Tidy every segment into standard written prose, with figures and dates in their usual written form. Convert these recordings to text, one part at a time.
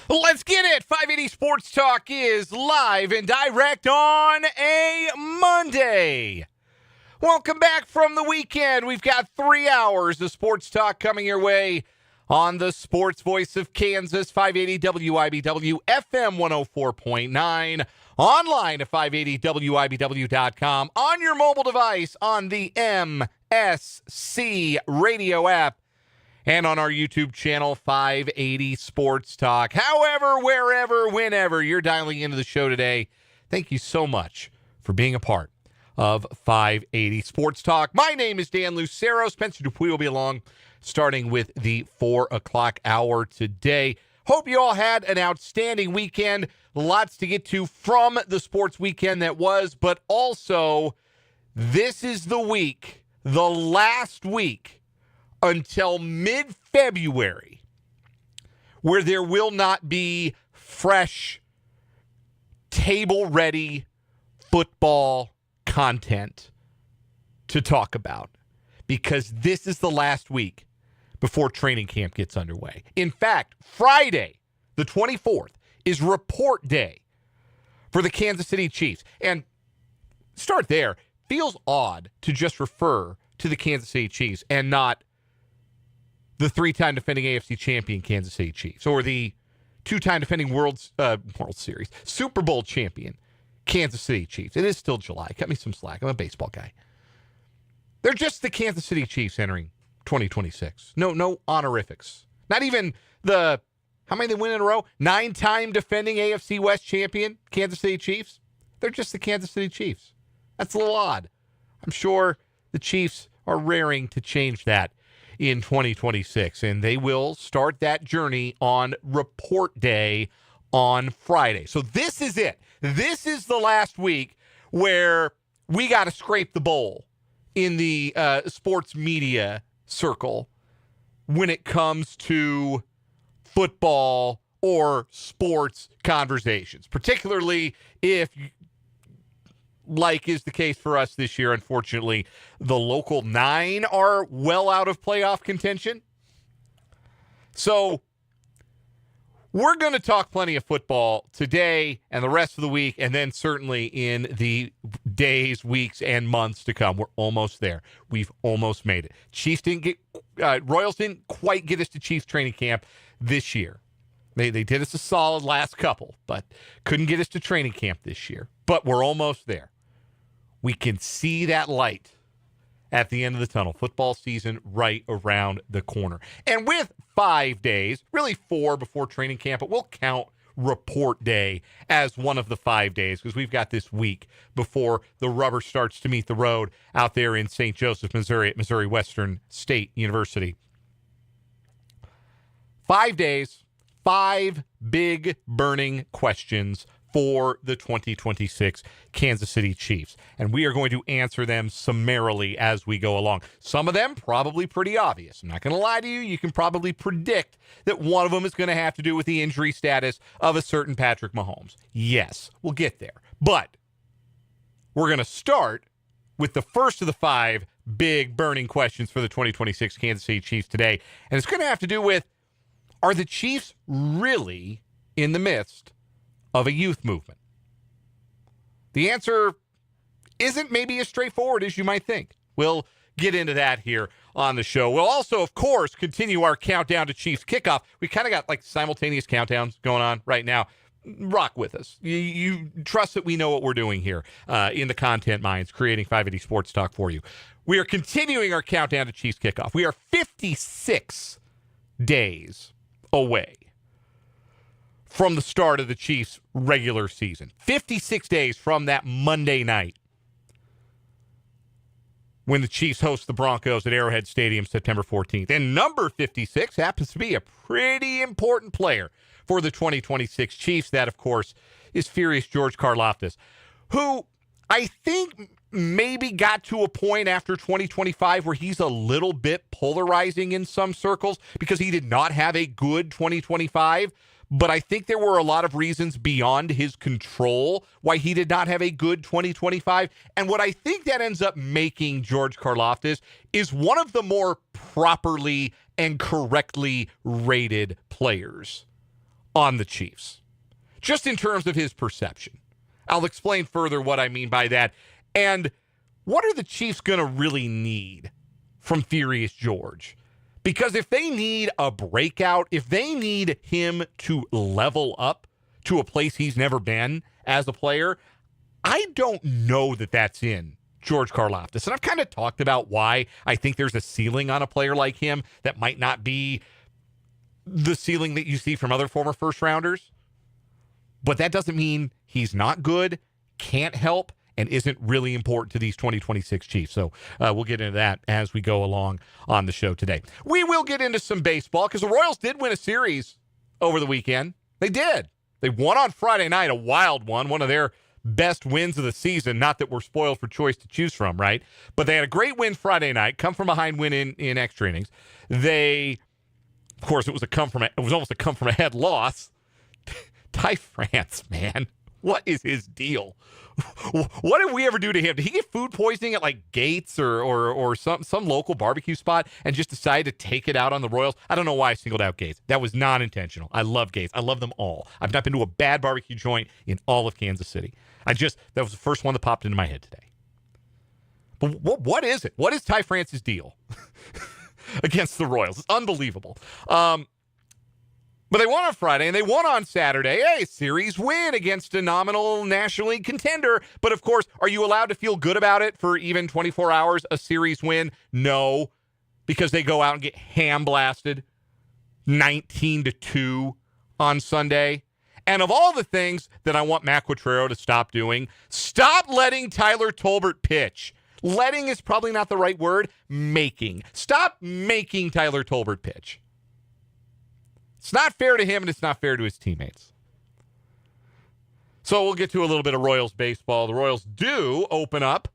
Let's get it. 580 Sports Talk is live and direct on a Monday. Welcome back from the weekend. We've got 3 hours of sports talk coming your way on the sports voice of Kansas, 580 WIBW, FM 104.9, online at 580WIBW.com, on your mobile device, on the MSC radio app, and on our YouTube channel, 580 Sports Talk. However, wherever, whenever you're dialing into the show today, thank you so much for being a part of 580 Sports Talk. My name is Dan Lucero. Spencer Dupuy will be along starting with the 4 o'clock hour today. Hope you all had an outstanding weekend. Lots to get to from the sports weekend that was, but also this is the week, the last week, until mid-February, where there will not be fresh, table-ready football content to talk about, because this is the last week before training camp gets underway. In fact, Friday, the 24th, is report day for the Kansas City Chiefs. And start there. Feels odd to just refer to the Kansas City Chiefs and not the three-time defending AFC champion Kansas City Chiefs, or the two-time defending World Series, Super Bowl champion Kansas City Chiefs. It is still July. Cut me some slack. I'm a baseball guy. They're just the Kansas City Chiefs entering 2026. No honorifics. Not even the, how many they win in a row? 9-time defending AFC West champion Kansas City Chiefs. They're just the Kansas City Chiefs. That's a little odd. I'm sure the Chiefs are raring to change that in 2026, and they will start that journey on report day on Friday. So this is it. This is the last week where we got to scrape the bowl in the sports media circle when it comes to football or sports conversations, particularly if, like is the case for us this year, unfortunately, the local 9 are well out of playoff contention. So we're going to talk plenty of football today and the rest of the week, and then certainly in the days, weeks, and months to come. We're almost there. We've almost made it. Royals didn't quite get us to Chiefs training camp this year. They did us a solid last couple, but couldn't get us to training camp this year. But we're almost there. We can see that light at the end of the tunnel. Football season right around the corner. And with 5 days, really 4 before training camp, but we'll count report day as one of the 5 days because we've got this week before the rubber starts to meet the road out there in St. Joseph, Missouri at Missouri Western State University. 5 days, 5 big burning questions for the 2026 Kansas City Chiefs. And we are going to answer them summarily as we go along. Some of them probably pretty obvious. I'm not going to lie to you. You can probably predict that one of them is going to have to do with the injury status of a certain Patrick Mahomes. Yes, we'll get there. But we're going to start with the first of the 5 big burning questions for the 2026 Kansas City Chiefs today. And it's going to have to do with, are the Chiefs really in the midst of a youth movement? The answer isn't maybe as straightforward as you might think. We'll get into that here on the show. We'll also, of course, continue our countdown to Chiefs kickoff. We kind of got like simultaneous countdowns going on right now. Rock with us. You trust that we know what we're doing here in the content minds, creating 580 Sports Talk for you. We are continuing our countdown to Chiefs kickoff. We are 56 days away from the start of the Chiefs' regular season. 56 days from that Monday night when the Chiefs host the Broncos at Arrowhead Stadium September 14th. And number 56 happens to be a pretty important player for the 2026 Chiefs. That, of course, is Furious George Karlaftis, who I think maybe got to a point after 2025 where he's a little bit polarizing in some circles because he did not have a good 2025. But I think there were a lot of reasons beyond his control why he did not have a good 2025. And what I think that ends up making George Karlaftis is one of the more properly and correctly rated players on the Chiefs, just in terms of his perception. I'll explain further what I mean by that. And what are the Chiefs going to really need from Furious George? Because if they need a breakout, if they need him to level up to a place he's never been as a player, I don't know that that's in George Karlaftis. And I've kind of talked about why I think there's a ceiling on a player like him that might not be the ceiling that you see from other former first rounders. But that doesn't mean he's not good, can't help, and isn't really important to these 2026 Chiefs. So we'll get into that as we go along on the show today. We will get into some baseball because the Royals did win a series over the weekend. They did. They won on Friday night, a wild one of their best wins of the season. Not that we're spoiled for choice to choose from, right? But they had a great win Friday night, come from behind win in extra innings. Of course, it was almost a come from ahead loss. Ty France, man. What is his deal? What did we ever do to him? Did he get food poisoning at like Gates or some local barbecue spot and just decide to take it out on the Royals? I don't know why I singled out Gates. That was not intentional. I love Gates. I love them all. I've not been to a bad barbecue joint in all of Kansas City. That was the first one that popped into my head today. But what is it? What is Ty France's deal against the Royals? It's unbelievable. But they won on Friday, and they won on Saturday. A series win against a nominal National League contender. But, of course, are you allowed to feel good about it for even 24 hours, a series win? No, because they go out and get ham-blasted 19-2 on Sunday. And of all the things that I want Matt Quatrero to stop doing, stop letting Tyler Tolbert pitch. Letting is probably not the right word. Making. Stop making Tyler Tolbert pitch. It's not fair to him, and it's not fair to his teammates. So we'll get to a little bit of Royals baseball. The Royals do open up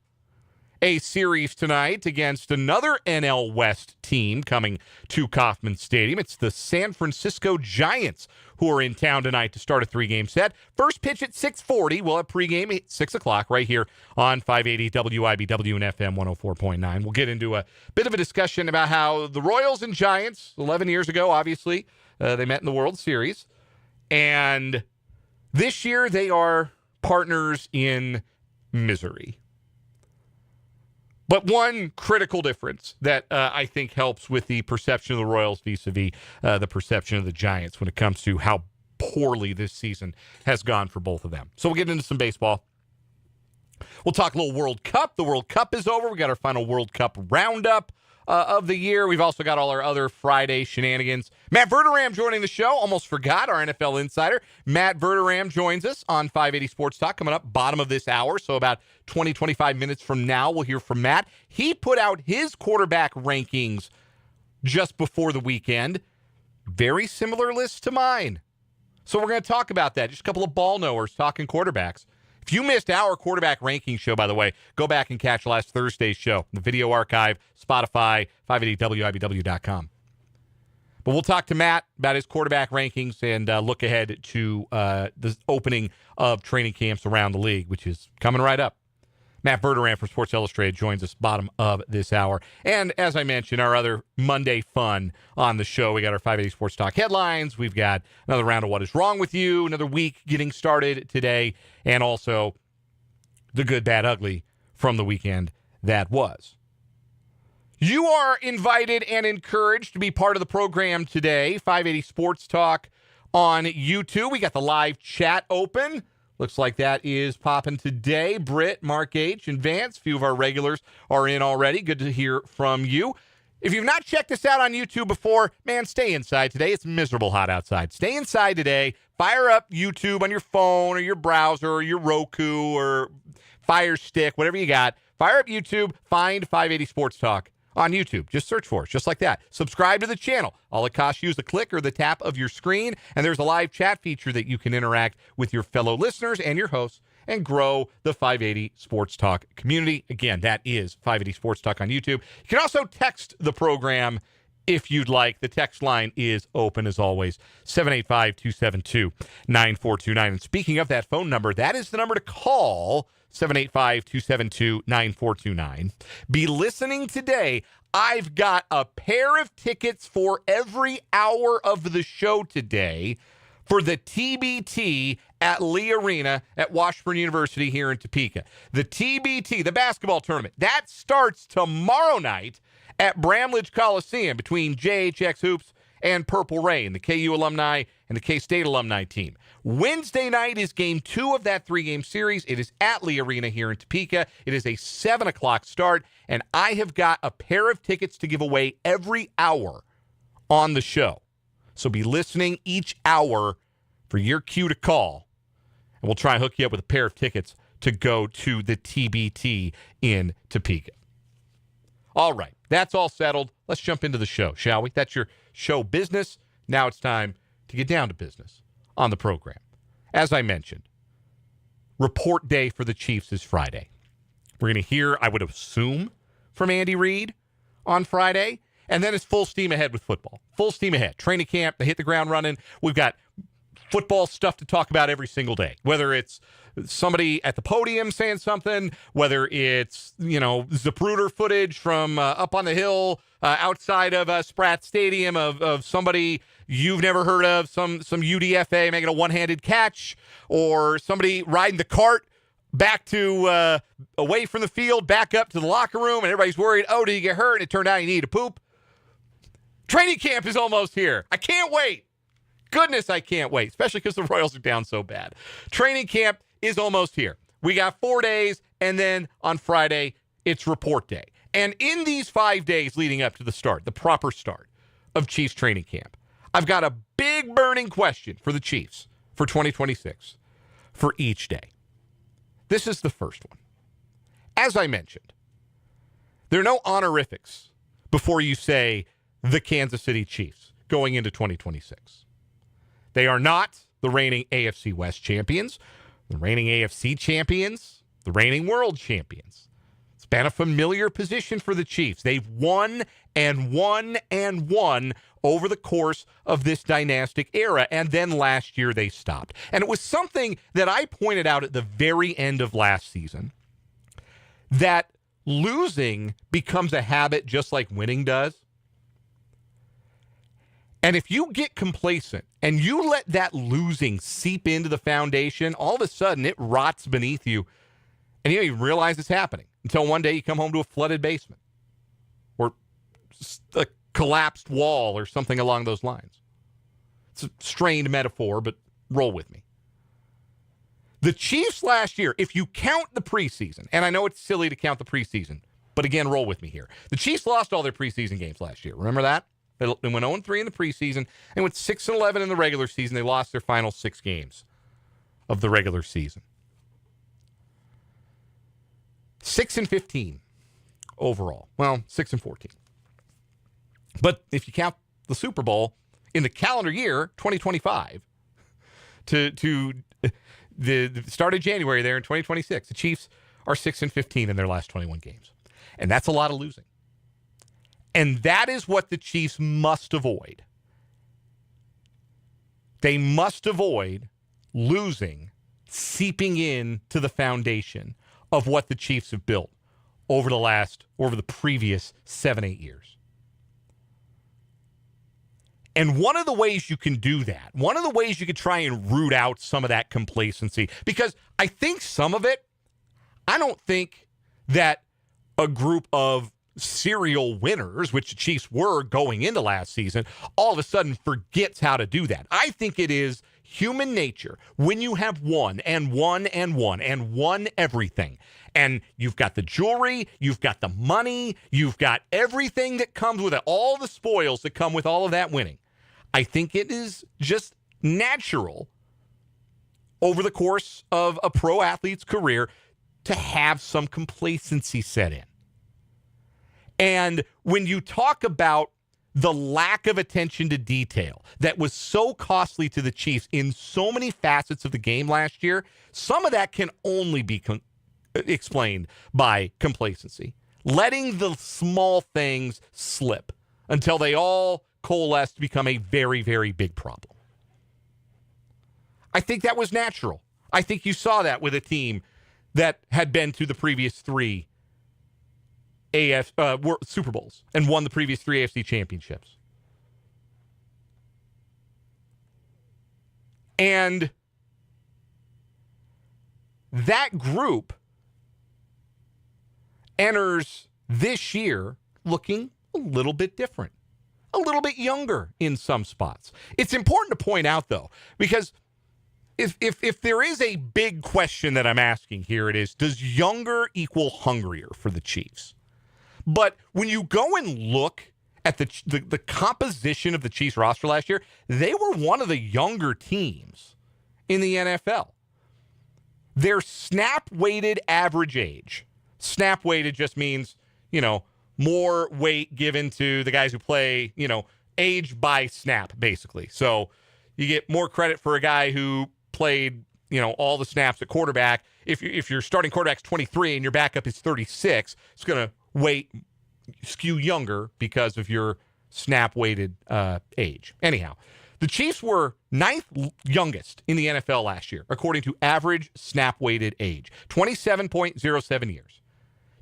a series tonight against another NL West team coming to Kauffman Stadium. It's the San Francisco Giants who are in town tonight to start a 3-game set. First pitch at 6:40. We'll have pregame at 6 o'clock right here on 580 WIBW and FM 104.9. We'll get into a bit of a discussion about how the Royals and Giants, 11 years ago, obviously, they met in the World Series. And this year they are partners in misery. But one critical difference that I think helps with the perception of the Royals vis-a-vis the perception of the Giants when it comes to how poorly this season has gone for both of them. So we'll get into some baseball. We'll talk a little World Cup. The World Cup is over. We got our final World Cup roundup of the year. We've also got all our other Friday shenanigans. Matt Verderame joining the show. Almost forgot our NFL insider. Matt Verderame joins us on 580 Sports Talk coming up bottom of this hour. So about 20, 25 minutes from now, we'll hear from Matt. He put out his quarterback rankings just before the weekend. Very similar list to mine. So we're going to talk about that. Just a couple of ball knowers talking quarterbacks. If you missed our quarterback ranking show, by the way, go back and catch last Thursday's show. The video archive, Spotify, 580WIBW.com. But we'll talk to Matt about his quarterback rankings and look ahead to the opening of training camps around the league, which is coming right up. Matt Verderame from Sports Illustrated joins us bottom of this hour. And as I mentioned, our other Monday fun on the show. We got our 580 Sports Talk headlines. We've got another round of What Is Wrong With You, another week getting started today. And also the good, bad, ugly from the weekend that was. You are invited and encouraged to be part of the program today. 580 Sports Talk on YouTube. We got the live chat open. Looks like that is popping today. Britt, Mark H., and Vance, a few of our regulars are in already. Good to hear from you. If you've not checked us out on YouTube before, man, stay inside today. It's miserable hot outside. Stay inside today. Fire up YouTube on your phone or your browser or your Roku or Fire Stick, whatever you got. Fire up YouTube. Find 580 Sports Talk on YouTube. Just search for us, just like that. Subscribe to the channel. All it costs you is the click or the tap of your screen, and there's a live chat feature that you can interact with your fellow listeners and your hosts and grow the 580 Sports Talk community. Again, that is 580 Sports Talk on YouTube. You can also text the program if you'd like. The text line is open as always, 785-272-9429. And speaking of that phone number, that is the number to call, 785-272-9429. Be listening today. I've got a pair of tickets for every hour of the show today for the TBT at Lee Arena at Washburn University here in Topeka. The TBT, the basketball tournament, that starts tomorrow night at Bramlage Coliseum between JHX Hoops and Purple Rain, the KU alumni and the K-State alumni team. Wednesday night is game 2 of that 3-game series. It is at Lee Arena here in Topeka. It is a 7 o'clock start, and I have got a pair of tickets to give away every hour on the show. So be listening each hour for your cue to call, and we'll try and hook you up with a pair of tickets to go to the TBT in Topeka. All right, that's all settled. Let's jump into the show, shall we? That's your show business. Now it's time to get down to business on the program. As I mentioned, report day for the Chiefs is Friday. We're going to hear, I would assume, from Andy Reid on Friday, and then it's full steam ahead with football. Full steam ahead. Training camp, they hit the ground running. We've got football stuff to talk about every single day, whether it's somebody at the podium saying something, whether it's, Zapruder footage from up on the hill outside of Spratt Stadium of somebody you've never heard of, some UDFA making a one-handed catch, or somebody riding the cart back to away from the field, back up to the locker room, and everybody's worried, oh, did you get hurt? And it turned out you need to poop. Training camp is almost here. I can't wait. Goodness, I can't wait, especially because the Royals are down so bad. Training camp is almost here. We got 4 days, and then on Friday, it's report day. And in these 5 days leading up to the start, the proper start of Chiefs training camp, I've got a big burning question for the Chiefs for 2026 for each day. This is the first one. As I mentioned, there are no honorifics before you say the Kansas City Chiefs going into 2026. They are not the reigning AFC West champions, the reigning AFC champions, the reigning world champions. It's been a familiar position for the Chiefs. They've won and won and won over the course of this dynastic era, and then last year they stopped. And it was something that I pointed out at the very end of last season, that losing becomes a habit just like winning does. And if you get complacent and you let that losing seep into the foundation, all of a sudden it rots beneath you, and you don't even realize it's happening until one day you come home to a flooded basement or a collapsed wall or something along those lines. It's a strained metaphor, but roll with me. The Chiefs last year, if you count the preseason, and I know it's silly to count the preseason, but again, roll with me here. The Chiefs lost all their preseason games last year. Remember that? They went 0-3 in the preseason. They went 6-11 in the regular season. They lost their final 6 games of the regular season. 6-15 overall. Well, 6-14. But if you count the Super Bowl in the calendar year 2025 to the start of January there in 2026, the Chiefs are 6-15 in their last 21 games. And that's a lot of losing. And that is what the Chiefs must avoid. They must avoid losing, seeping in to the foundation of what the Chiefs have built over the previous 7-8 years. And one of the ways you can do that, one of the ways you could try and root out some of that complacency, because I think some of it, I don't think that a group of serial winners, which the Chiefs were going into last season, all of a sudden forgets how to do that. I think it is human nature when you have won and won and won and won everything. And you've got the jewelry, you've got the money, you've got everything that comes with it, all the spoils that come with all of that winning. I think it is just natural over the course of a pro athlete's career to have some complacency set in. And when you talk about the lack of attention to detail that was so costly to the Chiefs in so many facets of the game last year, some of that can only be explained by complacency. Letting the small things slip until they all coalesce to become a very, very big problem. I think that was natural. I think you saw that with a team that had been to the previous 3 Super Bowls and won the previous 3 AFC championships. And that group enters this year looking a little bit different, a little bit younger in some spots. It's important to point out, though, because if there is a big question that I'm asking here, it is, does younger equal hungrier for the Chiefs? But when you go and look at the composition of the Chiefs roster last year, they were one of the younger teams in the NFL. Their snap-weighted average age. Snap-weighted just means, more weight given to the guys who play, age by snap, basically. So you get more credit for a guy who played, all the snaps at quarterback. If your starting quarterback's 23 and your backup is 36, it's going to skew younger because of your snap-weighted age. Anyhow, the Chiefs were 9th youngest in the NFL last year, according to average snap-weighted age, 27.07 years.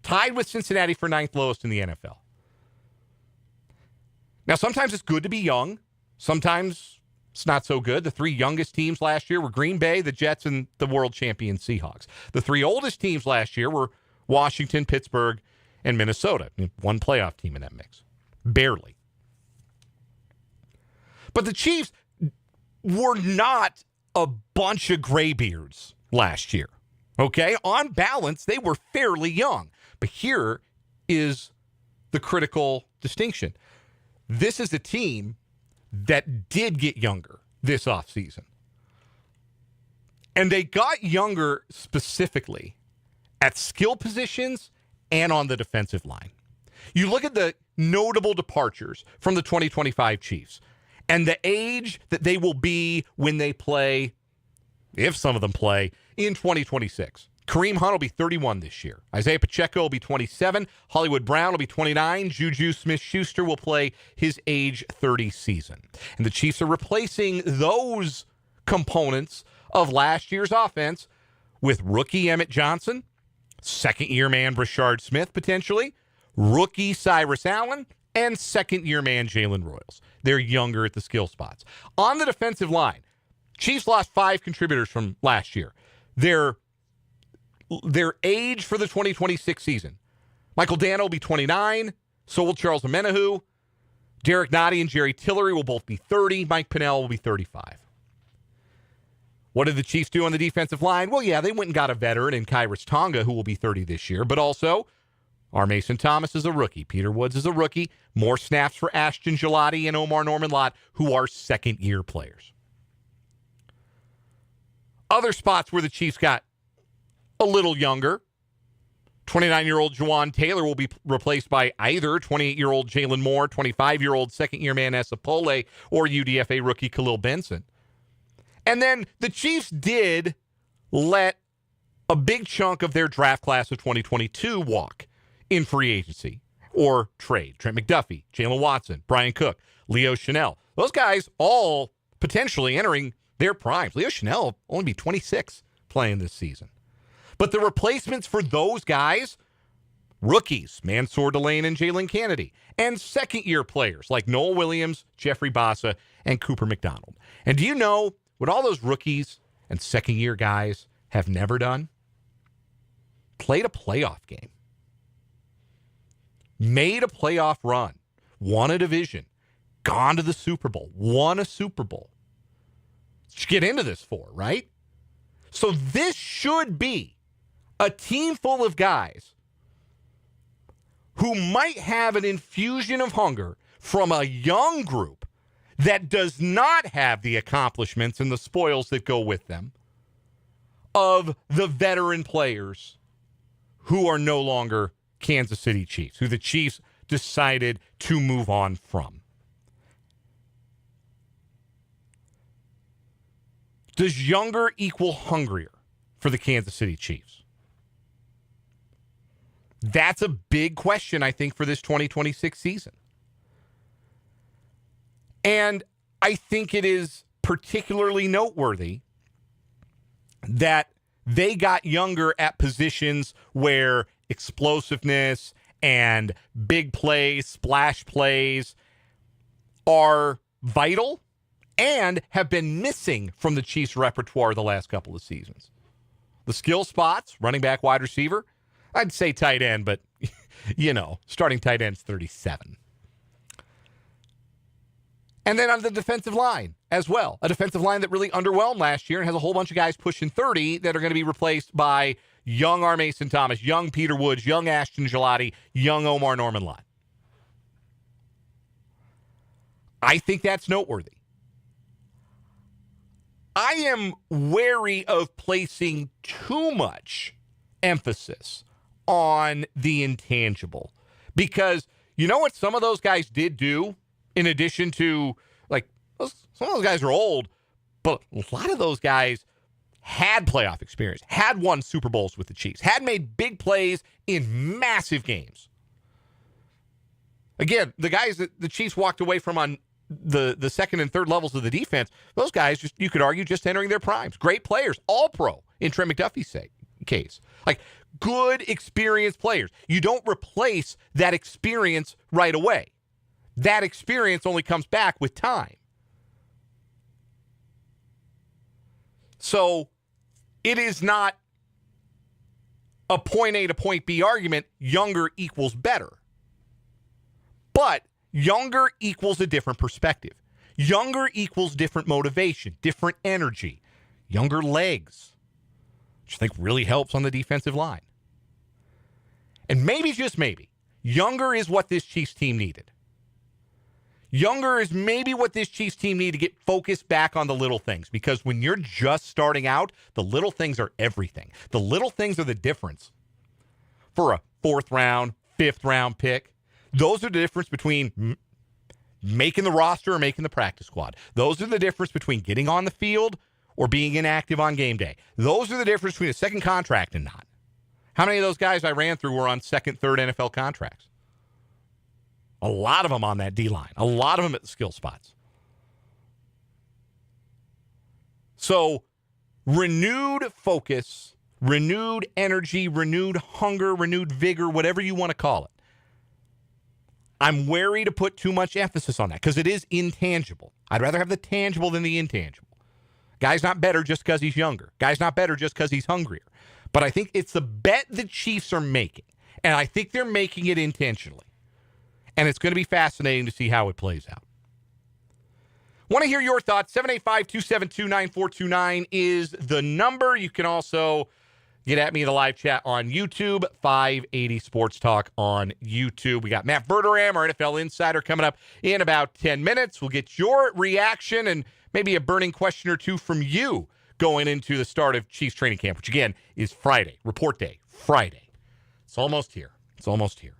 Tied with Cincinnati for 9th lowest in the NFL. Now, sometimes it's good to be young. Sometimes it's not so good. The 3 youngest teams last year were Green Bay, the Jets, and the world champion Seahawks. The 3 oldest teams last year were Washington, Pittsburgh, and Minnesota. One playoff team in that mix. Barely. But the Chiefs were not a bunch of graybeards last year. Okay? On balance, they were fairly young. But here is the critical distinction. This is a team that did get younger this offseason. And they got younger specifically at skill positions and on the defensive line. You look at the notable departures from the 2025 Chiefs and the age that they will be when they play, if some of them play, in 2026. Kareem Hunt will be 31 this year. Isaiah Pacheco will be 27. Hollywood Brown will be 29. Juju Smith-Schuster will play his age 30 season. And the Chiefs are replacing those components of last year's offense with rookie Emmett Johnson, second-year man Brashard Smith potentially, rookie Cyrus Allen, and second-year man Jalen Royals. They're younger at the skill spots. On the defensive line, Chiefs lost 5 contributors from last year. Their age for the 2026 season. Michael Dano will be 29. So will Charles Omenihu. Derek Nottie and Jerry Tillery will both be 30. Mike Pinnell will be 35. What did the Chiefs do on the defensive line? Well, yeah, they went and got a veteran in Kyrus Tonga, who will be 30 this year. But also, our Mason Thomas is a rookie. Peter Woods is a rookie. More snaps for Ashton Gelati and Omar Norman-Lott, who are second-year players. Other spots where the Chiefs got a little younger. 29-year-old Juwan Taylor will be replaced by either 28-year-old Jalen Moore, 25-year-old second-year man Essa Pole, or UDFA rookie Khalil Benson. And then the Chiefs did let a big chunk of their draft class of 2022 walk in free agency or trade. Trent McDuffie, Jalen Watson, Brian Cook, Leo Chanel. Those guys all potentially entering their primes. Leo Chanel will only be 26 playing this season. But the replacements for those guys, rookies, Mansour Delane and Jalen Kennedy, and second-year players like Noel Williams, Jeffrey Bassa, and Cooper McDonald. And do you know what all those rookies and second-year guys have never done? played a playoff game, made a playoff run, won a division, gone to the Super Bowl, won a Super Bowl. Let's get into this for, right? So this should be a team full of guys who might have an infusion of hunger from a young group that does not have the accomplishments and the spoils that go with them of the veteran players who are no longer Kansas City Chiefs, who the Chiefs decided to move on from. Does younger equal hungrier for the Kansas City Chiefs? That's a big question, I think, for this 2026 season. And I think it is particularly noteworthy that they got younger at positions where explosiveness and big plays, splash plays are vital and have been missing from the Chiefs' repertoire the last couple of seasons. The skill spots, running back, wide receiver, I'd say tight end, but, starting tight end's 37. And then on the defensive line as well, a defensive line that really underwhelmed last year and has a whole bunch of guys pushing 30 that are going to be replaced by young R. Mason Thomas, young Peter Woods, young Ashton Gelati, young Omar Norman-Lott. I think that's noteworthy. I am wary of placing too much emphasis on the intangible because you know what some of those guys did do in addition to, some of those guys are old, but a lot of those guys had playoff experience, had won Super Bowls with the Chiefs, had made big plays in massive games. Again, the guys that the Chiefs walked away from on the second and third levels of the defense, those guys, you could argue, just entering their primes. Great players, all pro in Trent McDuffie's case. Good, experienced players. You don't replace that experience right away. That experience only comes back with time. So it is not a point A to point B argument, younger equals better. But younger equals a different perspective. Younger equals different motivation, different energy, younger legs, which I think really helps on the defensive line. And maybe, just maybe, younger is what this Chiefs team needed. Younger is maybe what this Chiefs team needed to get focused back on the little things. Because when you're just starting out, the little things are everything. The little things are the difference. For a 4th round, 5th round pick, those are the difference between making the roster or making the practice squad. Those are the difference between getting on the field or being inactive on game day. Those are the difference between a second contract and not. How many of those guys I ran through were on second, third NFL contracts? A lot of them on that D-line. A lot of them at the skill spots. So, renewed focus, renewed energy, renewed hunger, renewed vigor, whatever you want to call it. I'm wary to put too much emphasis on that because it is intangible. I'd rather have the tangible than the intangible. Guy's not better just because he's younger. Guy's not better just because he's hungrier. But I think it's the bet the Chiefs are making, and I think they're making it intentionally. And it's going to be fascinating to see how it plays out. Want to hear your thoughts. 785-272-9429 is the number. You can also get at me in the live chat on YouTube, 580 Sports Talk on YouTube. We got Matt Verderame, our NFL Insider, coming up in about 10 minutes. We'll get your reaction and maybe a burning question or two from you going into the start of Chiefs training camp, which, again, is Friday. Report day, Friday. It's almost here. It's almost here.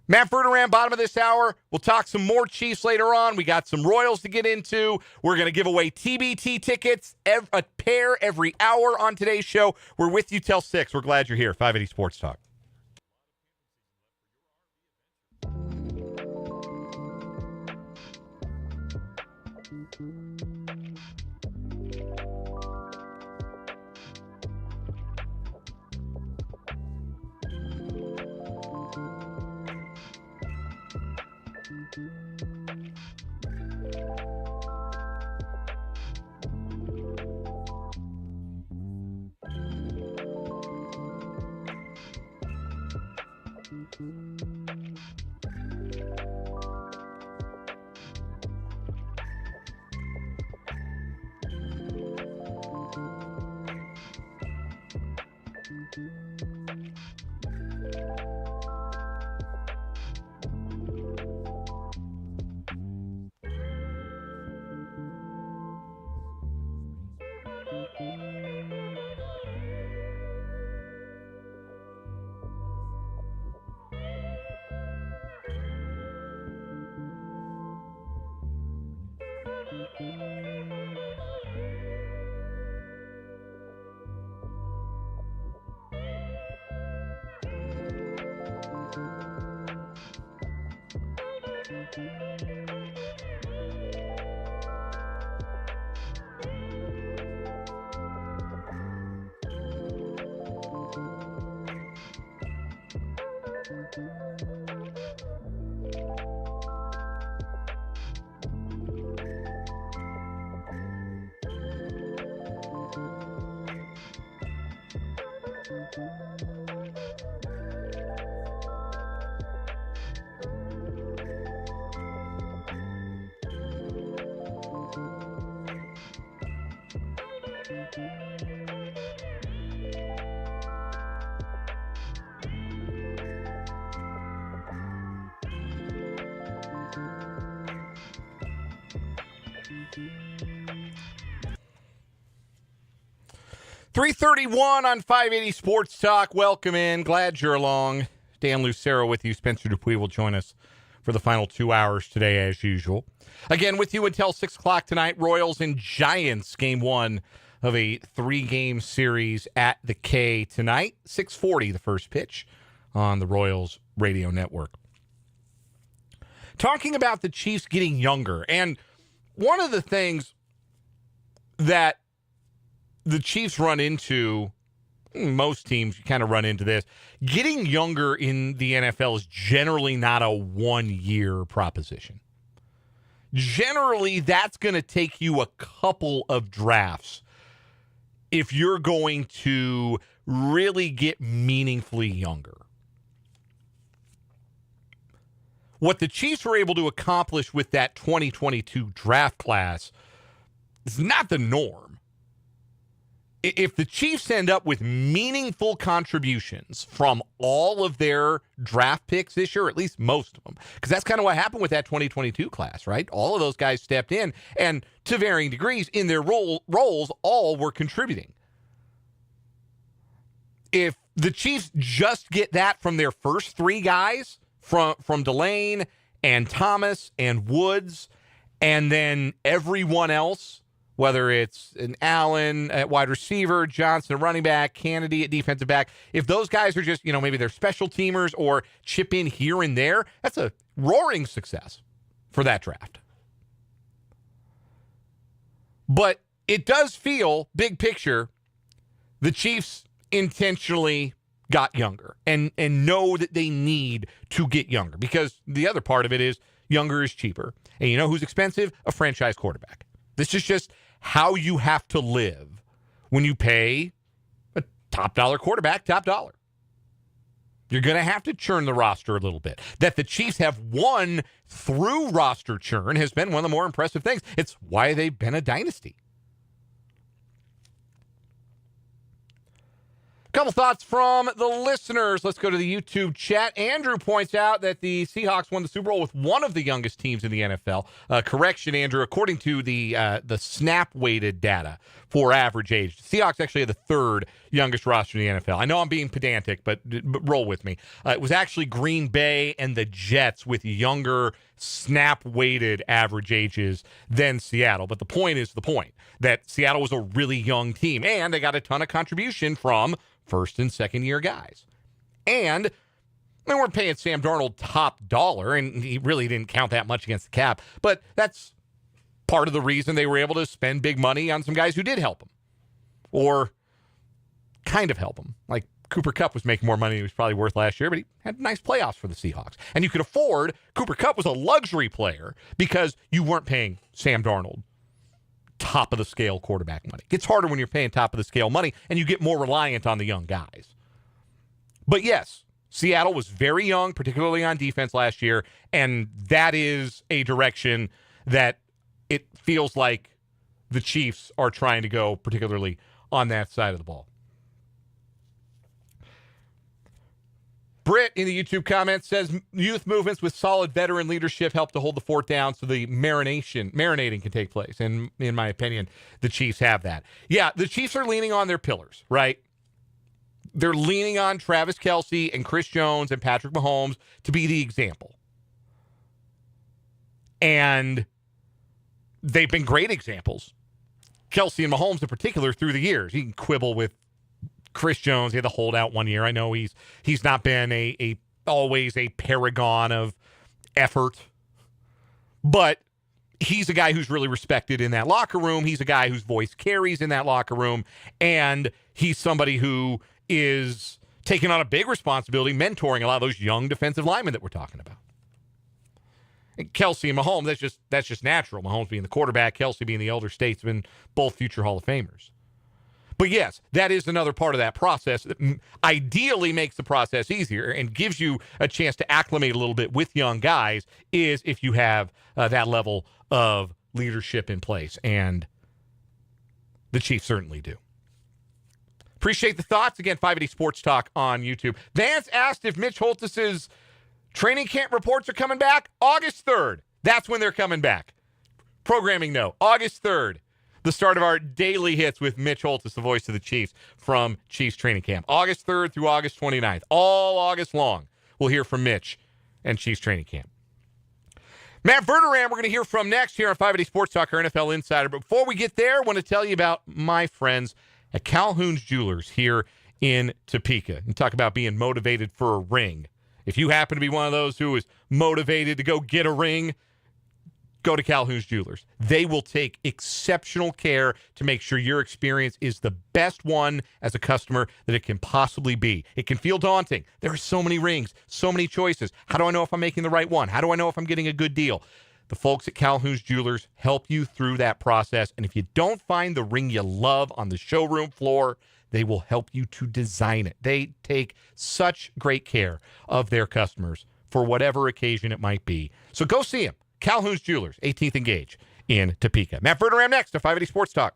Matt Verderame, bottom of this hour. We'll talk some more Chiefs later on. We got some Royals to get into. We're going to give away TBT tickets, a pair every hour on today's show. We're with you till 6. We're glad you're here. 580 Sports Talk. .331 on 580 Sports Talk. Welcome in. Glad you're along. Dan Lucero with you. Spencer Dupuis will join us for the final 2 hours today, as usual. Again, with you until 6 o'clock tonight. Royals and Giants, game one of a 3-game series at the K tonight. 6:40, the first pitch on the Royals radio network. Talking about the Chiefs getting younger, and one of the things that the Chiefs run into, most teams kind of run into this, getting younger in the NFL is generally not a one-year proposition. Generally, that's going to take you a couple of drafts if you're going to really get meaningfully younger. What the Chiefs were able to accomplish with that 2022 draft class is not the norm. If the Chiefs end up with meaningful contributions from all of their draft picks this year, or at least most of them, because that's kind of what happened with that 2022 class, right? All of those guys stepped in, and to varying degrees in their roles, all were contributing. If the Chiefs just get that from their first 3 guys, from Delane and Thomas and Woods, and then everyone else, whether it's an Allen at wide receiver, Johnson at running back, Kennedy at defensive back, if those guys are just, maybe they're special teamers or chip in here and there, that's a roaring success for that draft. But it does feel, big picture, the Chiefs intentionally got younger and know that they need to get younger, because the other part of it is younger is cheaper. And you know who's expensive? A franchise quarterback. This is just how you have to live when you pay a top dollar quarterback top dollar. You're going to have to churn the roster a little bit. That the Chiefs have won through roster churn has been one of the more impressive things. It's why they've been a dynasty. Couple thoughts from the listeners. Let's go to the YouTube chat. Andrew points out that the Seahawks won the Super Bowl with one of the youngest teams in the NFL. Correction, Andrew. According to the snap-weighted data for average age, the Seahawks actually had the third youngest roster in the NFL. I know I'm being pedantic, but roll with me. It was actually Green Bay and the Jets with younger snap-weighted average ages than Seattle. But the point is the point, that Seattle was a really young team, and they got a ton of contribution from first and second year guys. And they weren't paying Sam Darnold top dollar, and he really didn't count that much against the cap. But that's part of the reason they were able to spend big money on some guys who did help them, or kind of help them. Like Cooper Kupp was making more money than he was probably worth last year, but he had nice playoffs for the Seahawks. And you could afford, Cooper Kupp was a luxury player because you weren't paying Sam Darnold top of the scale quarterback money. It gets harder when you're paying top of the scale money and you get more reliant on the young guys. But yes, Seattle was very young, particularly on defense last year, and that is a direction that it feels like the Chiefs are trying to go, particularly on that side of the ball. Britt in the YouTube comments says youth movements with solid veteran leadership help to hold the fort down so the marinating can take place. And in my opinion, the Chiefs have that. Yeah, the Chiefs are leaning on their pillars, right? They're leaning on Travis Kelce and Chris Jones and Patrick Mahomes to be the example. And they've been great examples. Kelce and Mahomes in particular through the years. You can quibble with Chris Jones. He had the holdout one year. I know he's not been a always a paragon of effort, but he's a guy who's really respected in that locker room. He's a guy whose voice carries in that locker room, and he's somebody who is taking on a big responsibility, mentoring a lot of those young defensive linemen that we're talking about. And Kelce and Mahomes, that's just natural. Mahomes being the quarterback, Kelce being the elder statesman, both future Hall of Famers. But yes, that is another part of that process that ideally makes the process easier and gives you a chance to acclimate a little bit with young guys is if you have that level of leadership in place. And the Chiefs certainly do. Appreciate the thoughts. Again, 580 Sports Talk on YouTube. Vance asked if Mitch Holthus's training camp reports are coming back. August 3rd. That's when they're coming back. Programming note, August 3rd. The start of our daily hits with Mitch Holthus, the voice of the Chiefs from Chiefs training camp. August 3rd through August 29th. All August long, we'll hear from Mitch and Chiefs training camp. Matt Verderame, we're going to hear from next here on 580 Sports Talk, our NFL Insider. But before we get there, I want to tell you about my friends at Calhoun's Jewelers here in Topeka and talk about being motivated for a ring. If you happen to be one of those who is motivated to go get a ring, go to Calhoun's Jewelers. They will take exceptional care to make sure your experience is the best one as a customer that it can possibly be. It can feel daunting. There are so many rings, so many choices. How do I know if I'm making the right one? How do I know if I'm getting a good deal? The folks at Calhoun's Jewelers help you through that process. And if you don't find the ring you love on the showroom floor, they will help you to design it. They take such great care of their customers for whatever occasion it might be. So go see them. Calhoun's Jewelers, 18th and Gage in Topeka. Matt Verderame next to 580 Sports Talk.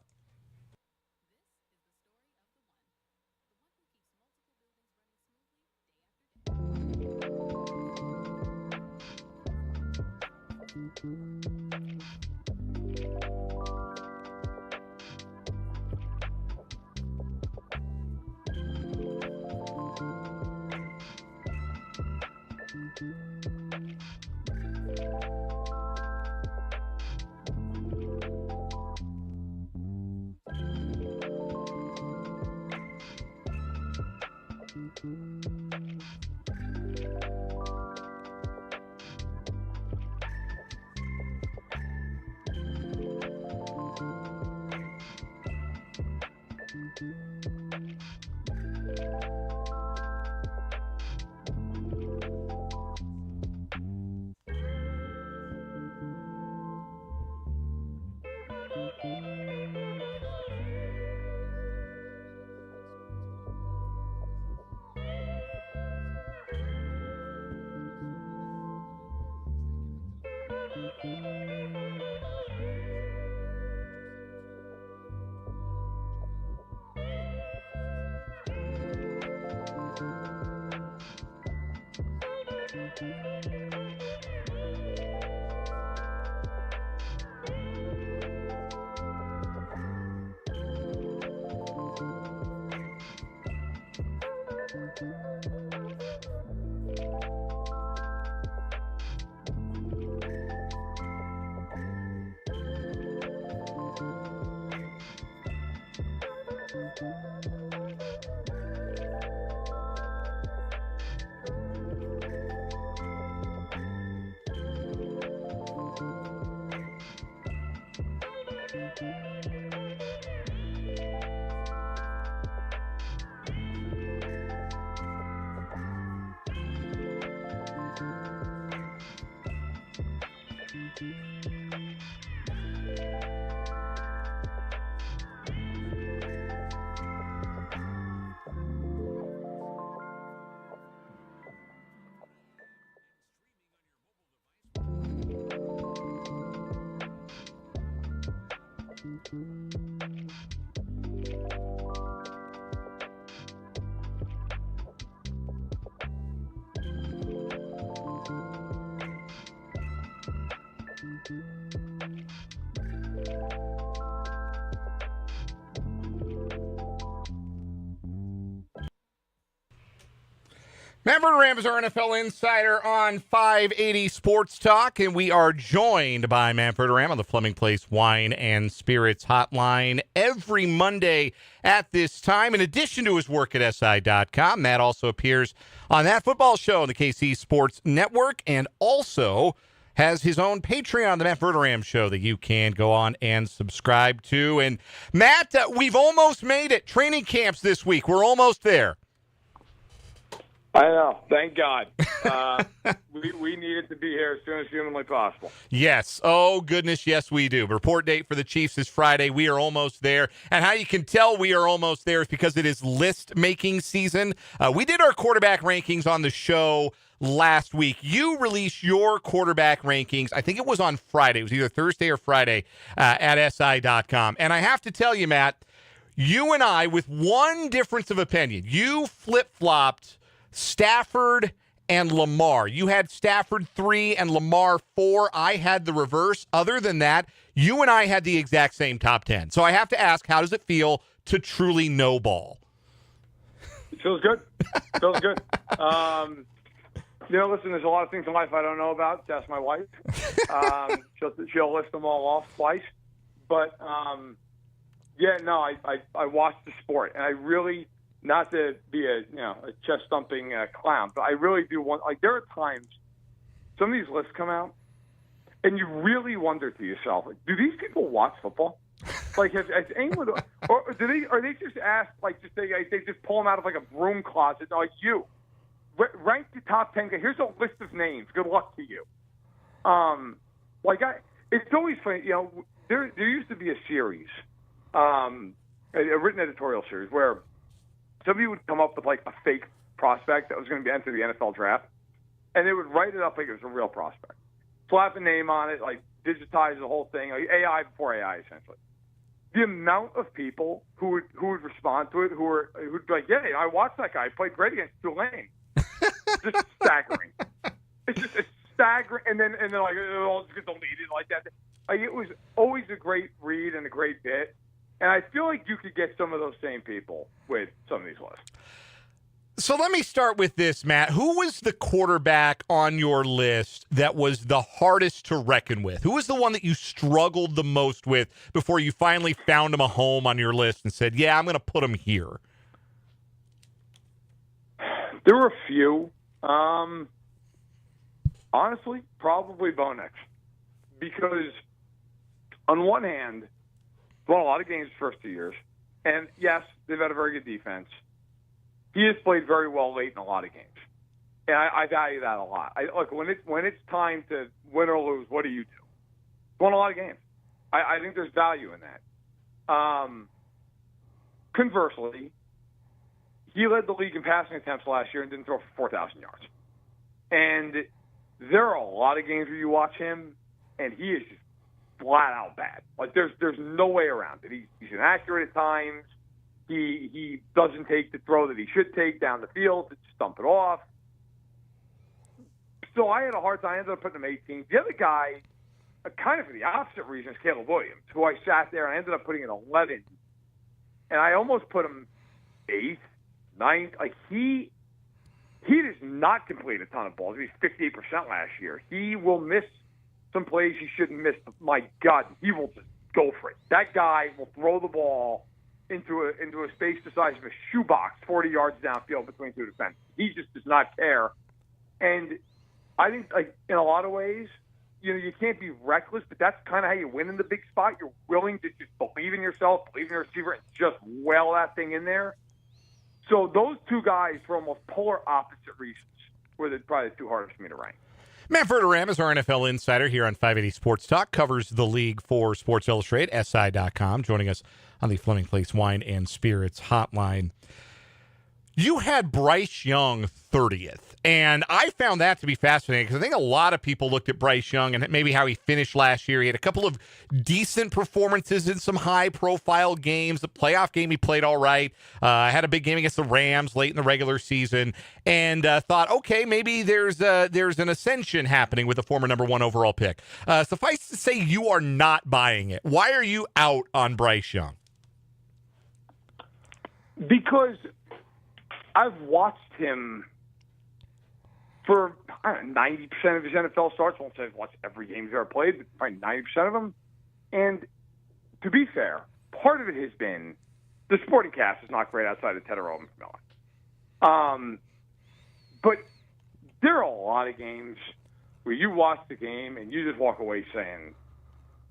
Matt Verderame is our NFL insider on 580 Sports Talk, and we are joined by Matt Verderame on the Fleming Place Wine and Spirits Hotline every Monday at this time. In addition to his work at SI.com, Matt also appears on That Football Show on the KC Sports Network and also has his own Patreon, the Matt Verderame Show, that you can go on and subscribe to. And Matt, we've almost made it. Training camps this week. We're almost there. I know. Thank God. We needed to be here as soon as humanly possible. Yes. Oh, goodness, yes, we do. Report date for the Chiefs is Friday. We are almost there. And how you can tell we are almost there is because it is list-making season. We did our quarterback rankings on the show last week. You released your quarterback rankings, I think it was on Friday. It was either Thursday or Friday at SI.com. And I have to tell you, Matt, you and I, with one difference of opinion, you flip-flopped Stafford and Lamar. You had Stafford 3 and Lamar 4. I had the reverse. Other than that, you and I had the exact same top 10. So I have to ask, how does it feel to truly know ball? It feels good. Feels good. Listen, there's a lot of things in life I don't know about. That's my wife. She'll list them all off twice. But, I watched the sport, and I really, not to be a chest-thumping clown, but I really do want, like, there are times some of these lists come out, and you really wonder to yourself, like, do these people watch football? Like, has anyone, or are they just asked, like, they just pull them out of, like, a broom closet, like, you, rank the top 10, here's a list of names, good luck to you. It's always funny, there used to be a series, a written editorial series, where somebody would come up with, like, a fake prospect that was going to be entered the NFL draft, and they would write it up like it was a real prospect. Slap a name on it, like, digitize the whole thing, like AI before AI, essentially. The amount of people who would respond to it, who'd be like, yeah, I watched that guy. He played great against Tulane. Just staggering. It's staggering. And then like, it all just gets deleted like that. Like, it was always a great read and a great bit. And I feel like you could get some of those same people with some of these lists. So let me start with this, Matt. Who was the quarterback on your list that was the hardest to reckon with? Who was the one that you struggled the most with before you finally found him a home on your list and said, yeah, I'm going to put him here? There were a few. Honestly, probably Bo Nix. Because on one hand, won a lot of games the first 2 years. And, yes, they've had a very good defense. He has played very well late in a lot of games. And I value that a lot. Look, when it's time to win or lose, what do you do? Won a lot of games. I think there's value in that. Conversely, he led the league in passing attempts last year and didn't throw for 4,000 yards. And there are a lot of games where you watch him, and he is just flat out bad. Like, there's no way around it. He's inaccurate at times. He doesn't take the throw that he should take down the field to stump it off. So I had a hard time. I ended up putting him 18. The other guy, kind of for the opposite reason, is Caleb Williams, who I sat there and I ended up putting at 11. And I almost put him 8th, 9th. Like, he does not complete a ton of balls. He's 58% last year. He will miss some plays he shouldn't miss. My God, he will just go for it. That guy will throw the ball into a space the size of a shoebox 40 yards downfield between two defenders. He just does not care. And I think, like, in a lot of ways, you can't be reckless, but that's kind of how you win in the big spot. You're willing to just believe in yourself, believe in your receiver, and just well that thing in there. So those two guys, for almost polar opposite reasons, were probably the two hardest for me to rank. Matt Verderame is our NFL insider here on 580 Sports Talk, covers the league for Sports Illustrated, SI.com, joining us on the Fleming Place Wine and Spirits Hotline. You had Bryce Young 30th, and I found that to be fascinating because I think a lot of people looked at Bryce Young and maybe how he finished last year. He had a couple of decent performances in some high-profile games. The playoff game he played all right. Had a big game against the Rams late in the regular season, and thought, okay, maybe there's an ascension happening with the former number 1 overall pick. Suffice to say, you are not buying it. Why are you out on Bryce Young? Because I've watched him for 90% of his NFL starts. I won't say I've watched every game he's ever played, but probably 90% of them. And to be fair, part of it has been the sporting cast is not great outside of Ted or Miller. But there are a lot of games where you watch the game and you just walk away saying,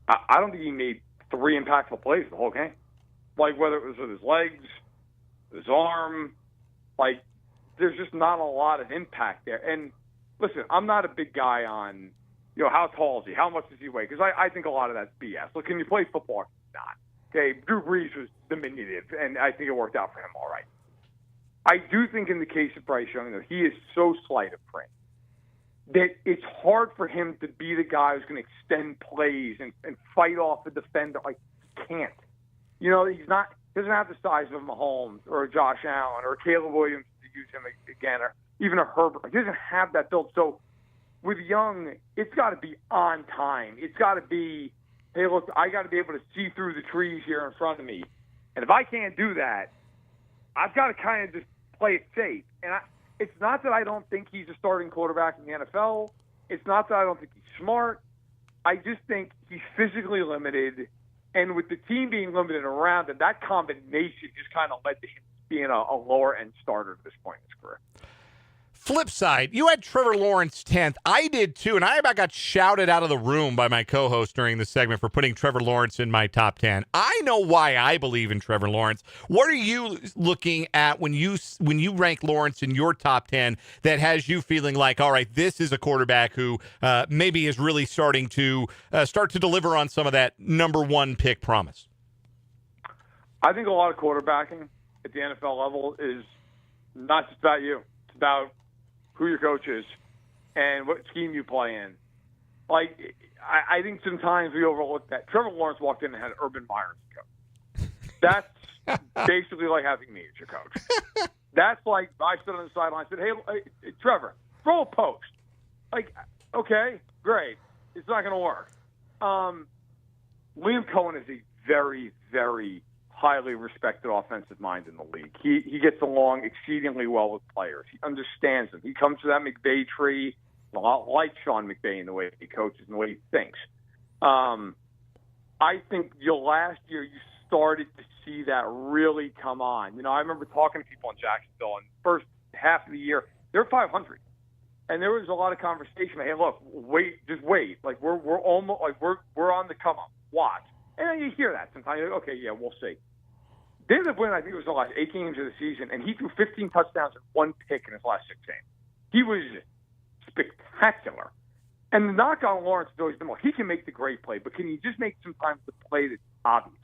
I don't think he made 3 impactful plays the whole game. Like whether it was with his legs, his arm, like, there's just not a lot of impact there. And listen, I'm not a big guy on, how tall is he? How much does he weigh? Because I think a lot of that's BS. Look, can you play football? Not. Okay, Drew Brees was diminutive, and I think it worked out for him all right. I do think in the case of Bryce Young, though, he is so slight of frame that it's hard for him to be the guy who's going to extend plays and fight off a defender. Like, he can't. He's not. Doesn't have the size of a Mahomes or a Josh Allen or a Caleb Williams to use him again, or even a Herbert. He doesn't have that build. So with Young, it's got to be on time. It's got to be, hey, look, I got to be able to see through the trees here in front of me. And if I can't do that, I've got to kind of just play it safe. And it's not that I don't think he's a starting quarterback in the NFL. It's not that I don't think he's smart. I just think he's physically limited. And with the team being limited around it, that combination just kind of led to him being a lower-end starter at this point in his career. Flip side, you had Trevor Lawrence 10th. I did too, and I about got shouted out of the room by my co-host during the segment for putting Trevor Lawrence in my top 10. I know why I believe in Trevor Lawrence. What are you looking at when you rank Lawrence in your top 10 that has you feeling like, all right, this is a quarterback who maybe is really starting to deliver on some of that number 1 pick promise? I think a lot of quarterbacking at the NFL level is not just about you. It's about who your coach is and what scheme you play in. Like, I think sometimes we overlook that. Trevor Lawrence walked in and had Urban Meyer as a coach. That's basically like having me as your coach. That's like I stood on the sideline and said, hey, Trevor, throw a post. Like, okay, great. It's not going to work. Liam Cohen is a very, very highly respected offensive mind in the league. He gets along exceedingly well with players. He understands them. He comes to that McVay tree a lot like Sean McVay in the way he coaches and the way he thinks. I think last year you started to see that really come on. I remember talking to people in Jacksonville, and first half of the year they're 500, and there was a lot of conversation. Hey, look, just wait. Like we're almost like we're on the come up. Watch, and then you hear that sometimes. You're like, okay, yeah, we'll see. They ended up winning, I think it was the last 8 games of the season, and he threw 15 touchdowns and 1 pick in his last 6 games. He was spectacular. And the knock on Lawrence has always been, well, he can make the great play, but can he just make sometimes the play that's obvious?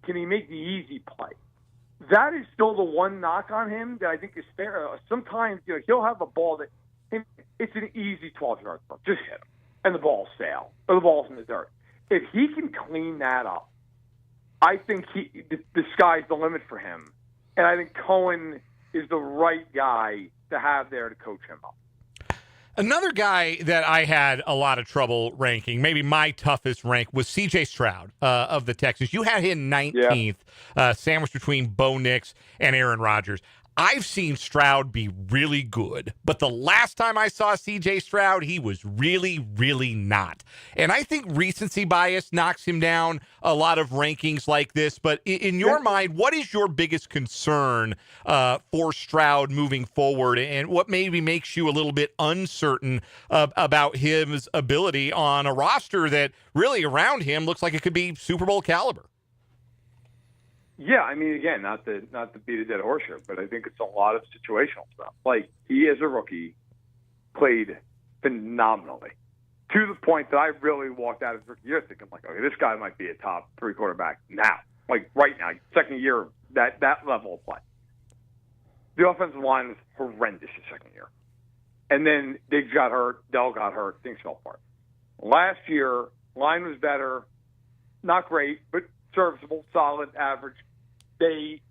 Can he make the easy play? That is still the one knock on him that I think is fair. Sometimes he'll have a ball that it's an easy 12-yard throw. Just hit him, and the ball's sail, or the ball's in the dirt. If he can clean that up, I think the sky's the limit for him. And I think Cohen is the right guy to have there to coach him up. Another guy that I had a lot of trouble ranking, maybe my toughest rank, was C.J. Stroud of the Texans. You had him 19th, sandwiched between Bo Nix and Aaron Rodgers. I've seen Stroud be really good, but the last time I saw C.J. Stroud, he was really, really not. And I think recency bias knocks him down a lot of rankings like this. But in your mind, what is your biggest concern for Stroud moving forward, and what maybe makes you a little bit uncertain about his ability on a roster that really around him looks like it could be Super Bowl caliber? Yeah, I mean, again, not to beat a dead horse here, but I think it's a lot of situational stuff. Like, he, as a rookie, played phenomenally to the point that I really walked out of his rookie year thinking, like, okay, this guy might be a top 3 quarterback now. Like, right now, second year, that level of play. the offensive line was horrendous the second year. And then Diggs got hurt, Dell got hurt, things fell apart. Last year, line was better, not great, but serviceable, solid, average. They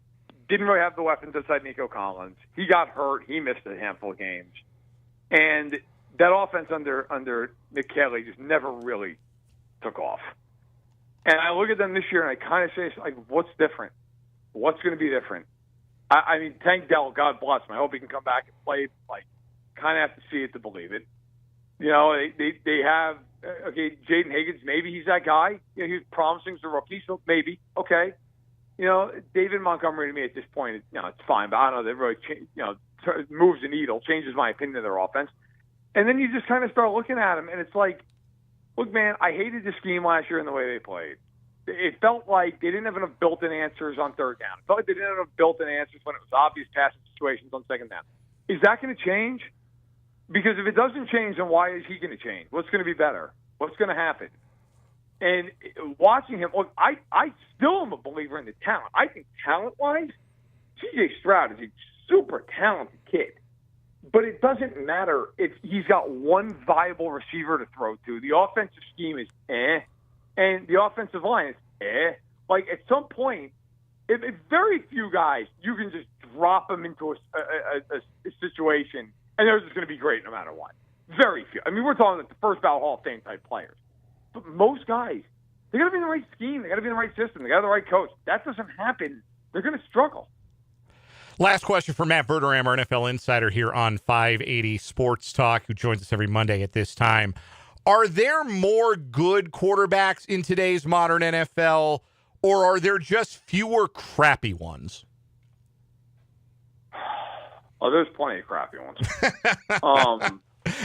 didn't really have the weapons outside Nico Collins. He got hurt. He missed a handful of games. And that offense under Nick Kelly just never really took off. And I look at them this year and I kind of say, like, what's different? What's going to be different? I mean, Tank Dell, God bless him. I hope he can come back and play. Like, kind of have to see it to believe it. You know, they have, okay, Jaden Higgins, maybe he's that guy. You know, he's promising as a rookie, so maybe, okay. You know, David Montgomery to me at this point, you know, it's fine, but I don't know, that really, moves the needle, changes my opinion of their offense. And then you just kind of start looking at them, and it's like, look, man, I hated the scheme last year and the way they played. It felt like they didn't have enough built-in answers on third down. It felt like they didn't have enough built-in answers when it was obvious passing situations on second down. Is that going to change? Because if it doesn't change, then why is he going to change? What's going to be better? What's going to happen? And watching him, look, I still am a believer in the talent. I think talent-wise, C.J. Stroud is a super talented kid. But it doesn't matter if he's got one viable receiver to throw to. The offensive scheme is and the offensive line is Like, at some point, if very few guys, you can just drop them into a situation, and they're just going to be great no matter what. Very few. I mean, we're talking like the first ballot Hall of Fame type players. But most guys, they got to be in the right scheme. They got to be in the right system. They got to have the right coach. That doesn't happen. They're going to struggle. Last question for Matt Verderame, our NFL insider here on 580 Sports Talk, who joins us every Monday at this time. Are there more good quarterbacks in today's modern NFL, or are there just fewer crappy ones? Oh, there's plenty of crappy ones.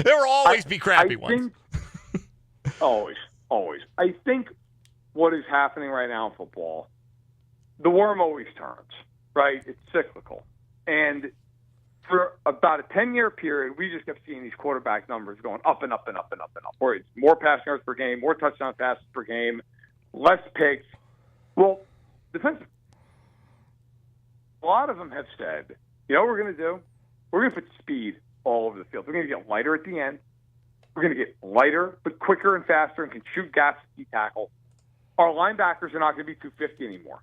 There will always be crappy ones. Always. I think what is happening right now in football, the worm always turns, right? It's cyclical. And for about a 10-year period, we just kept seeing these quarterback numbers going up and up and up and up and up. Where it's more passing yards per game, more touchdown passes per game, less picks. Well, defensive. A lot of them have said, you know what we're going to do? We're going to put speed all over the field. We're going to get lighter at the end. We're going to get lighter, but quicker and faster, and can shoot gaps at key tackle. Our linebackers are not going to be 250 anymore.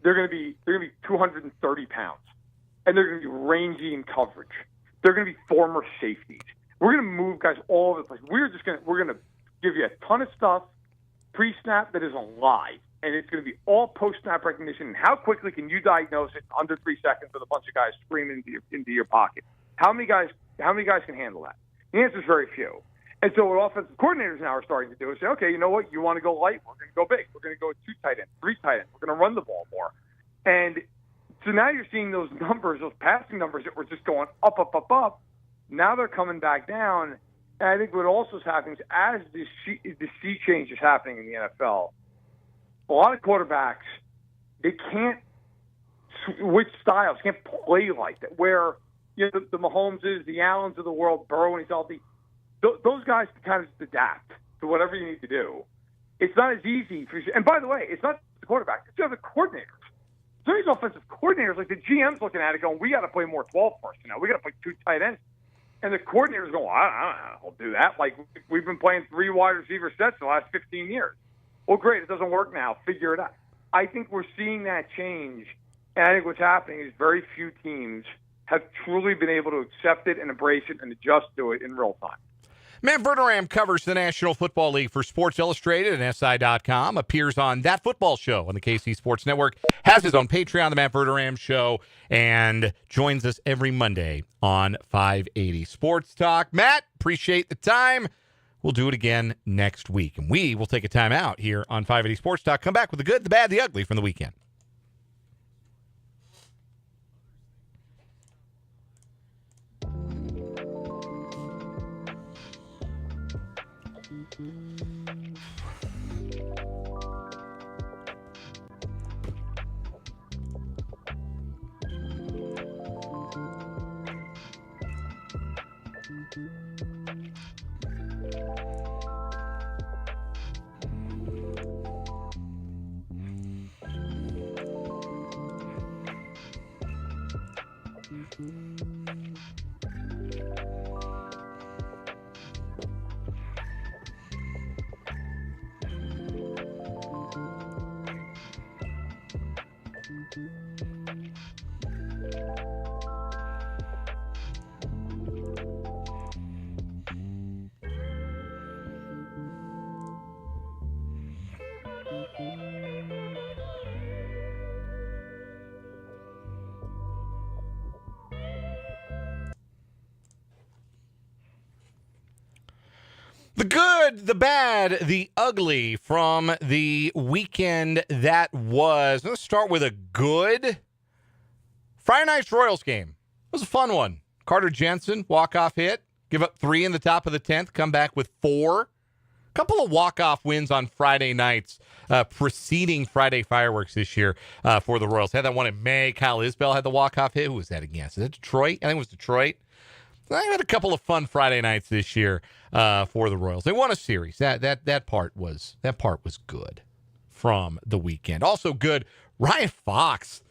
They're going to be 230 pounds, and they're going to be rangy in coverage. They're going to be former safeties. We're going to move guys all over the place. We're going to give you a ton of stuff pre-snap that is alive, and it's going to be all post-snap recognition. And how quickly can you diagnose it in under 3 seconds with a bunch of guys screaming into your pocket? How many guys can handle that? The answer is very few. And so what offensive coordinators now are starting to do is say, okay, you know what? You want to go light? We're going to go big. We're going to go with 2 tight ends, 3 tight ends. We're going to run the ball more. And so now you're seeing those numbers, those passing numbers that were just going up, up, up, up. Now they're coming back down. And I think what also is happening is as the sea change is happening in the NFL, a lot of quarterbacks, they can't switch styles, can't play like that. Where, you know, the Mahomeses, the Allens of the world, Burrow when he's healthy, those guys can kind of just adapt to whatever you need to do. It's not as easy. And by the way, it's not the quarterback. It's the other coordinators. Some of these offensive coordinators, like the GM's looking at it going, we got to play more 12 personnel. We got to play 2 tight ends. And the coordinators go, I don't know how to do that. Like, we've been playing 3 wide receiver sets for the last 15 years. Well, great. It doesn't work now. Figure it out. I think we're seeing that change. And I think what's happening is very few teams have truly been able to accept it and embrace it and adjust to it in real time. Matt Verderame covers the National Football League for Sports Illustrated and SI.com, appears on That Football Show on the KC Sports Network, has his own Patreon, The Matt Verderame Show, and joins us every Monday on 580 Sports Talk. Matt, appreciate the time. We'll do it again next week, and we will take a time out here on 580 Sports Talk. Come back with the good, the bad, the ugly from the weekend. The good, the bad, the ugly from the weekend that was. Let's start with a good. Friday night's Royals game. It was a fun one. Carter Jensen, walk-off hit. Give up 3 in the top of the 10th. Come back with 4. Couple of walk-off wins on Friday nights preceding Friday fireworks this year for the Royals. Had that one in May. Kyle Isbell had the walk-off hit. Who was that against? Is that Detroit? I think it was Detroit. I had a couple of fun Friday nights this year for the Royals. They won a series. That part was good from the weekend. Also good, Ryan Fox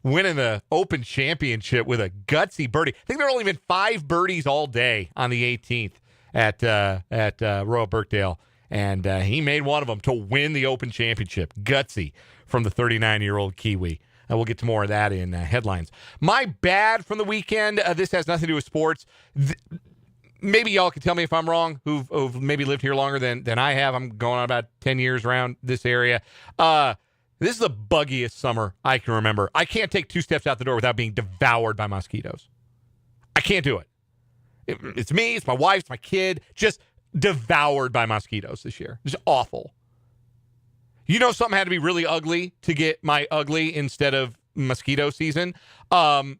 winning the Open Championship with a gutsy birdie. I think there only been 5 birdies all day on the 18th at Royal Birkdale, and he made one of them to win the Open Championship. Gutsy from the 39-year-old Kiwi. We'll get to more of that in headlines. My bad from the weekend, this has nothing to do with sports. Maybe y'all can tell me if I'm wrong, who've maybe lived here longer than I have. I'm going on about 10 years around this area. This is the buggiest summer I can remember. I can't take 2 steps out the door without being devoured by mosquitoes. I can't do it. It's me, it's my wife, it's my kid, just devoured by mosquitoes this year. It's awful. You know something had to be really ugly to get my ugly instead of mosquito season? The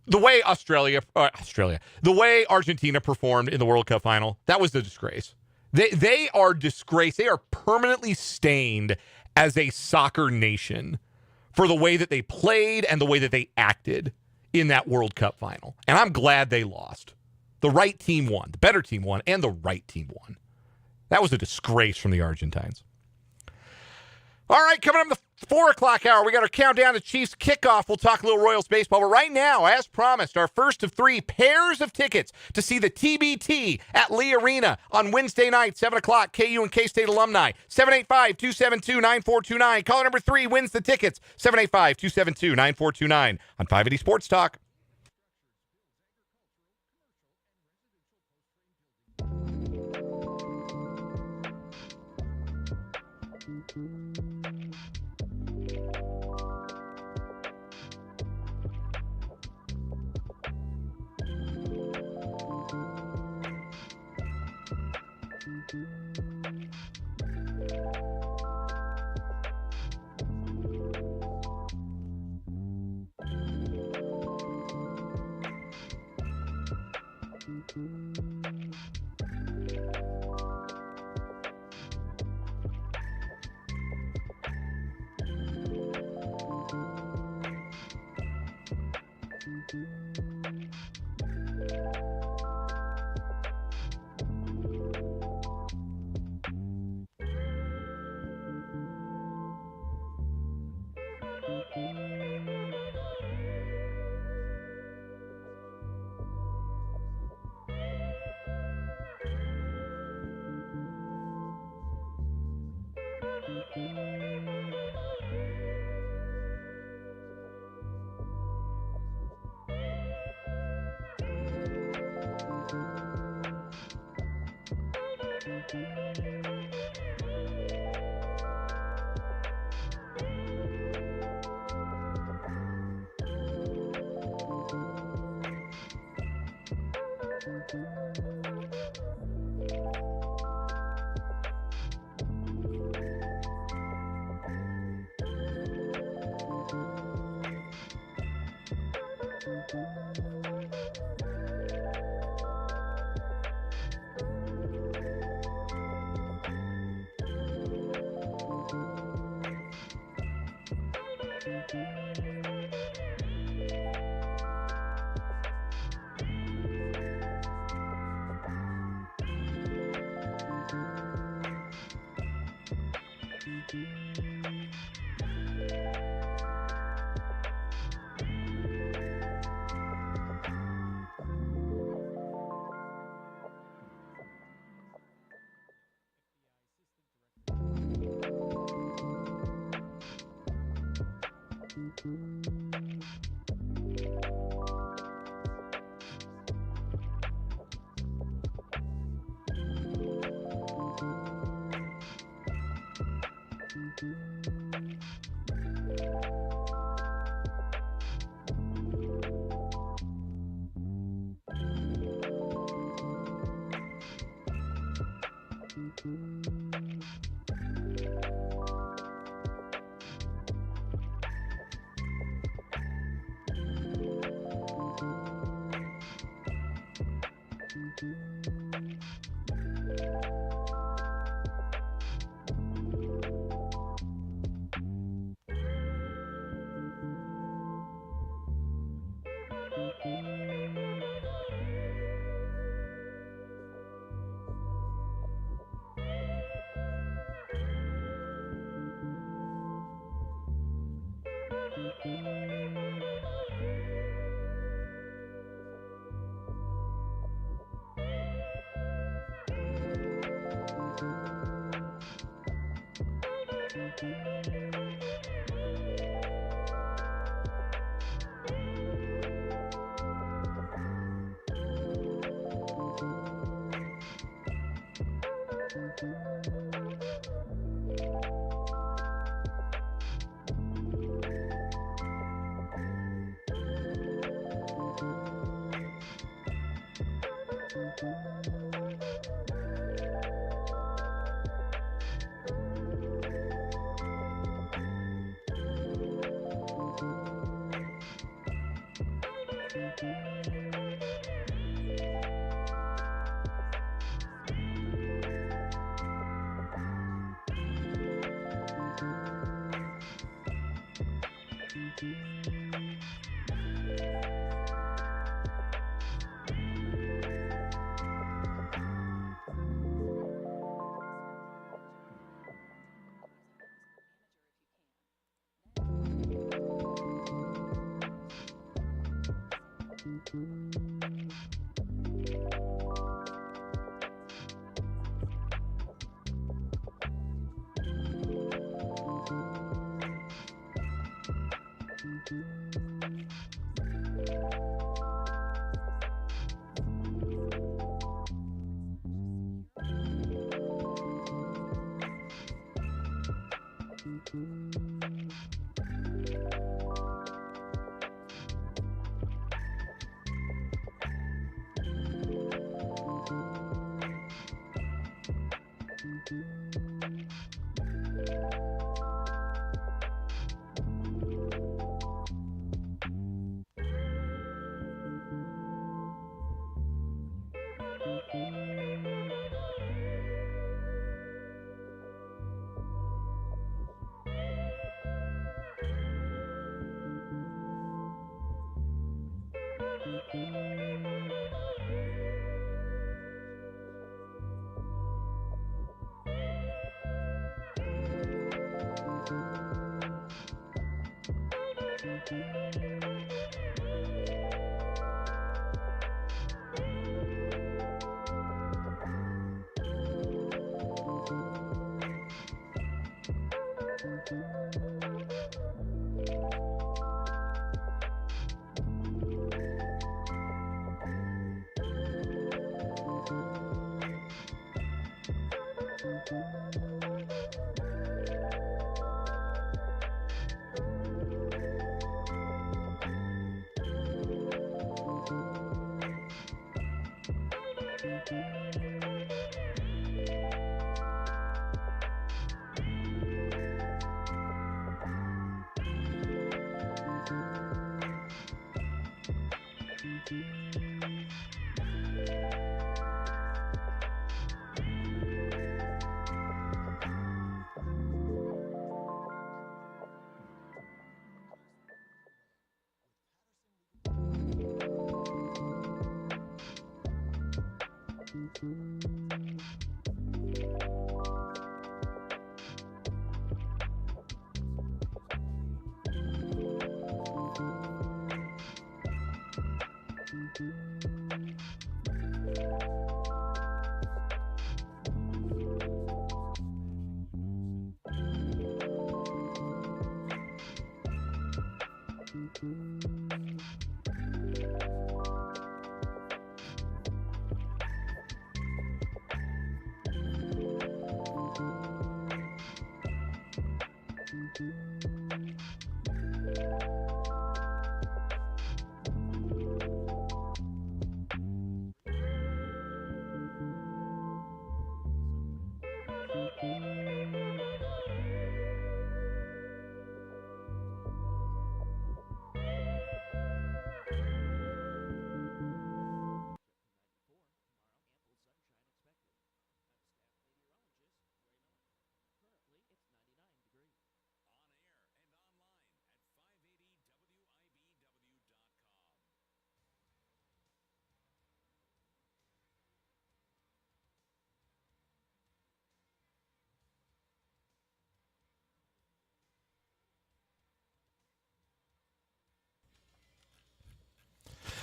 way the way Argentina performed in the World Cup final, that was the disgrace. They are disgraced. They are permanently stained as a soccer nation for the way that they played and the way that they acted in that World Cup final. And I'm glad they lost. The right team won. The better team won, and the right team won. That was a disgrace from the Argentines. All right, coming up in the 4 o'clock hour, we got our countdown to Chiefs kickoff. We'll talk a little Royals baseball. But right now, as promised, our first of 3 pairs of tickets to see the TBT at Lee Arena on Wednesday night, 7 o'clock, KU and K-State alumni. 785-272-9429. Caller number 3 wins the tickets. 785-272-9429 on 580 Sports Talk.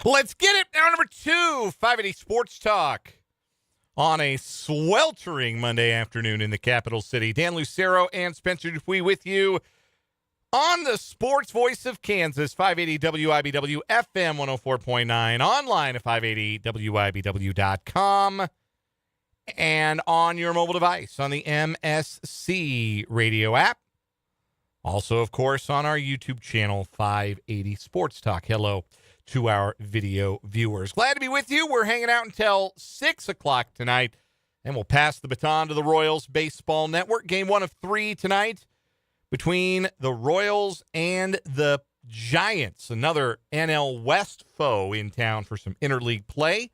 Let's get it. Now, number 2, 580 Sports Talk on a sweltering Monday afternoon in the capital city. Dan Lucero and Spencer Dupuis with you on the sports voice of Kansas, 580 WIBW FM 104.9, online at 580WIBW.com, and on your mobile device on the MSC radio app. Also, of course, on our YouTube channel, 580 Sports Talk. Hello to our video viewers. Glad to be with you. We're hanging out until 6 o'clock tonight, and we'll pass the baton to the Royals Baseball Network. Game 1 of 3 tonight between the Royals and the Giants, another NL West foe in town for some interleague play.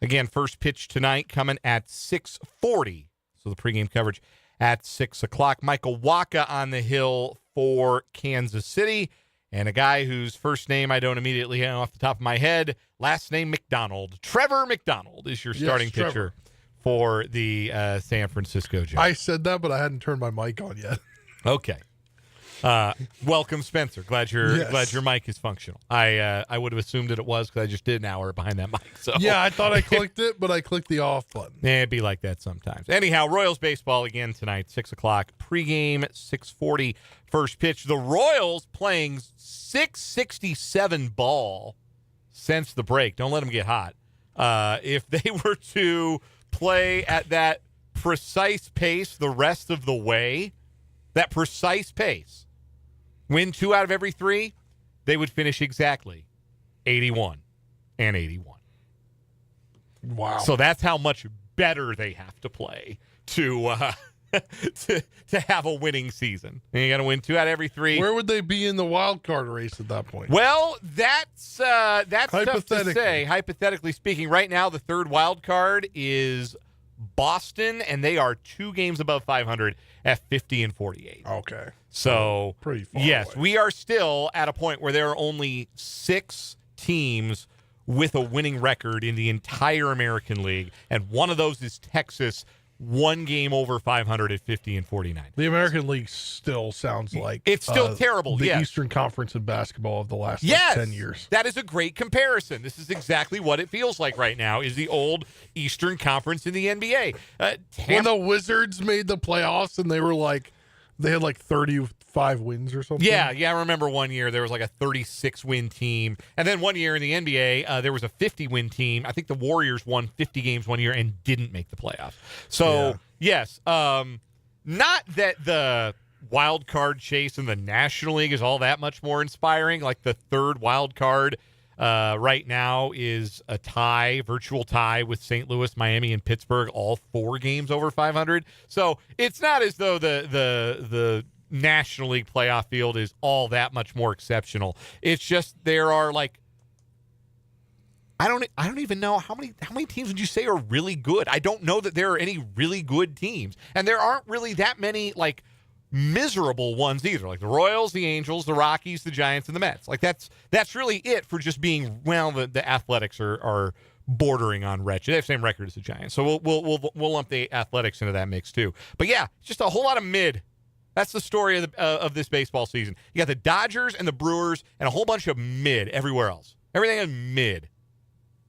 Again, first pitch tonight coming at 6:40, so the pregame coverage at 6 o'clock. Michael Wacha on the hill for Kansas City. And a guy whose first name I don't immediately know off the top of my head, last name McDonald. Trevor McDonald is your starting pitcher for the San Francisco Giants. I said that, but I hadn't turned my mic on yet. Okay. Welcome, Spencer. Glad your mic is functional. I would have assumed that it was because I just did an hour behind that mic. So yeah, I thought I clicked it, but I clicked the off button. It'd be like that sometimes. Anyhow, Royals baseball again tonight, 6 o'clock. Pregame, 6:40. First pitch. The Royals playing 667 ball since the break. Don't let them get hot. If they were to play at that precise pace the rest of the way, that precise pace, win 2 out of every 3, they would finish exactly 81 and 81. Wow. So that's how much better they have to play to to have a winning season. And you got to win 2 out of every 3. Where would they be in the wild card race at that point? Well, that's tough to say. Hypothetically speaking, right now the third wild card is Boston, and they are 2 games above 500 at 50 and 48. Okay. So pretty far yes, away. we are still at a point where there are only 6 teams with a winning record in the entire American League, and one of those is Texas, 1 game over 500 at 50 and 49. The American League still sounds like it's still terrible. The yes. Eastern Conference in basketball of the last 10 years. That is a great comparison. This is exactly what it feels like right now, is the old Eastern Conference in the NBA. When the Wizards made the playoffs and they had like 35 wins or something. Yeah, I remember one year there was like a 36-win team. And then one year in the NBA, there was a 50-win team. I think the Warriors won 50 games one year and didn't make the playoffs. So, yes, not that the wild card chase in the National League is all that much more inspiring. Like the third wild card right now is a virtual tie with St. Louis, Miami, and Pittsburgh, all 4 games over 500. So it's not as though the National League playoff field is all that much more exceptional. It's just there are like I don't even know how many teams would you say are really good. I don't know that there are any really good teams, and there aren't really that many like miserable ones either, like the Royals, the Angels, the Rockies, the Giants, and the Mets. Like that's really it for just being, well, the Athletics are bordering on wretched. They have the same record as the Giants, so we'll lump the Athletics into that mix too. But yeah, just a whole lot of mid. That's the story of this baseball season. You got the Dodgers and the Brewers and a whole bunch of mid everywhere else. Everything is mid.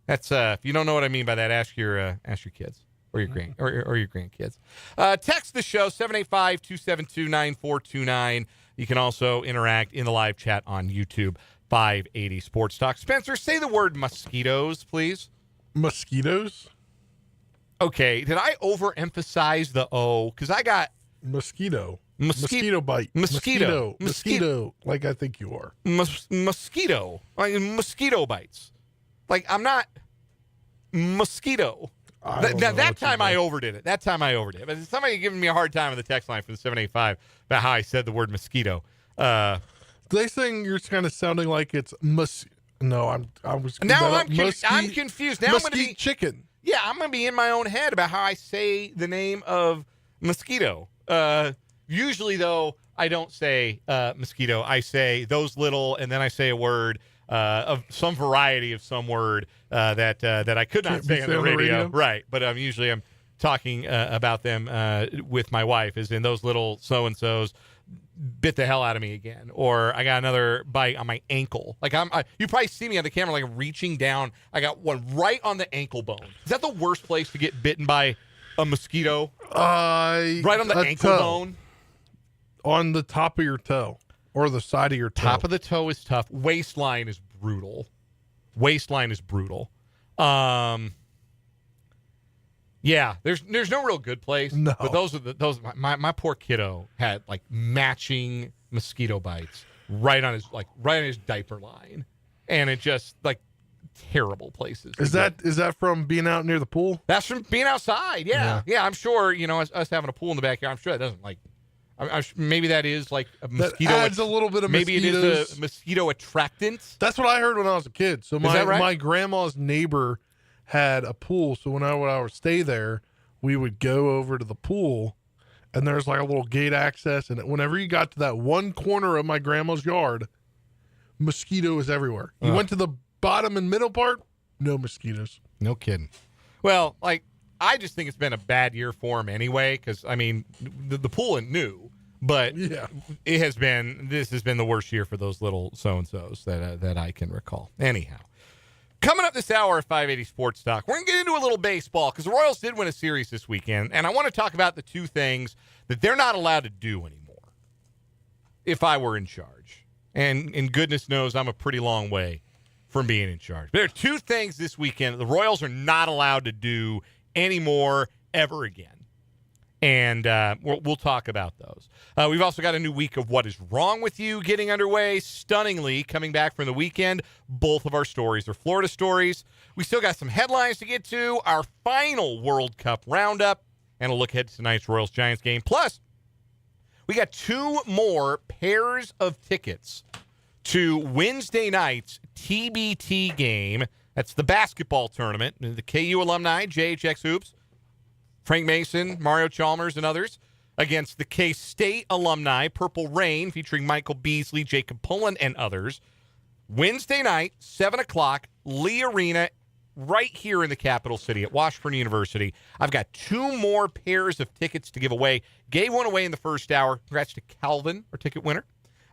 That's if you don't know what I mean by that, ask your kids. Or your grandkids. Text the show, 785-272-9429. You can also interact in the live chat on YouTube, 580 Sports Talk. Spencer, say the word mosquitoes, please. Mosquitoes? Okay, did I overemphasize the O? Because I got Mosquito. Mosquito bite. Mosquito. Like I think you are. Mosquito. Like mosquito bites. Like I'm not mosquito. That time I overdid it. But somebody giving me a hard time on the text line for the 785 about how I said the word mosquito. They saying you're kind of sounding like it's No, I'm confused. Now I'm going to be chicken. Yeah, I'm going to be in my own head about how I say the name of mosquito. Usually, though, I don't say mosquito. I say those little, and then I say a word of some variety of some word that I could not say on the radio. Right, but I'm talking about them with my wife, as in those little so-and-sos bit the hell out of me again, or I got another bite on my ankle. Like you probably see me on the camera, like reaching down. I got one right on the ankle bone. Is that the worst place to get bitten by a mosquito? Right on the ankle bone, on the top of your toe, or the side of your toe. Top of the toe is tough. Waistline is brutal. Yeah, there's no real good place. No. But those my poor kiddo had like matching mosquito bites right on his diaper line, and it just like terrible places. Is that from being out near the pool? That's from being outside. Yeah. I'm sure us having a pool in the backyard. I'm sure that doesn't like. Maybe that is like a mosquito. That adds a little bit of maybe mosquitoes. It is a mosquito attractant. That's what I heard when I was a kid. So Is that right? my grandma's neighbor had a pool, so when I would stay there, we would go over to the pool, and there's like a little gate access, and whenever you got to that one corner of my grandma's yard, mosquitoes everywhere. You went to the bottom and middle part, no mosquitoes. No kidding. Well, like I just think it's been a bad year for him anyway, because I mean the pool isn't new, but yeah, this has been the worst year for those little so-and-sos that I can recall. Anyhow. Coming up this hour at 580 Sports Talk, we're going to get into a little baseball because the Royals did win a series this weekend, and I want to talk about the two things that they're not allowed to do anymore if I were in charge. And goodness knows I'm a pretty long way from being in charge. But there are two things this weekend the Royals are not allowed to do anymore ever again. And we'll talk about those. We've also got a new week of What Is Wrong With You getting underway. Stunningly, coming back from the weekend, both of our stories are Florida stories. We still got some headlines to get to, our final World Cup roundup, and a look ahead to tonight's Royals-Giants game. Plus, we got two more pairs of tickets to Wednesday night's TBT game. That's the basketball tournament, the KU alumni, JHX Hoops, Frank Mason, Mario Chalmers, and others against the K-State alumni, Purple Rain, featuring Michael Beasley, Jacob Pullen, and others. Wednesday night, 7 o'clock, Lee Arena, right here in the capital city at Washburn University. I've got two more pairs of tickets to give away. Gave one away in the first hour. Congrats to Calvin, our ticket winner,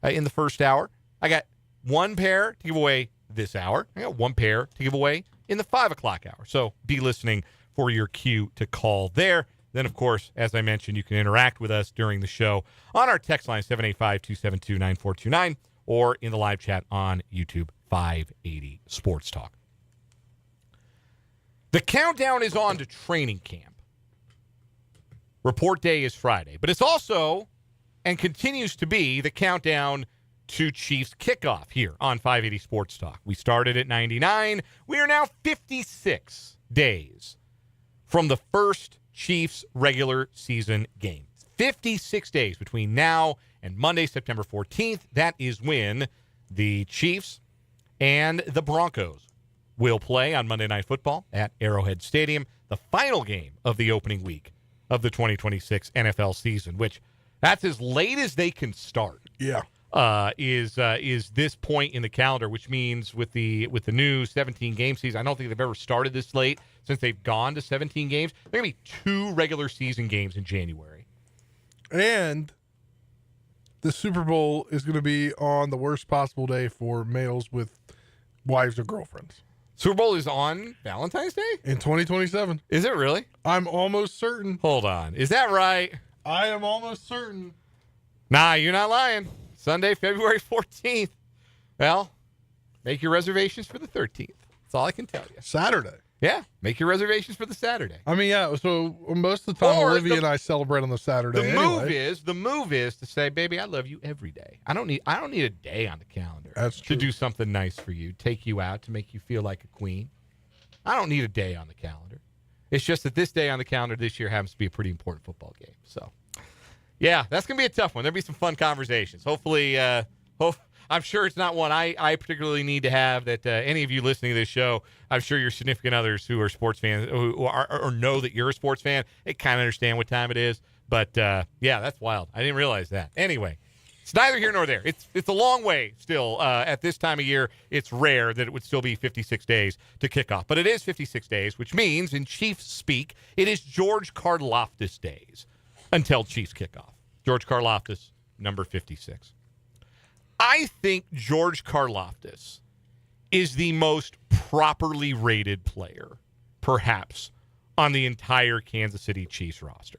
in the first hour. I got one pair to give away this hour. I got one pair to give away in the 5 o'clock hour. So be listening for your cue to call there. Then, of course, as I mentioned, you can interact with us during the show on our text line, 785-272-9429, or in the live chat on YouTube, 580 Sports Talk. The countdown is on to training camp. Report day is Friday, but it's also, and continues to be, the countdown to Chiefs kickoff here on 580 Sports Talk. We started at 99. We are now 56 days from the first Chiefs regular season game. 56 days between now and Monday, September 14th. That is when the Chiefs and the Broncos will play on Monday Night Football at Arrowhead Stadium, the final game of the opening week of the 2026 NFL season, which that's as late as they can start. Yeah. Is this point in the calendar, which means with the new 17 game season, I don't think they've ever started this late since they've gone to 17 games. There are going to be two regular season games in January. And the Super Bowl is going to be on the worst possible day for males with wives or girlfriends. Super Bowl is on Valentine's Day? In 2027. Is it really? I'm almost certain. Hold on. Is that right? I am almost certain. Nah, you're not lying. Sunday, February 14th. Well, make your reservations for the 13th. That's all I can tell you. Saturday. Yeah, make your reservations for the Saturday. I mean, yeah. So most of the time, Olivia and I celebrate on the Saturday. The move is to say, baby, I love you every day. I don't need a day on the calendar. That's true. To do something nice for you, take you out to make you feel like a queen. I don't need a day on the calendar. It's just that this day on the calendar this year happens to be a pretty important football game. So, yeah, that's gonna be a tough one. There'll be some fun conversations. Hopefully, I'm sure it's not one I particularly need to have that any of you listening to this show, I'm sure your significant others who are sports fans who are or know that you're a sports fan, they kind of understand what time it is. But, yeah, that's wild. I didn't realize that. Anyway, it's neither here nor there. It's a long way still. At this time of year, it's rare that it would still be 56 days to kick off. But it is 56 days, which means in Chiefs speak, it is George Karlaftis days until Chiefs kickoff. George Karlaftis, number 56. I think George Karlaftis is the most properly rated player, perhaps, on the entire Kansas City Chiefs roster.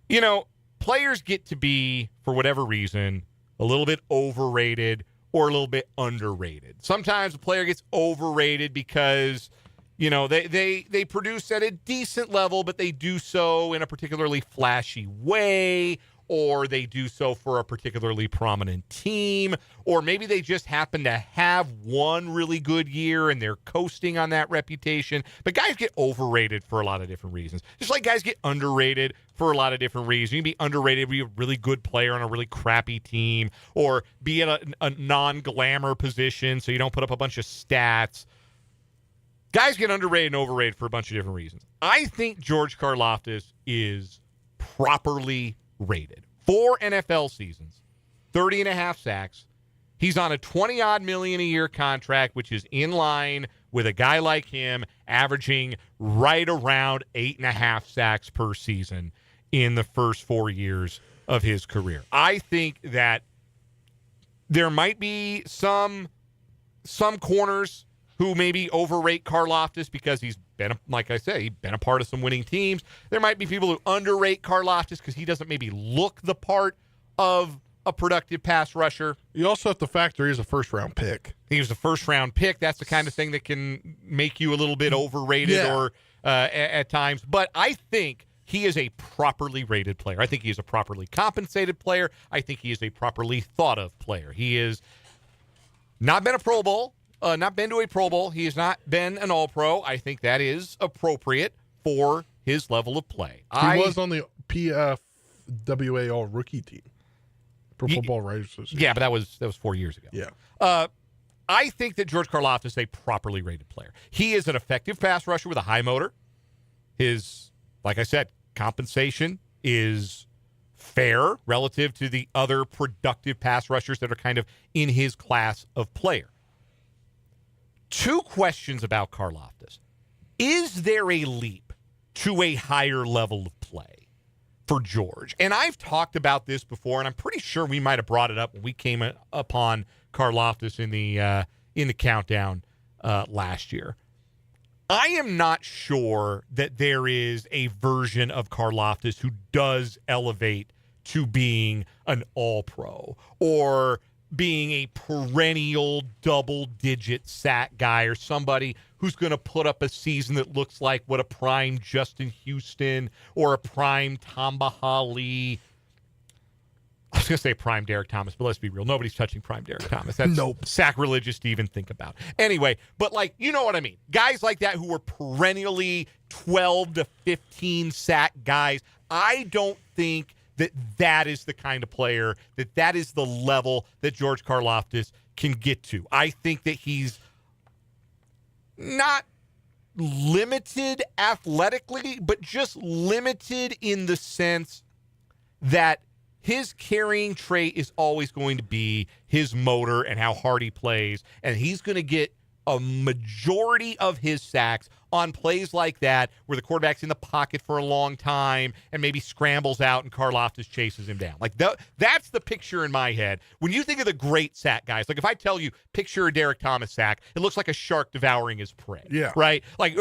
You know, players get to be, for whatever reason, a little bit overrated or a little bit underrated. Sometimes a player gets overrated because, you know, they produce at a decent level, but they do so in a particularly flashy way, or they do so for a particularly prominent team, or maybe they just happen to have one really good year and they're coasting on that reputation. But guys get overrated for a lot of different reasons. Just like guys get underrated for a lot of different reasons. You can be underrated, be a really good player on a really crappy team, or be in a non-glamour position so you don't put up a bunch of stats. Guys get underrated and overrated for a bunch of different reasons. I think George Karlaftis is properly rated. 4 NFL seasons, 30.5 sacks. He's on a $20-odd million a year contract, which is in line with a guy like him averaging right around 8.5 sacks per season in the first 4 years of his career. I think that there might be some corners who maybe overrate Karlaftis because he's been, like I said, he's been a part of some winning teams. There might be people who underrate Karlaftis because he doesn't maybe look the part of a productive pass rusher. You also have to factor he's a first-round pick. He was a first-round pick. That's the kind of thing that can make you a little bit overrated or at times. But I think he is a properly rated player. I think he is a properly compensated player. I think he is a properly thought-of player. He has not been a Pro Bowl. Not been to a Pro Bowl. He has not been an All-Pro. I think that is appropriate for his level of play. He was on the PFWA All-Rookie team. Pro Football Writers Association. Yeah, but that was 4 years ago. Yeah. I think that George Karlaftis is a properly rated player. He is an effective pass rusher with a high motor. His, like I said, compensation is fair relative to the other productive pass rushers that are kind of in his class of player. 2 questions about Karlaftis. Is there a leap to a higher level of play for George? And I've talked about this before, and I'm pretty sure we might have brought it up when we came upon Karlaftis in the countdown last year. I am not sure that there is a version of Karlaftis who does elevate to being an all-pro or being a perennial double-digit sack guy or somebody who's going to put up a season that looks like what a prime Justin Houston or a prime Tamba Hali. I was going to say prime Derek Thomas, but let's be real. Nobody's touching prime Derek Thomas. That's sacrilegious to even think about. Anyway, but like, you know what I mean. Guys like that who are perennially 12 to 15 sack guys, I don't think that is the kind of player, that is the level that George Karlaftis can get to. I think that he's not limited athletically, but just limited in the sense that his carrying trait is always going to be his motor and how hard he plays, and he's going to get a majority of his sacks on plays like that where the quarterback's in the pocket for a long time and maybe scrambles out and Karlaftis chases him down. Like that's the picture in my head. When you think of the great sack guys, like if I tell you picture a Derek Thomas sack, it looks like a shark devouring his prey. Yeah. Right? Like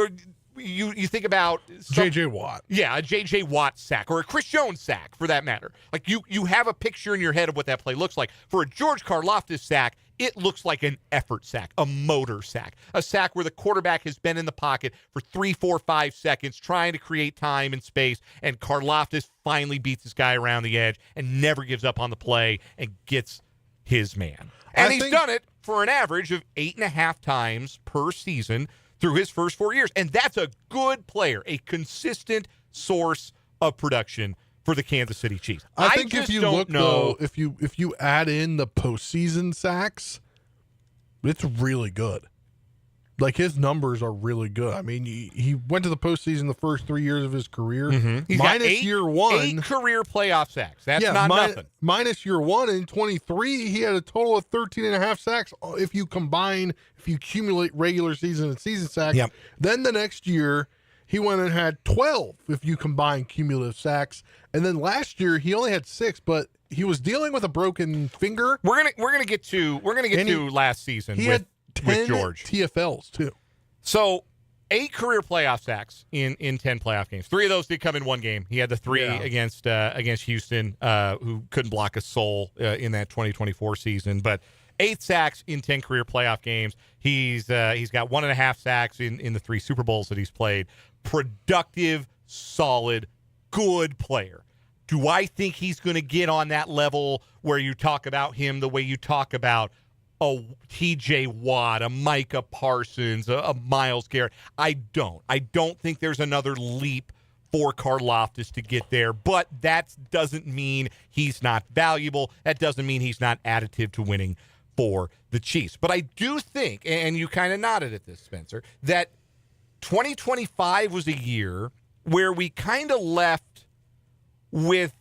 you think about J.J. Watt. Yeah, a J.J. Watt sack or a Chris Jones sack, for that matter. Like, you have a picture in your head of what that play looks like. For a George Karlaftis sack, it looks like an effort sack, a motor sack, a sack where the quarterback has been in the pocket for 3, 4, 5 seconds trying to create time and space, and Karlaftis finally beats this guy around the edge and never gives up on the play and gets his man. And he's done it for an average of 8.5 times per season through his first 4 years. And that's a good player, a consistent source of production for the Kansas City Chiefs. I think if you look, though, if you add in the postseason sacks, it's really good. Like, his numbers are really good. I mean, he went to the postseason the first 3 years of his career. He's minus got year one. 8 career playoff sacks. That's not nothing. Minus year one in 23, he had a total of 13.5 sacks. If you accumulate regular season and season sacks, then the next year he went and had 12 if you combine cumulative sacks. And then last year he only had 6, but he was dealing with a broken finger. We're gonna get to last season. He had 10 George TFLs too. So 8 career playoff sacks in 10 playoff games. 3 of those did come in one game. He had the 3 against Houston, who couldn't block a soul in that 2024 season. But 8 sacks in 10 career playoff games. He's got 1.5 sacks in the 3 Super Bowls that he's played. Productive, solid, good player. Do I think he's going to get on that level where you talk about him the way you talk about a TJ Watt, a Micah Parsons, a Myles Garrett? I don't. I don't think there's another leap for Karlaftis to get there, but that doesn't mean he's not valuable. That doesn't mean he's not additive to winning for the Chiefs. But I do think, and you kind of nodded at this, Spencer, that 2025 was a year where we kind of left with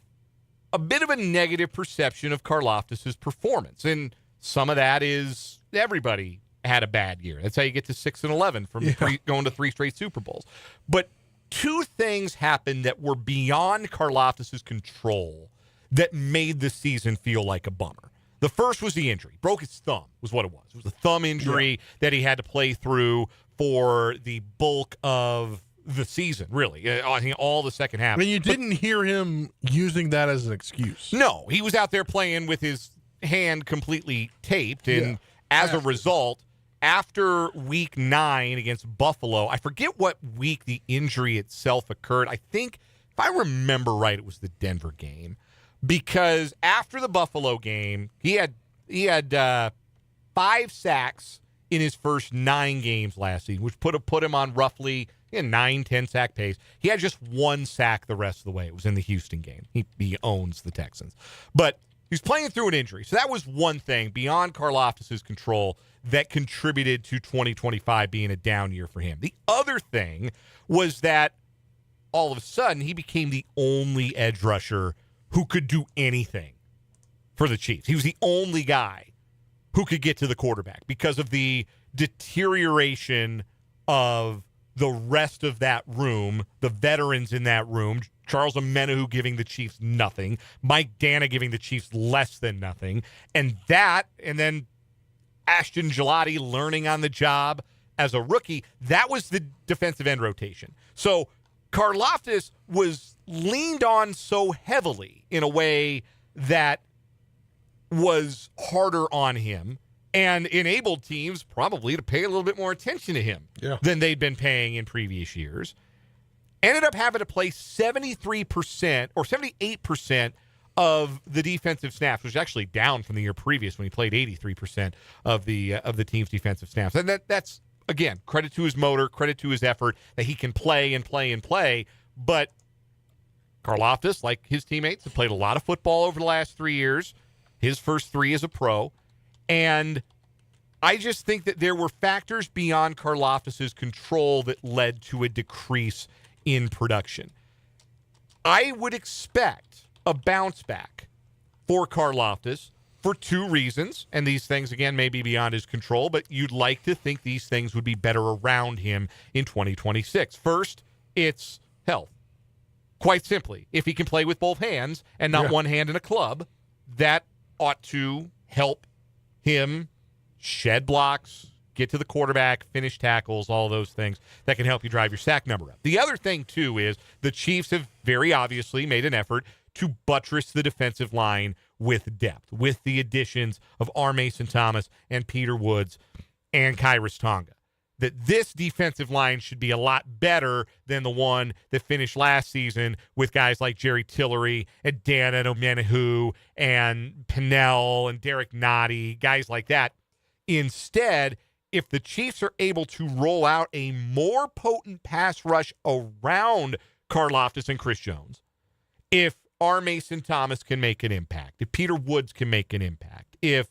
a bit of a negative perception of Karlaftis' performance. And some of that is everybody had a bad year. That's how you get to 6-11 from going to 3 straight Super Bowls. But 2 things happened that were beyond Karlaftis' control that made the season feel like a bummer. The first was the injury. Broke his thumb was what it was. It was a thumb injury that he had to play through for the bulk of the season, really. I think all the second half. I mean, you didn't hear him using that as an excuse. No, he was out there playing with his hand completely taped, and as a result, after week 9 against Buffalo, I forget what week the injury itself occurred. I think, if I remember right, it was the Denver game, because after the Buffalo game, he had 5 sacks in his first 9 games last season, which put him on roughly 9-10 sack pace. He had just 1 sack the rest of the way. It was in the Houston game. He owns the Texans, but he was playing through an injury. So that was one thing beyond Karlaftis' control that contributed to 2025 being a down year for him. The other thing was that all of a sudden he became the only edge rusher who could do anything for the Chiefs. He was the only guy who could get to the quarterback because of the deterioration of the rest of that room, the veterans in that room. Charles Omenihu giving the Chiefs nothing. Mike Dana giving the Chiefs less than nothing. And then Ashton Gelati learning on the job as a rookie. That was the defensive end rotation. So Karlaftis was leaned on so heavily in a way that was harder on him and enabled teams probably to pay a little bit more attention to him than they'd been paying in previous years. Ended up having to play 73% or 78% of the defensive snaps, which is actually down from the year previous when he played 83% of the team's defensive snaps. And that's, again, credit to his motor, credit to his effort that he can play and play and play. But Karlaftis, like his teammates, have played a lot of football over the last 3 years. His first 3 as a pro. And I just think that there were factors beyond Karlaftis' control that led to a decrease in production. I would expect a bounce back for Karlaftis for 2 reasons, and these things, again, may be beyond his control, but you'd like to think these things would be better around him in 2026. First, it's health. Quite simply, if he can play with both hands and not one hand in a club, that ought to help him shed blocks, get to the quarterback, finish tackles, all those things that can help you drive your sack number up. The other thing, too, is the Chiefs have very obviously made an effort to buttress the defensive line with depth, with the additions of R. Mason Thomas and Peter Woods and Kyrus Tonga. That this defensive line should be a lot better than the one that finished last season with guys like Jerry Tillery and Dan Omenahu and Pinnell and Derek Nottie, guys like that. Instead, if the Chiefs are able to roll out a more potent pass rush around Karlaftis and Chris Jones, if R. Mason Thomas can make an impact, if Peter Woods can make an impact, if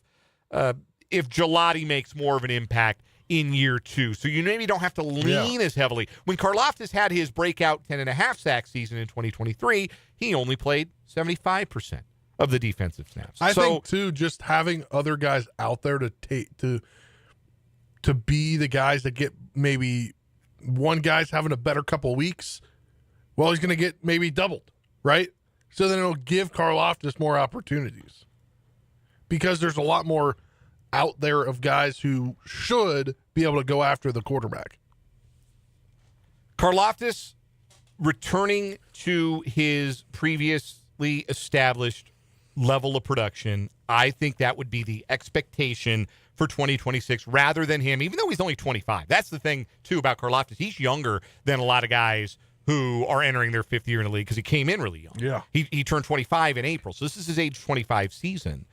Gelati makes more of an impact in year 2. So you maybe don't have to lean as heavily. When Karlaftis had his breakout 10.5 sack season in 2023, he only played 75% of the defensive snaps. I think, too, just having other guys out there to take to be the guys that get maybe one guy's having a better couple of weeks, well, he's going to get maybe doubled, right? So then it'll give Karlaftis more opportunities because there's a lot more out there of guys who should be able to go after the quarterback. Karlaftis returning to his previously established level of production, I think that would be the expectation for 2026 rather than him, even though he's only 25. That's the thing, too, about Karlaftis. He's younger than a lot of guys who are entering their 5th year in the league because he came in really young. Yeah. He turned 25 in April, so this is his age 25 season.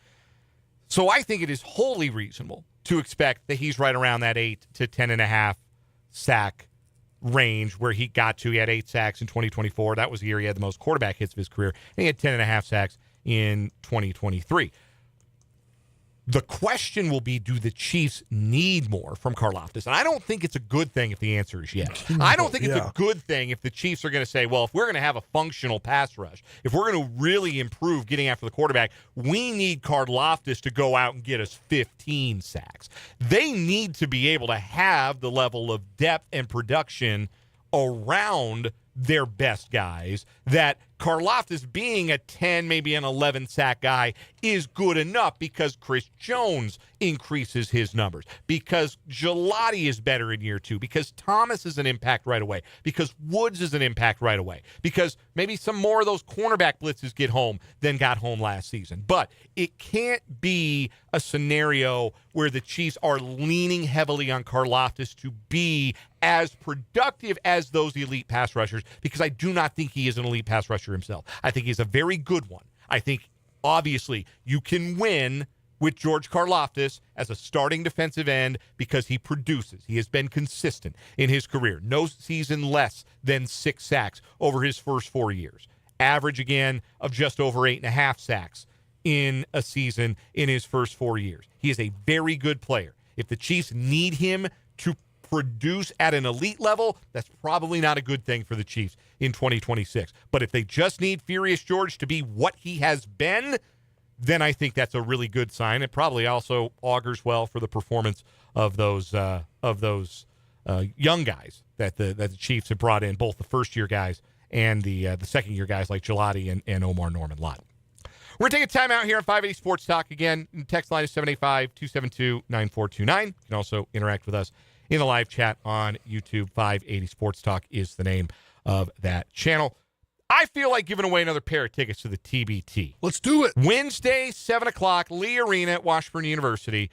So I think it is wholly reasonable to expect that he's right around that 8 to 10.5 sack range where he got to. He had 8 sacks in 2024. That was the year he had the most quarterback hits of his career. And he had 10.5 sacks in 2023. The question will be, do the Chiefs need more from Karlaftis? And I don't think it's a good thing if the answer is yes. I don't think it's a good thing if the Chiefs are going to say, well, if we're going to have a functional pass rush, if we're going to really improve getting after the quarterback, we need Karlaftis to go out and get us 15 sacks. They need to be able to have the level of depth and production around their best guys that Karlaftis being a 10, maybe an 11 sack guy is good enough because Chris Jones increases his numbers, because Gelati is better in year 2, because Thomas is an impact right away, because Woods is an impact right away, because maybe some more of those cornerback blitzes get home than got home last season. But it can't be a scenario where the Chiefs are leaning heavily on Karlaftis to be as productive as those elite pass rushers, because I do not think he is an elite pass rusher himself. I think he's a very good one. I think, obviously, you can win with George Karlaftis as a starting defensive end because he produces. He has been consistent in his career. No season less than 6 sacks over his first 4 years. Average, again, of just over 8.5 sacks in a season in his first 4 years. He is a very good player. If the Chiefs need him to produce at an elite level, that's probably not a good thing for the Chiefs in 2026. But if they just need Furious George to be what he has been, then I think that's a really good sign. It probably also augurs well for the performance of those young guys that the Chiefs have brought in, both the first-year guys and the second-year guys like Gelati and Omar Norman-Lott. We're going to take a timeout here on 580 Sports Talk. Again, text line is 785-272-9429. You can also interact with us in the live chat on YouTube. 580 Sports Talk is the name of that channel. I feel like giving away another pair of tickets to the TBT. Let's do it. Wednesday, 7 o'clock, Lee Arena at Washburn University.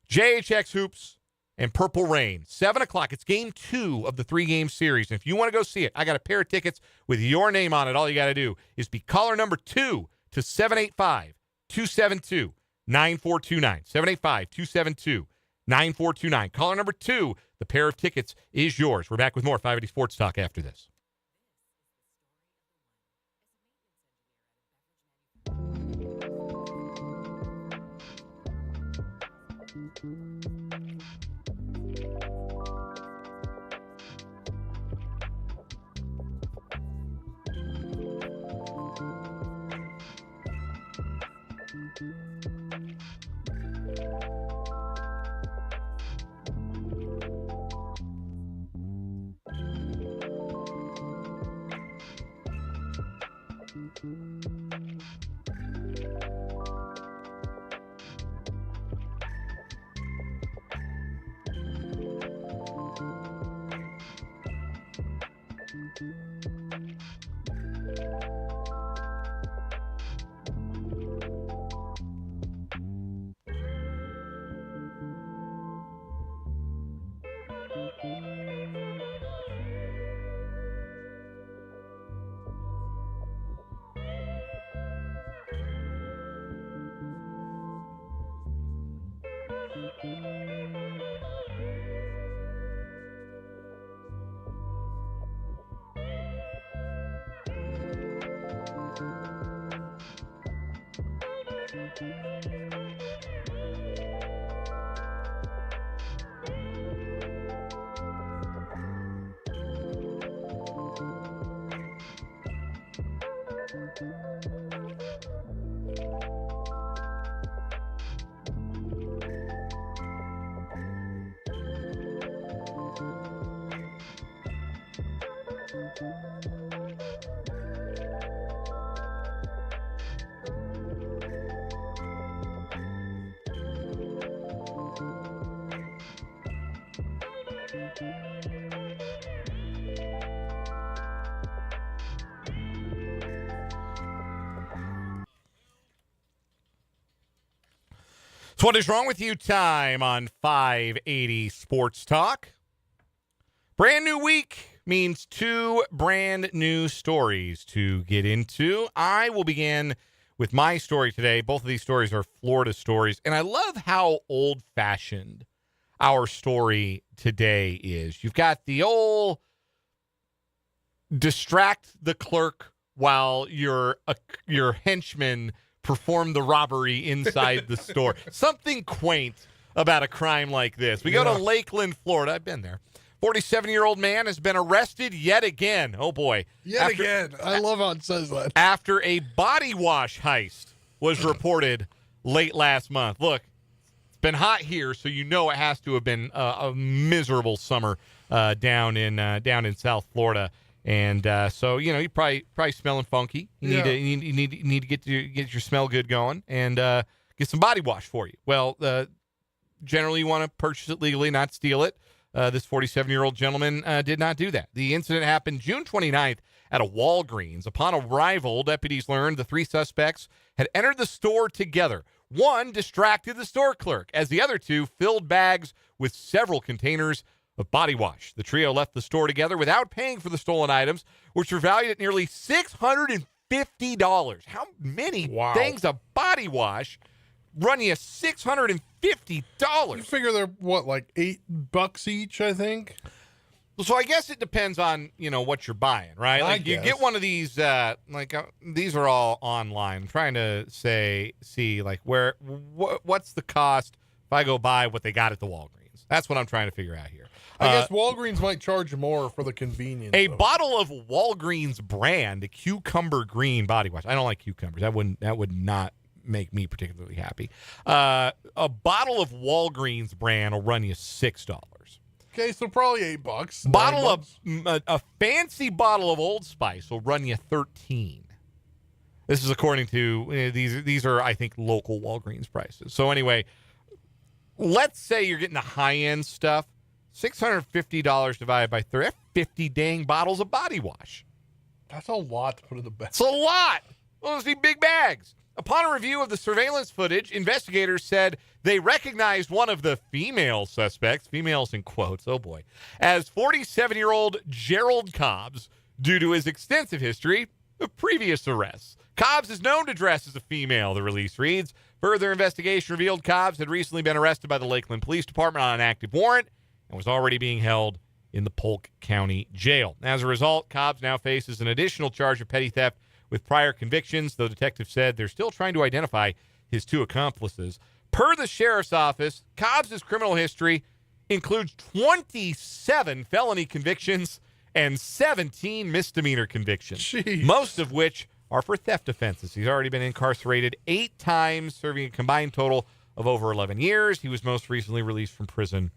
JHX Hoops and Purple Rain. 7 o'clock. It's game 2 of the 3-game series. And if you want to go see it, I got a pair of tickets with your name on it. All you got to do is be caller number 2 to 785-272-9429. 785-272-9429. Caller number 2, the pair of tickets is yours. We're back with more 580 Sports Talk after this. So what is wrong with you time on 580 Sports Talk? Brand new week means two brand new stories to get into. I will begin with my story today. Both of these stories are Florida stories, and I love how old-fashioned our story today is. You've got the old distract the clerk while your henchman perform the robbery inside the store. Something quaint about a crime like this. We go to Lakeland, Florida. I've been there. 47-year-old man has been arrested yet again. Oh, boy. Yet again. I love how it says that. After a body wash heist was reported late last month. Look, it's been hot here, so you know it has to have been a miserable summer down in South Florida. And so, you know, you're probably smelling funky. You need to get your smell good going and get some body wash for you. Well, generally you want to purchase it legally, not steal it. This 47-year-old gentleman did not do that. The incident happened June 29th at a Walgreens. Upon arrival, deputies learned the three suspects had entered the store together. One distracted the store clerk, as the other two filled bags with several containers of body wash. The trio left the store together without paying for the stolen items, which were valued at nearly $650. How many things of body wash run you $650? You figure they're, like $8 each, I think? So I guess it depends on, what you're buying, right? Like you get one of these, these are all online. I'm trying to see what's the cost if I go buy what they got at the Walgreens. That's what I'm trying to figure out here. I guess Walgreens might charge more for the convenience. A bottle of Walgreens brand cucumber green body wash. I don't like cucumbers. That would not make me particularly happy. A bottle of Walgreens brand will run you $6. Okay, so probably $8. Bottle of a fancy bottle of Old Spice will run you $13. This is according to these are I think local Walgreens prices. So anyway, let's say you're getting the high-end stuff. $650 divided by 30. That's 50 dang bottles of body wash. That's a lot to put in the bag. It's a lot. Those need big bags. Upon a review of the surveillance footage, investigators said they recognized one of the female suspects, females in quotes, oh boy, as 47-year-old Gerald Cobbs due to his extensive history of previous arrests. Cobbs is known to dress as a female, the release reads. Further investigation revealed Cobbs had recently been arrested by the Lakeland Police Department on an active warrant and was already being held in the Polk County Jail. As a result, Cobbs now faces an additional charge of petty theft with prior convictions, though detectives said they're still trying to identify his two accomplices. Per the sheriff's office, Cobbs' criminal history includes 27 felony convictions and 17 misdemeanor convictions, Jeez. Most of which are for theft offenses. He's already been incarcerated 8 times, serving a combined total of over 11 years. He was most recently released from prison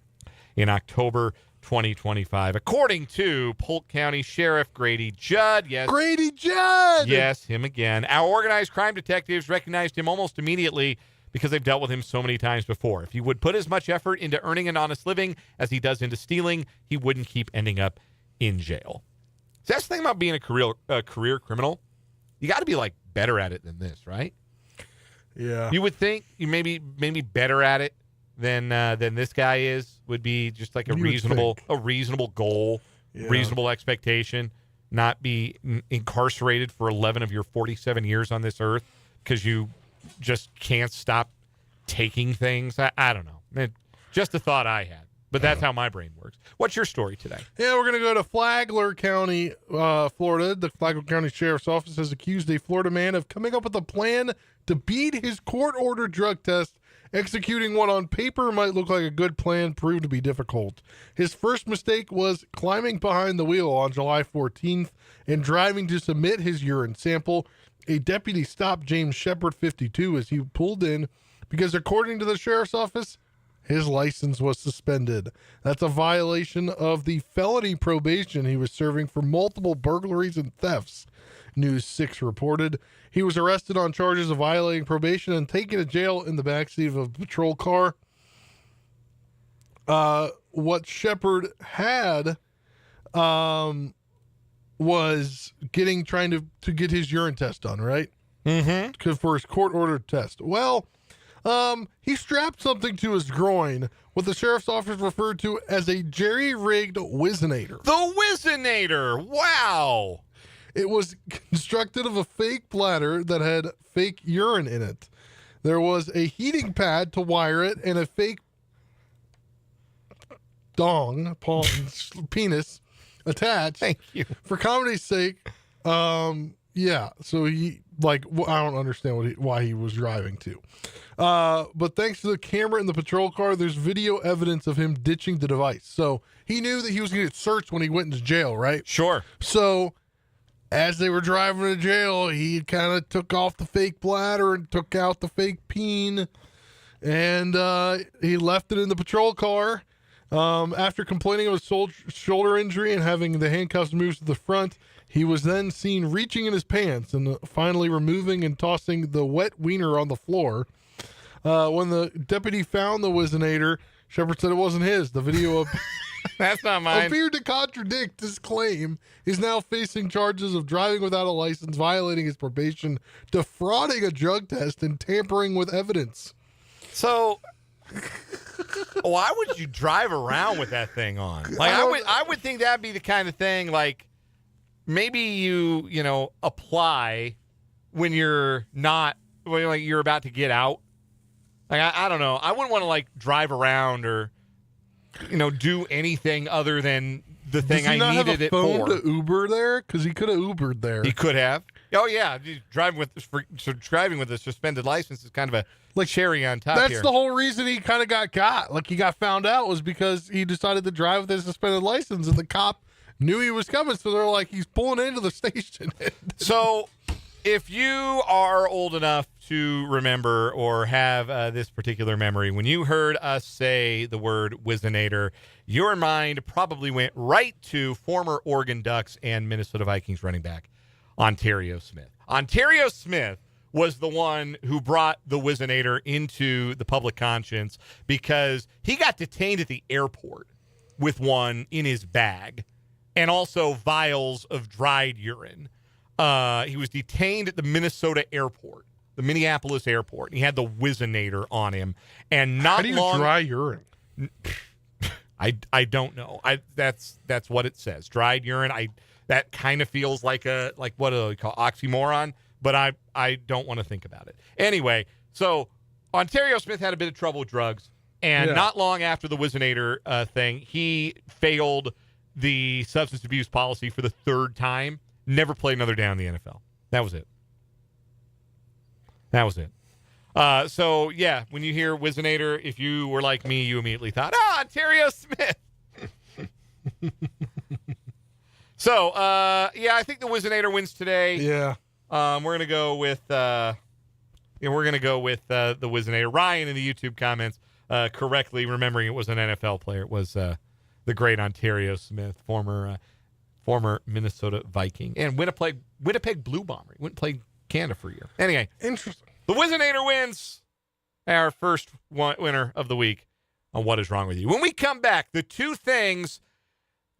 in October 2025, according to Polk County Sheriff Grady Judd. Yes, Grady Judd! Yes, him again. Our organized crime detectives recognized him almost immediately because they've dealt with him so many times before. If he would put as much effort into earning an honest living as he does into stealing, he wouldn't keep ending up in jail. That's the thing about being a career criminal. You got to be like better at it than this, right? Yeah. You would think you maybe better at it than this guy is. Would be just like a reasonable goal, reasonable expectation. Not be incarcerated for 11 of your 47 years on this earth because you just can't stop taking things. I don't know. Just a thought I had. But that's how my brain works. What's your story today? Yeah, we're going to go to Flagler County, Florida. The Flagler County Sheriff's Office has accused a Florida man of coming up with a plan to beat his court-ordered drug test. Executing what on paper might look like a good plan proved to be difficult. His first mistake was climbing behind the wheel on July 14th and driving to submit his urine sample. A deputy stopped James Shepard, 52, as he pulled in because, according to the sheriff's office, his license was suspended. That's a violation of the felony probation he was serving for multiple burglaries and thefts. News 6 reported. He was arrested on charges of violating probation and taken to jail in the backseat of a patrol car. What Shepard had was trying to get his urine test done, right? Mm-hmm. For his court-ordered test. Well, he strapped something to his groin, what the sheriff's office referred to as a jerry-rigged Whizzinator. The Whizzinator! Wow! It was constructed of a fake bladder that had fake urine in it. There was a heating pad to wire it and a fake penis attached. Thank you. For comedy's sake, yeah. So he, I don't understand why he was driving to. But thanks to the camera in the patrol car, there's video evidence of him ditching the device. So he knew that he was going to get searched when he went into jail, right? Sure. So as they were driving to jail, he kind of took off the fake bladder and took out the fake peen, and he left it in the patrol car. After complaining of a shoulder injury and having the handcuffs moved to the front, he was then seen reaching in his pants and finally removing and tossing the wet wiener on the floor. When the deputy found the Whizzinator, Shepard said it wasn't his. The video That's not mine. appeared to contradict his claim. He's now facing charges of driving without a license, violating his probation, defrauding a drug test, and tampering with evidence. So, why would you drive around with that thing on? Like, I would think that'd be the kind of thing, like, maybe you apply when you're not, like, you're about to get out. Like, I don't know. I wouldn't want to, like, drive around or, do anything other than the thing I needed it for. Does he not have a phone to Uber there? Because he could have Ubered there. He could have. Oh, yeah. Driving with a suspended license is kind of a cherry on top That's here. the whole reason he kind of got. Like, he got found out was because he decided to drive with his suspended license, and the cop knew he was coming, so they're like, he's pulling into the station. So, if you are old enough to remember or have this particular memory, when you heard us say the word Whizzinator, your mind probably went right to former Oregon Ducks and Minnesota Vikings running back Ontario Smith. Ontario Smith was the one who brought the Whizzinator into the public conscience because he got detained at the airport with one in his bag and also vials of dried urine. He was detained at the Minnesota airport, the Minneapolis airport. And he had the Whizzinator on him. And How do you dry urine? I don't know. That's what it says. Dried urine. That kind of feels like what do they call oxymoron, but I don't want to think about it. Anyway, so Ontario Smith had a bit of trouble with drugs, and not long after the Whizzinator thing, he failed the substance abuse policy for the third time. Never played another down in the NFL. That was it. So, yeah, when you hear Whizzinator, if you were like me, you immediately thought, Ontario Smith. So, I think the Whizzinator wins today. Yeah. We're going to go with the Whizzinator. Ryan in the YouTube comments correctly remembering it was an NFL player. It was the great Ontario Smith, former Minnesota Viking, and Winnipeg Blue Bomber. He went and played Canada for a year. Anyway, interesting. The Whizzinator wins our first winner of the week on What Is Wrong With You. When we come back, the two things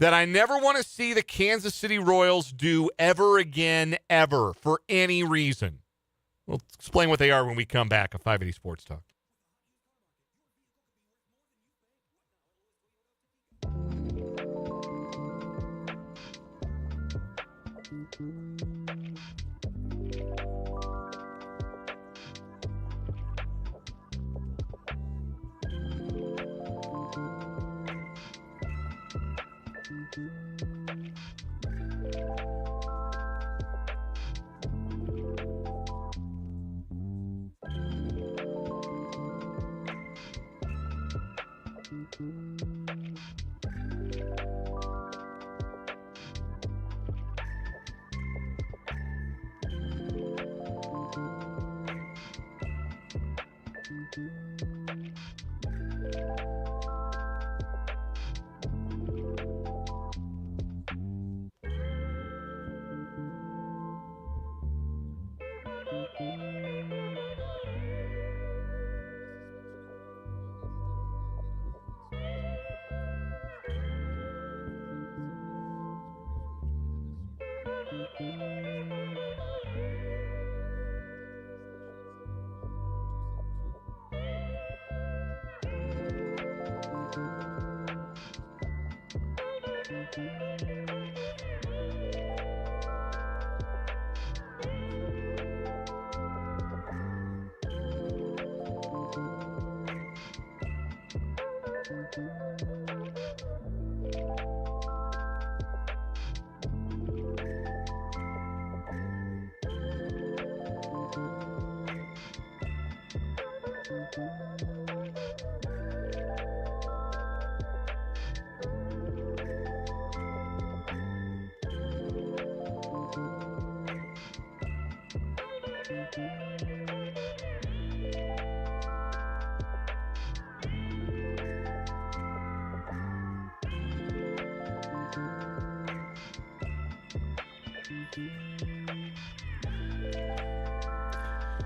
that I never want to see the Kansas City Royals do ever again, ever, for any reason. We'll explain what they are when we come back on 580 Sports Talk.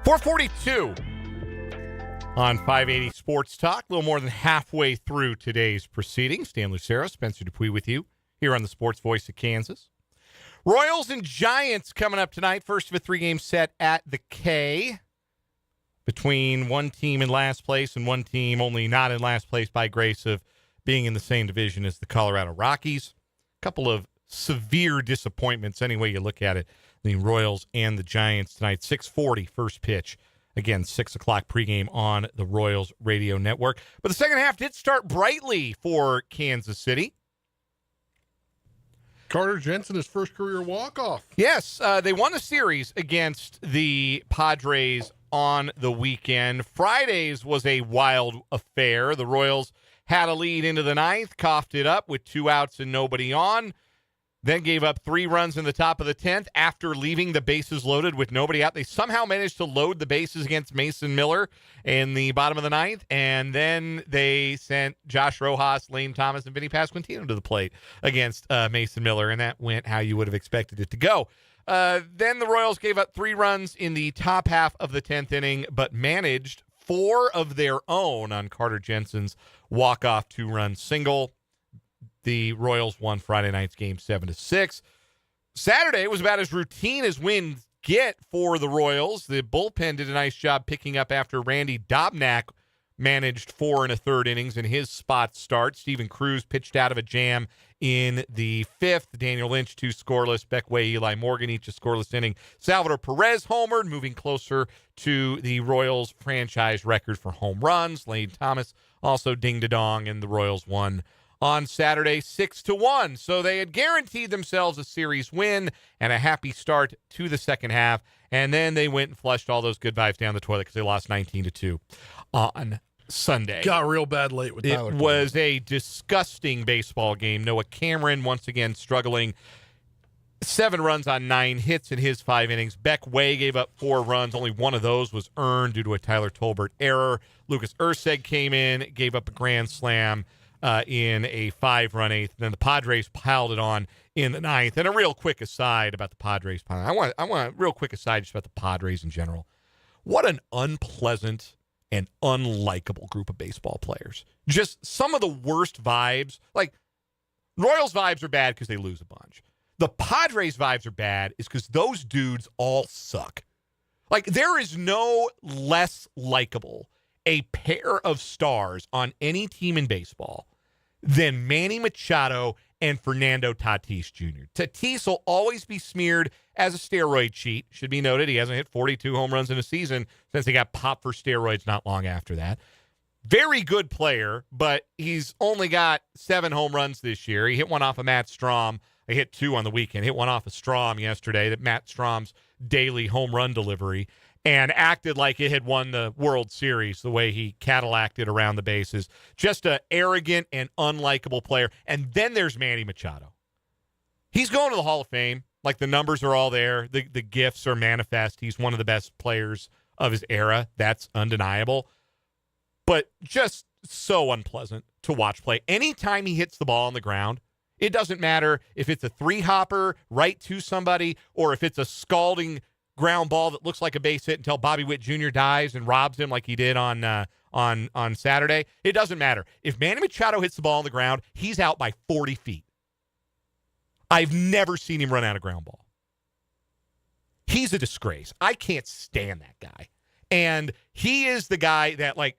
.442 on 580 Sports Talk. A little more than halfway through today's proceedings. Dan Lucero, Spencer Dupuis with you here on the Sports Voice of Kansas. Royals and Giants coming up tonight. First of a three-game set at the K between one team in last place and one team only not in last place by grace of being in the same division as the Colorado Rockies. A couple of severe disappointments any way you look at it. The Royals and the Giants tonight. 6:40 first pitch. Again, 6 o'clock pregame on the Royals radio network. But the second half did start brightly for Kansas City. Carter Jensen, his first career walk-off. Yes, they won the series against the Padres on the weekend. Friday's was a wild affair. The Royals had a lead into the ninth, coughed it up with 2 outs and nobody on, then gave up 3 runs in the top of the 10th after leaving the bases loaded with nobody out. They somehow managed to load the bases against Mason Miller in the bottom of the ninth, and then they sent Josh Rojas, Lane Thomas, and Vinny Pasquantino to the plate against Mason Miller, and that went how you would have expected it to go. Then the Royals gave up 3 runs in the top half of the 10th inning, but managed 4 of their own on Carter Jensen's walk-off 2-run single. The Royals won Friday night's game 7-6. Saturday was about as routine as wins get for the Royals. The bullpen did a nice job picking up after Randy Dobnak managed 4 1/3 innings in his spot start. Steven Cruz pitched out of a jam in the 5th. Daniel Lynch, 2 scoreless. Beck Way, Eli Morgan, each a scoreless inning. Salvador Perez homered, moving closer to the Royals' franchise record for home runs. Lane Thomas also ding-a-dong, and the Royals won on Saturday 6-1. So they had guaranteed themselves a series win and a happy start to the second half. And then they went and flushed all those good vibes down the toilet because they lost 19-2 on Sunday. Got real bad late with Tyler. It was a disgusting baseball game. Noah Cameron once again struggling. 7 runs on 9 hits in his 5 innings. Beck Way gave up 4 runs. Only one of those was earned due to a Tyler Tolbert error. Lucas Erceg came in, gave up a grand slam in a 5-run 8th. Then the Padres piled it on in the 9th. And a real quick aside about the Padres. I want a real quick aside just about the Padres in general. What an unpleasant and unlikable group of baseball players. Just some of the worst vibes. Like, Royals vibes are bad because they lose a bunch. The Padres vibes are bad is because those dudes all suck. Like, there is no less likable a pair of stars on any team in baseball than Manny Machado and Fernando Tatis Jr. Tatis will always be smeared as a steroid cheat. Should be noted, he hasn't hit 42 home runs in a season since he got popped for steroids not long after that. Very good player, but he's only got 7 home runs this year. He hit one off of Matt Strahm. He hit 2 on the weekend. Hit one off of Strahm yesterday, that Matt Strahm's daily home run delivery, and acted like it had won the World Series the way he Cadillaced around the bases. Just an arrogant and unlikable player. And then there's Manny Machado. He's going to the Hall of Fame. Like, the numbers are all there. The gifts are manifest. He's one of the best players of his era. That's undeniable. But just so unpleasant to watch play. Anytime he hits the ball on the ground, it doesn't matter if it's a 3-hopper right to somebody or if it's a scalding ground ball that looks like a base hit until Bobby Witt Jr. dives and robs him like he did on Saturday. It doesn't matter. If Manny Machado hits the ball on the ground, he's out by 40 feet. I've never seen him run out of ground ball. He's a disgrace. I can't stand that guy. And he is the guy that, like,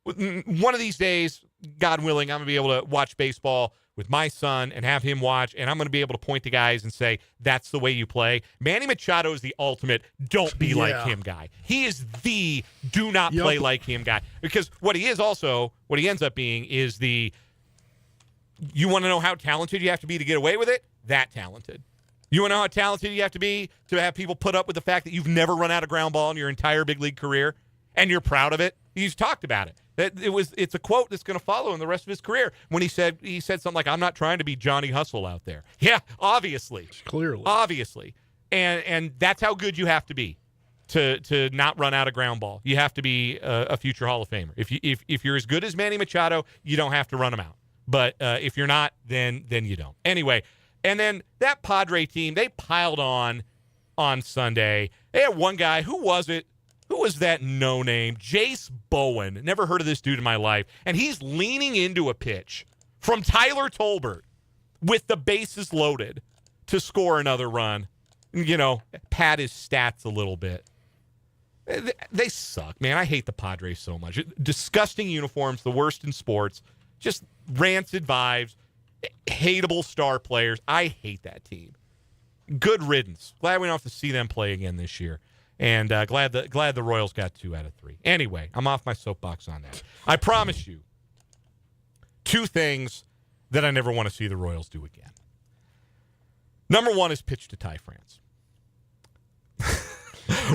one of these days, God willing, I'm going to be able to watch baseball with my son and have him watch, and I'm going to be able to point to guys and say, that's the way you play. Manny Machado is the ultimate don't be like him guy. He is the do not play like him guy. Because what he ends up being is the, you want to know how talented you have to be to get away with it? That talented. You want to know how talented you have to be to have people put up with the fact that you've never run out of ground ball in your entire big league career, and you're proud of it? He's talked about it. It's a quote that's going to follow in the rest of his career when he said something like, I'm not trying to be Johnny Hustle out there. Yeah, obviously. Clearly. Obviously. And that's how good you have to be to not run out of ground ball. You have to be a future Hall of Famer. If you're as good as Manny Machado, you don't have to run him out. But if you're not, then you don't. Anyway, and then that Padre team, they piled on Sunday. They had one guy. Who was it? Who was that no-name? Jace Bowen. Never heard of this dude in my life. And he's leaning into a pitch from Tyler Tolbert with the bases loaded to score another run. You know, pad his stats a little bit. They suck, man. I hate the Padres so much. Disgusting uniforms, the worst in sports. Just rancid vibes. Hateable star players. I hate that team. Good riddance. Glad we don't have to see them play again this year. And glad the Royals got 2 out of 3. Anyway, I'm off my soapbox on that. I promise you 2 things that I never want to see the Royals do again. Number 1 is pitch to Ty France.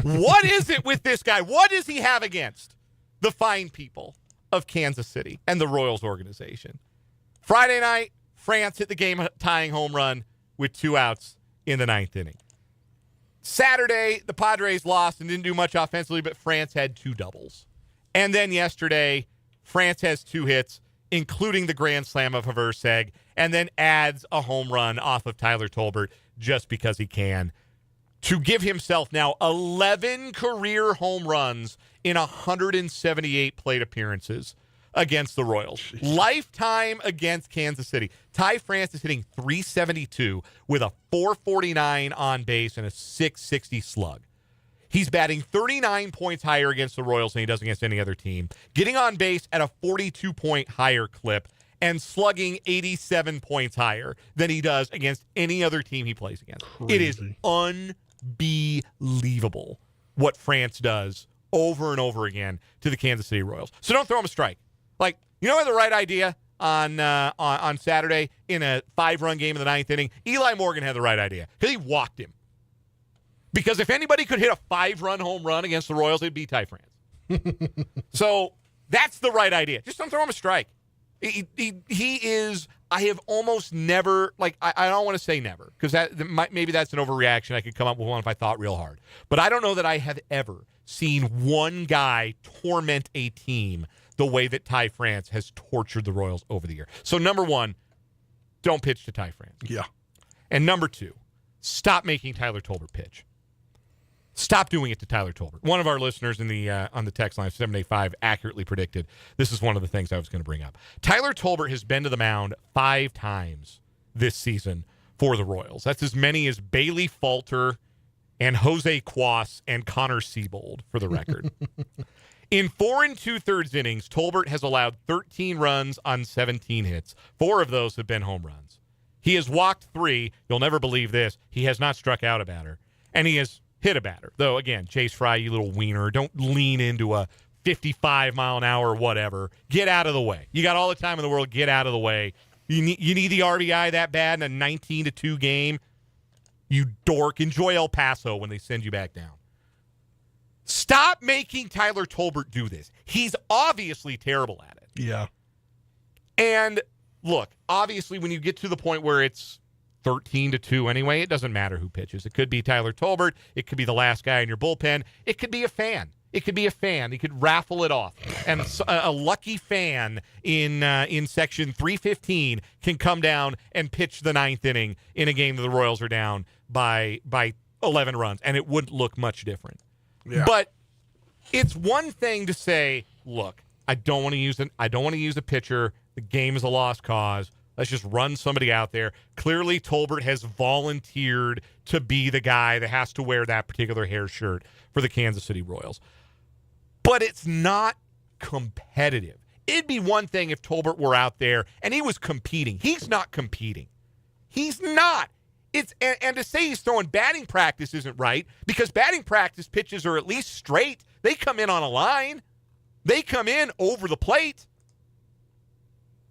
What is it with this guy? What does he have against the fine people of Kansas City and the Royals organization? Friday night, France hit the game-tying home run with 2 outs in the 9th inning. Saturday, the Padres lost and didn't do much offensively, but France had 2 doubles. And then yesterday, France has 2 hits, including the grand slam of Haverseg, and then adds a home run off of Tyler Tolbert just because he can, to give himself now 11 career home runs in 178 plate appearances against the Royals. Jeez. Lifetime against Kansas City. Ty France is hitting .372 with a .449 on base and a .660 slug. He's batting 39 points higher against the Royals than he does against any other team, getting on base at a 42-point higher clip, and slugging 87 points higher than he does against any other team he plays against. Crazy. It is unbelievable what France does over and over again to the Kansas City Royals. So don't throw him a strike. Like, you know, the right idea on Saturday in a 5-run game in the 9th inning? Eli Morgan had the right idea because he walked him. Because if anybody could hit a 5-run home run against the Royals, it'd be Ty France. So that's the right idea. Just don't throw him a strike. He is, I have almost never, like, I don't want to say never, because maybe that's an overreaction. I could come up with one if I thought real hard. But I don't know that I have ever seen one guy torment a team the way that Ty France has tortured the Royals over the year. So, number 1, don't pitch to Ty France. Yeah. And number 2, stop making Tyler Tolbert pitch. Stop doing it to Tyler Tolbert. One of our listeners in the on the text line, 785, accurately predicted this is one of the things I was going to bring up. Tyler Tolbert has been to the mound 5 times this season for the Royals. That's as many as Bailey Falter and Jose Cuas and Connor Siebold, for the record. In 4 2/3 innings, Tolbert has allowed 13 runs on 17 hits. 4 of those have been home runs. He has walked 3. You'll never believe this. He has not struck out a batter. And he has hit a batter. Though, again, Chase Fry, you little wiener, don't lean into a 55-mile-an-hour whatever. Get out of the way. You got all the time in the world. Get out of the way. You need the RBI that bad in a 19-2 game? You dork. Enjoy El Paso when they send you back down. Stop making Tyler Tolbert do this. He's obviously terrible at it. Yeah. And look, obviously when you get to the point where it's 13-2 anyway, it doesn't matter who pitches. It could be Tyler Tolbert. It could be the last guy in your bullpen. It could be a fan. He could raffle it off. And a lucky fan in section 315 can come down and pitch the 9th inning in a game that the Royals are down by 11 runs, and it wouldn't look much different. Yeah. But it's one thing to say, look, I don't want to use a pitcher. The game is a lost cause. Let's just run somebody out there. Clearly, Tolbert has volunteered to be the guy that has to wear that particular hair shirt for the Kansas City Royals. But it's not competitive. It'd be one thing if Tolbert were out there and he was competing. He's not competing. He's not. And to say he's throwing batting practice isn't right, because batting practice pitches are at least straight. They come in on a line. They come in over the plate.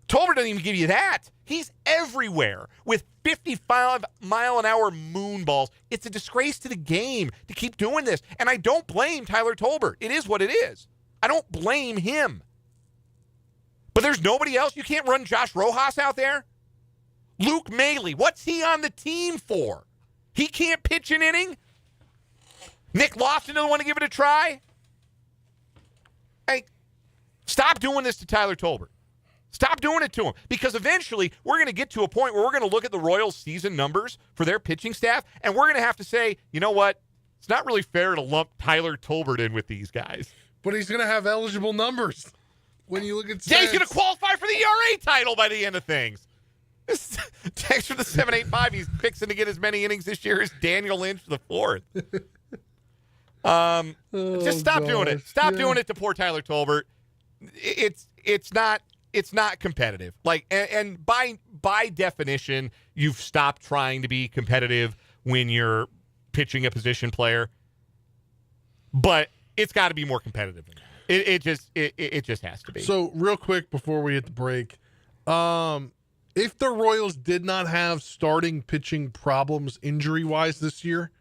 Tolbert doesn't even give you that. He's everywhere with 55-mile-an-hour moon balls. It's a disgrace to the game to keep doing this. And I don't blame Tyler Tolbert. It is what it is. I don't blame him. But there's nobody else. You can't run Josh Rojas out there. Luke Maley, what's he on the team for? He can't pitch an inning? Nick Lofton doesn't want to give it a try? Hey, stop doing this to Tyler Tolbert. Stop doing it to him, because eventually we're going to get to a point where we're going to look at the Royals' season numbers for their pitching staff, and we're going to have to say, you know what? It's not really fair to lump Tyler Tolbert in with these guys. But he's going to have eligible numbers when you look at stats. Yeah, he's going to qualify for the ERA title by the end of things. Thanks for the 785. He's fixing to get as many innings this year as Daniel Lynch the fourth. Just stop doing it. Stop doing it to poor Tyler Tolbert. It's not competitive. Like, and by definition, you've stopped trying to be competitive when you're pitching a position player. But it's got to be more competitive than that. It just has to be. So real quick before we hit the break, if the Royals did not have starting pitching problems injury-wise this year,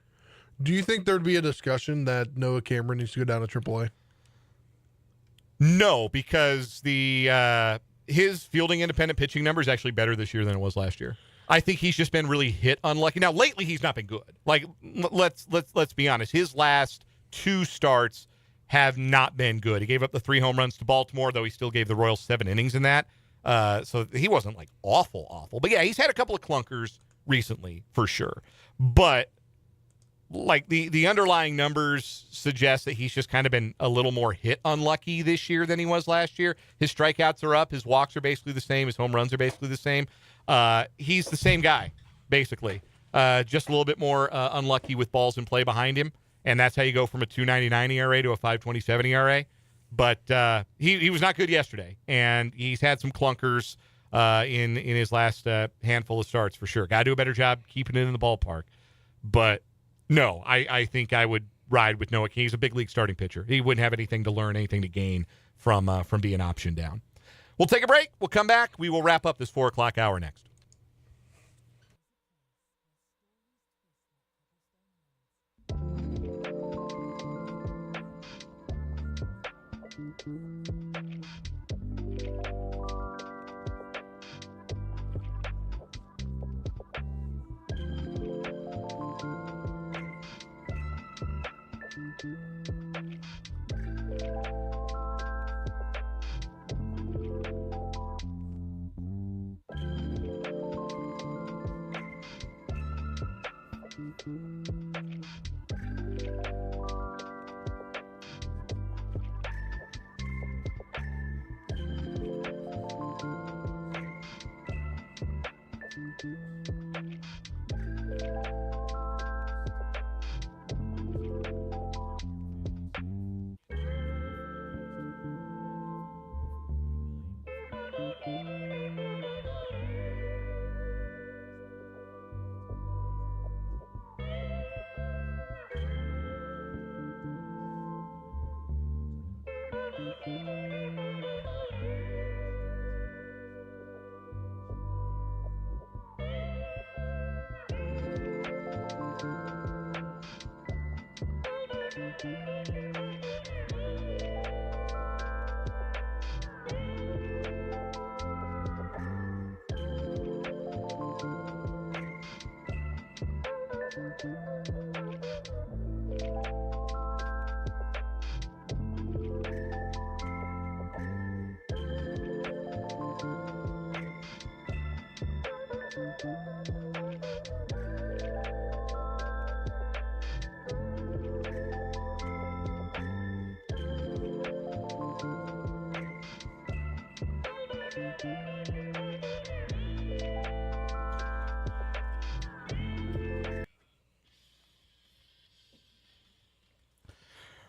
do you think there'd be a discussion that Noah Cameron needs to go down to AAA? No, because his fielding independent pitching number is actually better this year than it was last year. I think he's just been really hit unlucky. Now, lately he's not been good. Like, let's be honest. His last 2 starts have not been good. He gave up the 3 home runs to Baltimore, though he still gave the Royals 7 innings in that. So he wasn't like awful. But yeah, he's had a couple of clunkers recently for sure. But like the underlying numbers suggest that he's just kind of been a little more hit unlucky this year than he was last year. His strikeouts are up. His walks are basically the same. His home runs are basically the same. He's the same guy, basically. Just a little bit more unlucky with balls in play behind him. And that's how you go from a 2.99 ERA to a 5.27 ERA. But he was not good yesterday, and he's had some clunkers in his last handful of starts for sure. Got to do a better job keeping it in the ballpark. But no, I think I would ride with Noah King. He's a big league starting pitcher. He wouldn't have anything to learn, anything to gain from being optioned down. We'll take a break. We'll come back. We will wrap up this 4 o'clock hour next.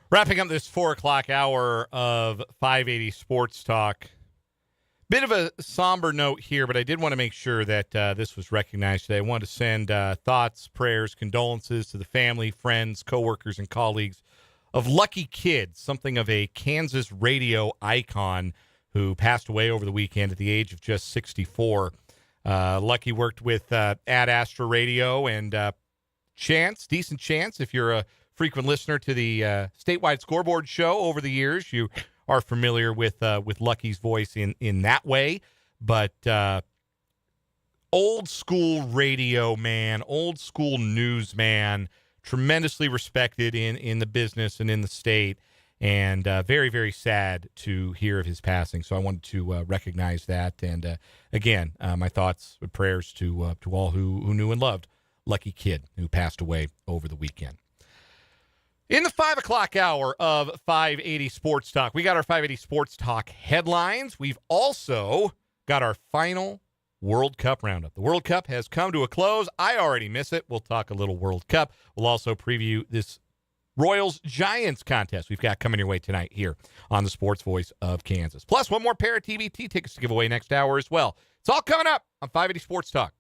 Wrapping up this 4 o'clock hour of 580 Sports Talk. Bit of a somber note here, but I did want to make sure that this was recognized today. I want to send thoughts, prayers, condolences to the family, friends, coworkers, and colleagues of Lucky Kid, something of a Kansas radio icon who passed away over the weekend at the age of just 64. Lucky worked with Ad Astra Radio and decent chance, if you're a frequent listener to the statewide scoreboard show over the years, you are familiar with Lucky's voice in that way. But old school radio man, old school newsman, tremendously respected in the business and in the state, and very, very sad to hear of his passing. So I wanted to recognize that. And again, my thoughts and prayers to all who knew and loved Lucky Kid, who passed away over the weekend. In the 5 o'clock hour of 580 Sports Talk, we got our 580 Sports Talk headlines. We've also got our final World Cup roundup. The World Cup has come to a close. I already miss it. We'll talk a little World Cup. We'll also preview this Royals-Giants contest we've got coming your way tonight here on the Sports Voice of Kansas. Plus, one more pair of TBT tickets to give away next hour as well. It's all coming up on 580 Sports Talk.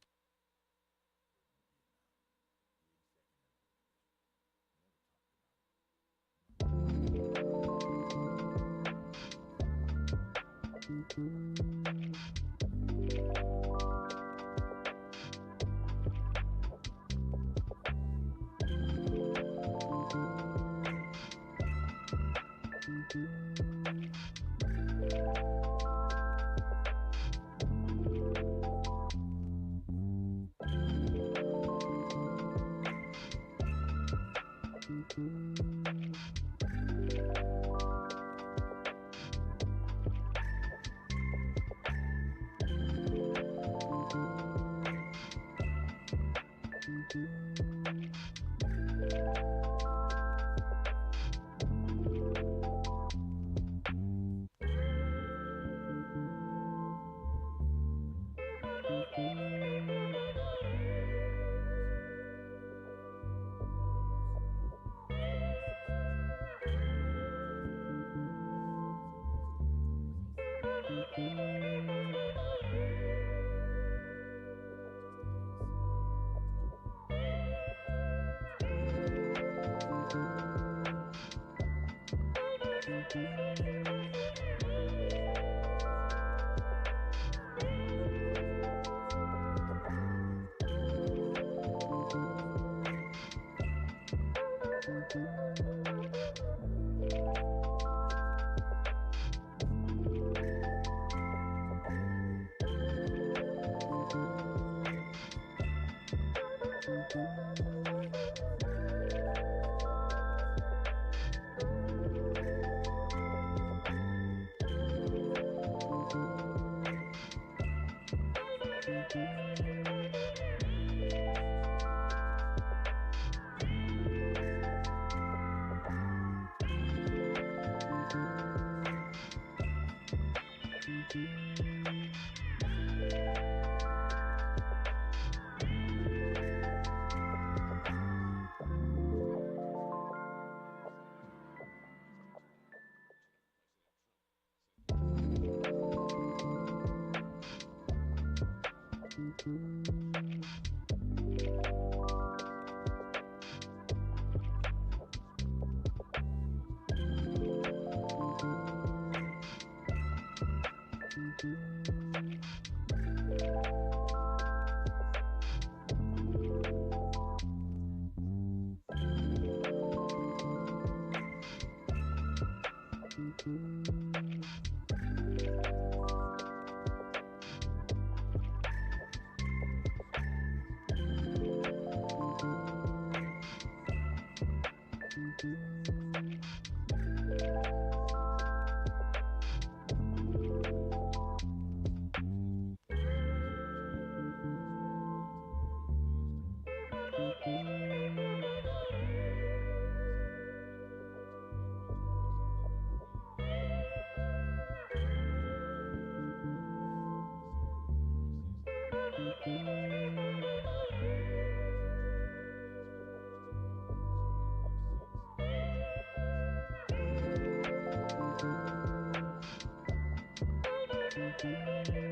Ample sunshine expected.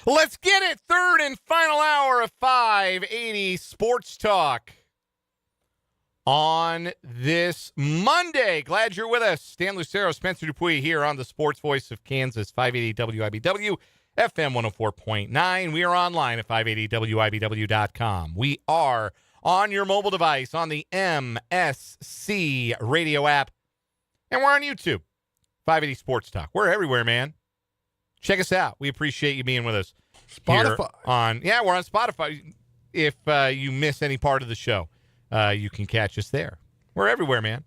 Let's get it. Third and final hour of 580 Sports Talk on this Monday. Glad you're with us. Dan Lucero, Spencer Dupuy here on the Sports Voice of Kansas, 580 WIBW, FM 104.9. We are online at 580WIBW.com. We are on your mobile device on the MSC radio app, and we're on YouTube, 580 Sports Talk. We're everywhere, man. Check us out. We appreciate you being with us. Spotify. We're on Spotify. If you miss any part of the show, you can catch us there. We're everywhere, man.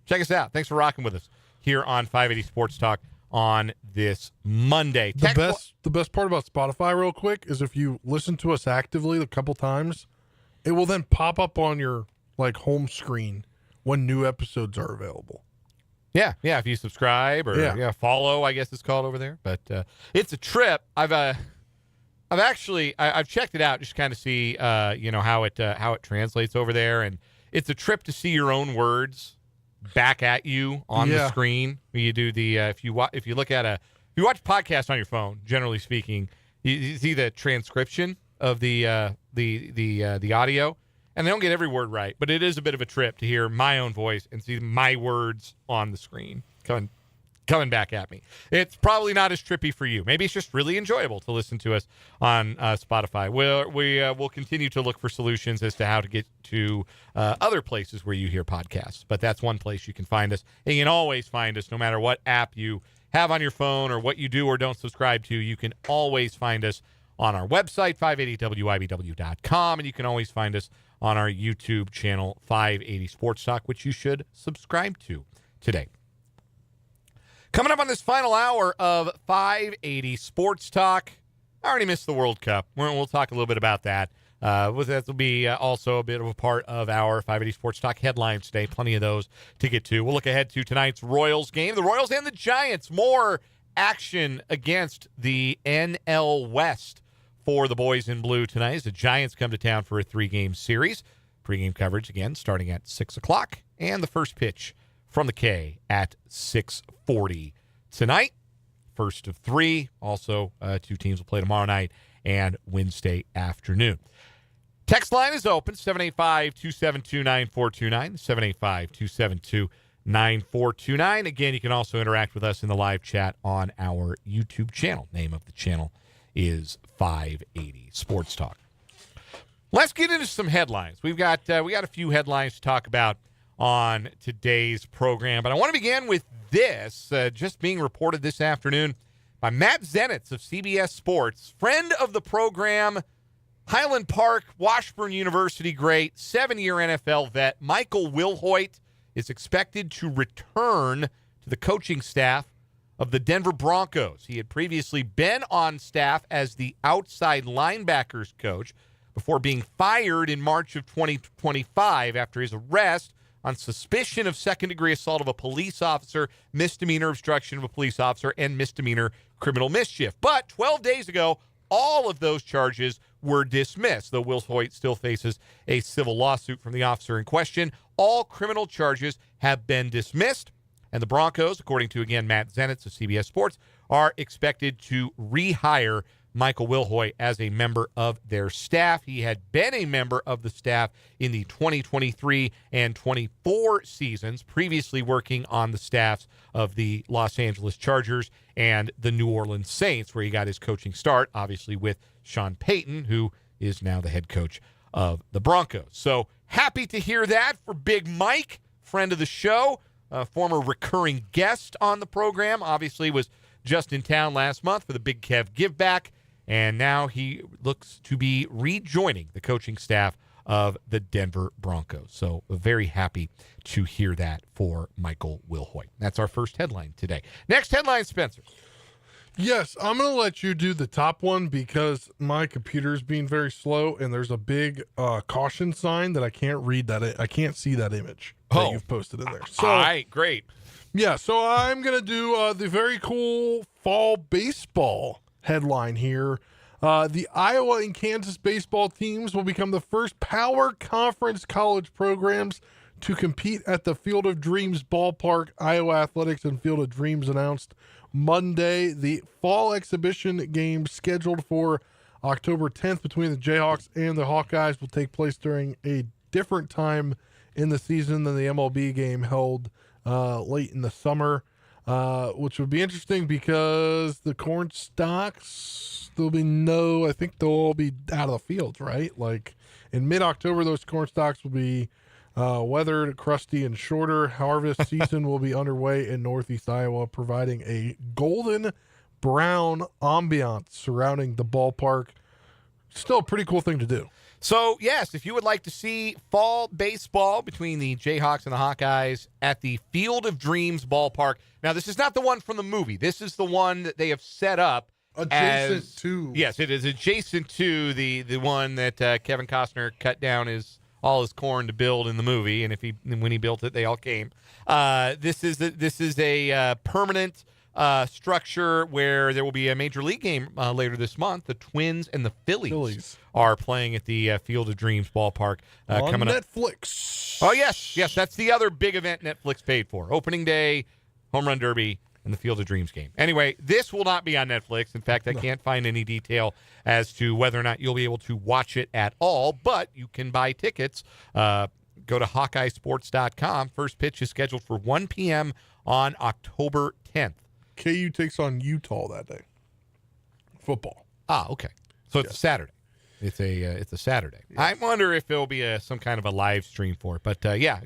Check us out. Thanks for rocking with us here on 580 Sports Talk on this Monday. The best part about Spotify, real quick, is if you listen to us actively a couple times, it will then pop up on your home screen when new episodes are available. Yeah. If you subscribe or follow, I guess it's called over there. But it's a trip. I've checked it out just to kind of see how it translates over there, and it's a trip to see your own words back at you on the screen. You do the if you watch a podcast on your phone, generally speaking, you see the transcription of the audio. And they don't get every word right, but it is a bit of a trip to hear my own voice and see my words on the screen coming back at me. It's probably not as trippy for you. Maybe it's just really enjoyable to listen to us on Spotify. We'll continue to look for solutions as to how to get to other places where you hear podcasts. But that's one place you can find us. And you can always find us no matter what app you have on your phone or what you do or don't subscribe to. You can always find us on our website, 580WIBW.com, and you can always find us on our YouTube channel, 580 Sports Talk, which you should subscribe to today. Coming up on this final hour of 580 Sports Talk, I already missed the World Cup. We'll talk a little bit about that. That will be also a bit of a part of our 580 Sports Talk headlines today. Plenty of those to get to. We'll look ahead to tonight's Royals game. The Royals and the Giants. More action against the NL West for the boys in blue tonight as the Giants come to town for a 3-game series. Pre-game coverage, again, starting at 6 o'clock. And the first pitch from the K at 6:40 tonight. First of 3. Also, 2 teams will play tomorrow night and Wednesday afternoon. Text line is open, 785-272-9429, 785-272-9429. Again, you can also interact with us in the live chat on our YouTube channel. Name of the channel is 580 Sports Talk. Let's get into some headlines. We got a few headlines to talk about on today's program, but I want to begin with this, just being reported this afternoon by Matt Zenitz of CBS Sports, friend of the program, Highland Park, Washburn University great, 7-year NFL vet, Michael Wilhoit is expected to return to the coaching staff of the Denver Broncos. He had previously been on staff as the outside linebackers coach before being fired in March of 2025 after his arrest on suspicion of second-degree assault of a police officer, misdemeanor obstruction of a police officer, and misdemeanor criminal mischief. But 12 days ago, all of those charges were dismissed, though Wilhoit still faces a civil lawsuit from the officer in question. All criminal charges have been dismissed. And the Broncos, according to, again, Matt Zenitz of CBS Sports, are expected to rehire Michael Wilhoit as a member of their staff. He had been a member of the staff in the 2023 and 24 seasons, previously working on the staffs of the Los Angeles Chargers and the New Orleans Saints, where he got his coaching start, obviously with Sean Payton, who is now the head coach of the Broncos. So happy to hear that for Big Mike, friend of the show. Former recurring guest on the program, obviously was just in town last month for the Big Kev Give Back, and now he looks to be rejoining the coaching staff of the Denver Broncos. So very happy to hear that for Michael Wilhoit. That's our first headline today. Next headline, Spencer. Yes, I'm going to let you do the top one because my computer's being very slow, and there's a big caution sign that I can't read that. I can't see that image that you've posted in there. So, all right, great. Yeah, so I'm going to do the very cool fall baseball headline here. The Iowa and Kansas baseball teams will become the first power conference college programs to compete at the Field of Dreams ballpark. Iowa Athletics and Field of Dreams announced Monday. The fall exhibition game scheduled for October 10th between the Jayhawks and the Hawkeyes will take place during a different time in the season than the MLB game held late in the summer, which would be interesting because the corn stalks, I think they'll all be out of the fields, right? Like in mid-October, those corn stalks will be weathered, crusty, and shorter. Harvest season will be underway in Northeast Iowa, providing a golden brown ambiance surrounding the ballpark. Still a pretty cool thing to do. So, yes, if you would like to see fall baseball between the Jayhawks and the Hawkeyes at the Field of Dreams ballpark. Now, this is not the one from the movie. This is the one that they have set up. Adjacent to. Yes, it is adjacent to the one that Kevin Costner cut down all his corn to build in the movie, and when he built it, they all came. This is a permanent structure where there will be a major league game later this month. The Twins and the Phillies are playing at the Field of Dreams ballpark on coming Netflix. up. Oh yes, that's the other big event Netflix paid for: opening day, home run derby, and the Field of Dreams game. Anyway, this will not be on Netflix. In fact, I can't find any detail as to whether or not you'll be able to watch it at all, but you can buy tickets. Go to HawkeyeSports.com. First pitch is scheduled for 1 p.m. on October 10th. KU takes on Utah that day. Football. Okay. So it's a Saturday. It's a Saturday. Yes. I wonder if there'll be some kind of a live stream for it. But,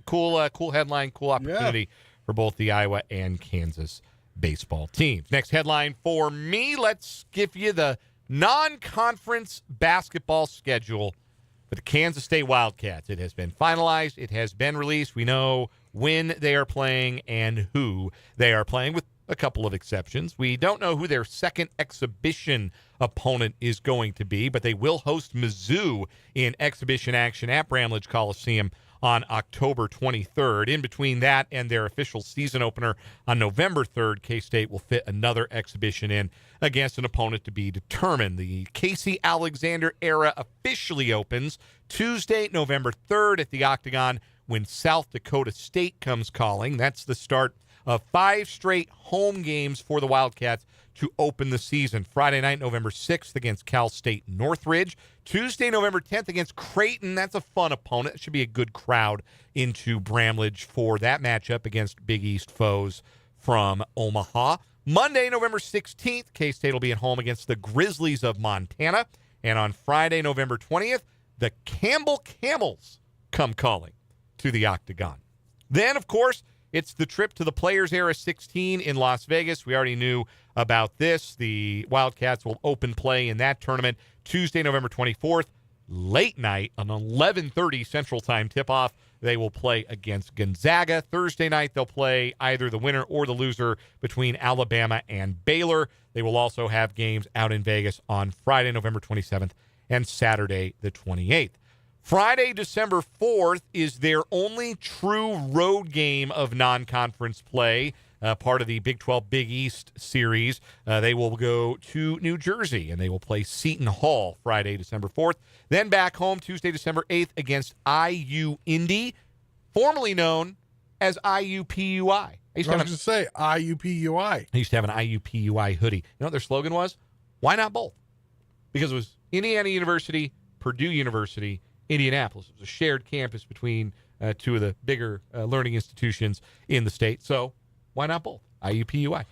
cool headline, cool opportunity for both the Iowa and Kansas baseball teams. Next headline for me, let's give you the non-conference basketball schedule for the Kansas State Wildcats. It has been finalized. It has been released. We know when they are playing and who they are playing, with a couple of exceptions. We don't know who their second exhibition opponent is going to be, but they will host Mizzou in exhibition action at Bramlage Coliseum on October 23rd. In between that and their official season opener on November 3rd, K-State will fit another exhibition in against an opponent to be determined. The Casey Alexander era officially opens Tuesday, November 3rd at the Octagon when South Dakota State comes calling. That's the start of 5 straight home games for the Wildcats to open the season. Friday night, November 6th against Cal State Northridge. Tuesday, November 10th against Creighton. That's a fun opponent. It should be a good crowd into Bramlage for that matchup against Big East foes from Omaha. Monday, November 16th, K-State will be at home against the Grizzlies of Montana. And on Friday, November 20th, the Campbell Camels come calling to the Octagon. Then, of course, it's the trip to the Players Era 16 in Las Vegas. We already knew about this. The Wildcats will open play in that tournament Tuesday, November 24th, late night, an 11:30 Central Time tip-off. They will play against Gonzaga. Thursday night, they'll play either the winner or the loser between Alabama and Baylor. They will also have games out in Vegas on Friday, November 27th, and Saturday, the 28th. Friday, December 4th is their only true road game of non-conference play, part of the Big 12 Big East series. They will go to New Jersey, and they will play Seton Hall Friday, December 4th. Then back home Tuesday, December 8th against IU Indy, formerly known as IUPUI. I was going to say IUPUI. I used to have an IUPUI hoodie. You know what their slogan was? Why not both? Because it was Indiana University, Purdue University, Indianapolis. It was a shared campus between two of the bigger learning institutions in the state. So why not both? IUPUI.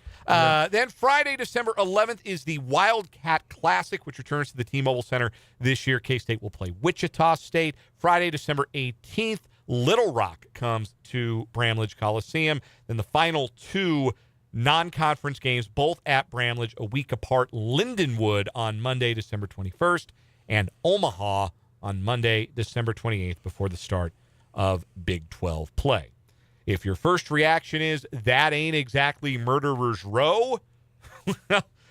Then Friday, December 11th is the Wildcat Classic, which returns to the T-Mobile Center this year. K-State will play Wichita State. Friday, December 18th, Little Rock comes to Bramlage Coliseum. Then the final 2 non-conference games, both at Bramlage, a week apart. Lindenwood on Monday, December 21st, and Omaha on Monday, December 28th, before the start of Big 12 play. If your first reaction is, that ain't exactly Murderer's Row,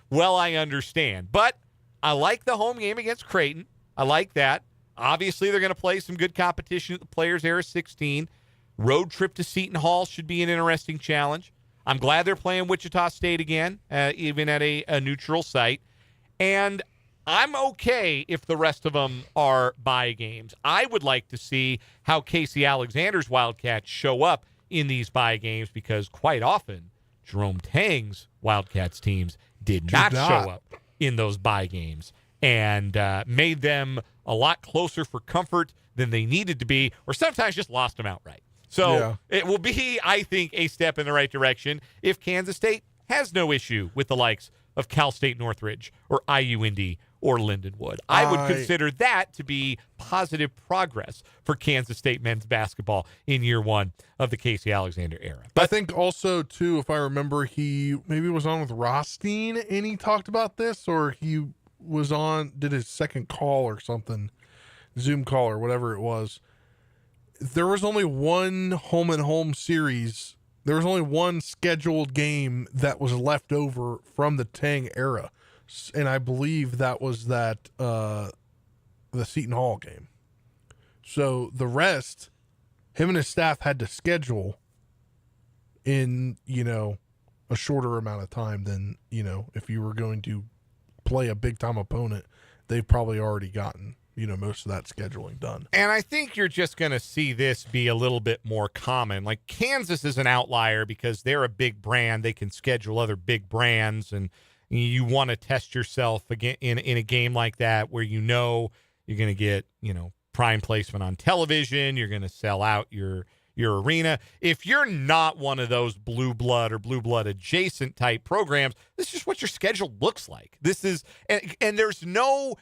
well, I understand. But I like the home game against Creighton. I like that. Obviously, they're going to play some good competition at the Players Era 16. Road trip to Seton Hall should be an interesting challenge. I'm glad they're playing Wichita State again, even at a neutral site. And I'm okay if the rest of them are bye games. I would like to see how Casey Alexander's Wildcats show up in these bye games, because quite often Jerome Tang's Wildcats teams did not show up in those bye games and made them a lot closer for comfort than they needed to be, or sometimes just lost them outright. So it will be, I think, a step in the right direction if Kansas State has no issue with the likes of Cal State Northridge or IU Indy or Lindenwood. I would consider that to be positive progress for Kansas State men's basketball in year one of the Casey Alexander era. But I think also, too, if I remember, he maybe was on with Rothstein and he talked about this, or he was on, did his second call or something, Zoom call or whatever it was. There was only one home-and-home series. There was only one scheduled game that was left over from the Tang era. And I believe that was the Seton Hall game. So the rest, him and his staff had to schedule in, a shorter amount of time than, if you were going to play a big-time opponent, they've probably already gotten, most of that scheduling done. And I think you're just going to see this be a little bit more common. Like Kansas is an outlier because they're a big brand. They can schedule other big brands, and you want to test yourself again in a game like that where you're going to get, prime placement on television. You're going to sell out your arena. If you're not one of those blue blood or blue blood adjacent type programs, this is just what your schedule looks like. This is, and there's no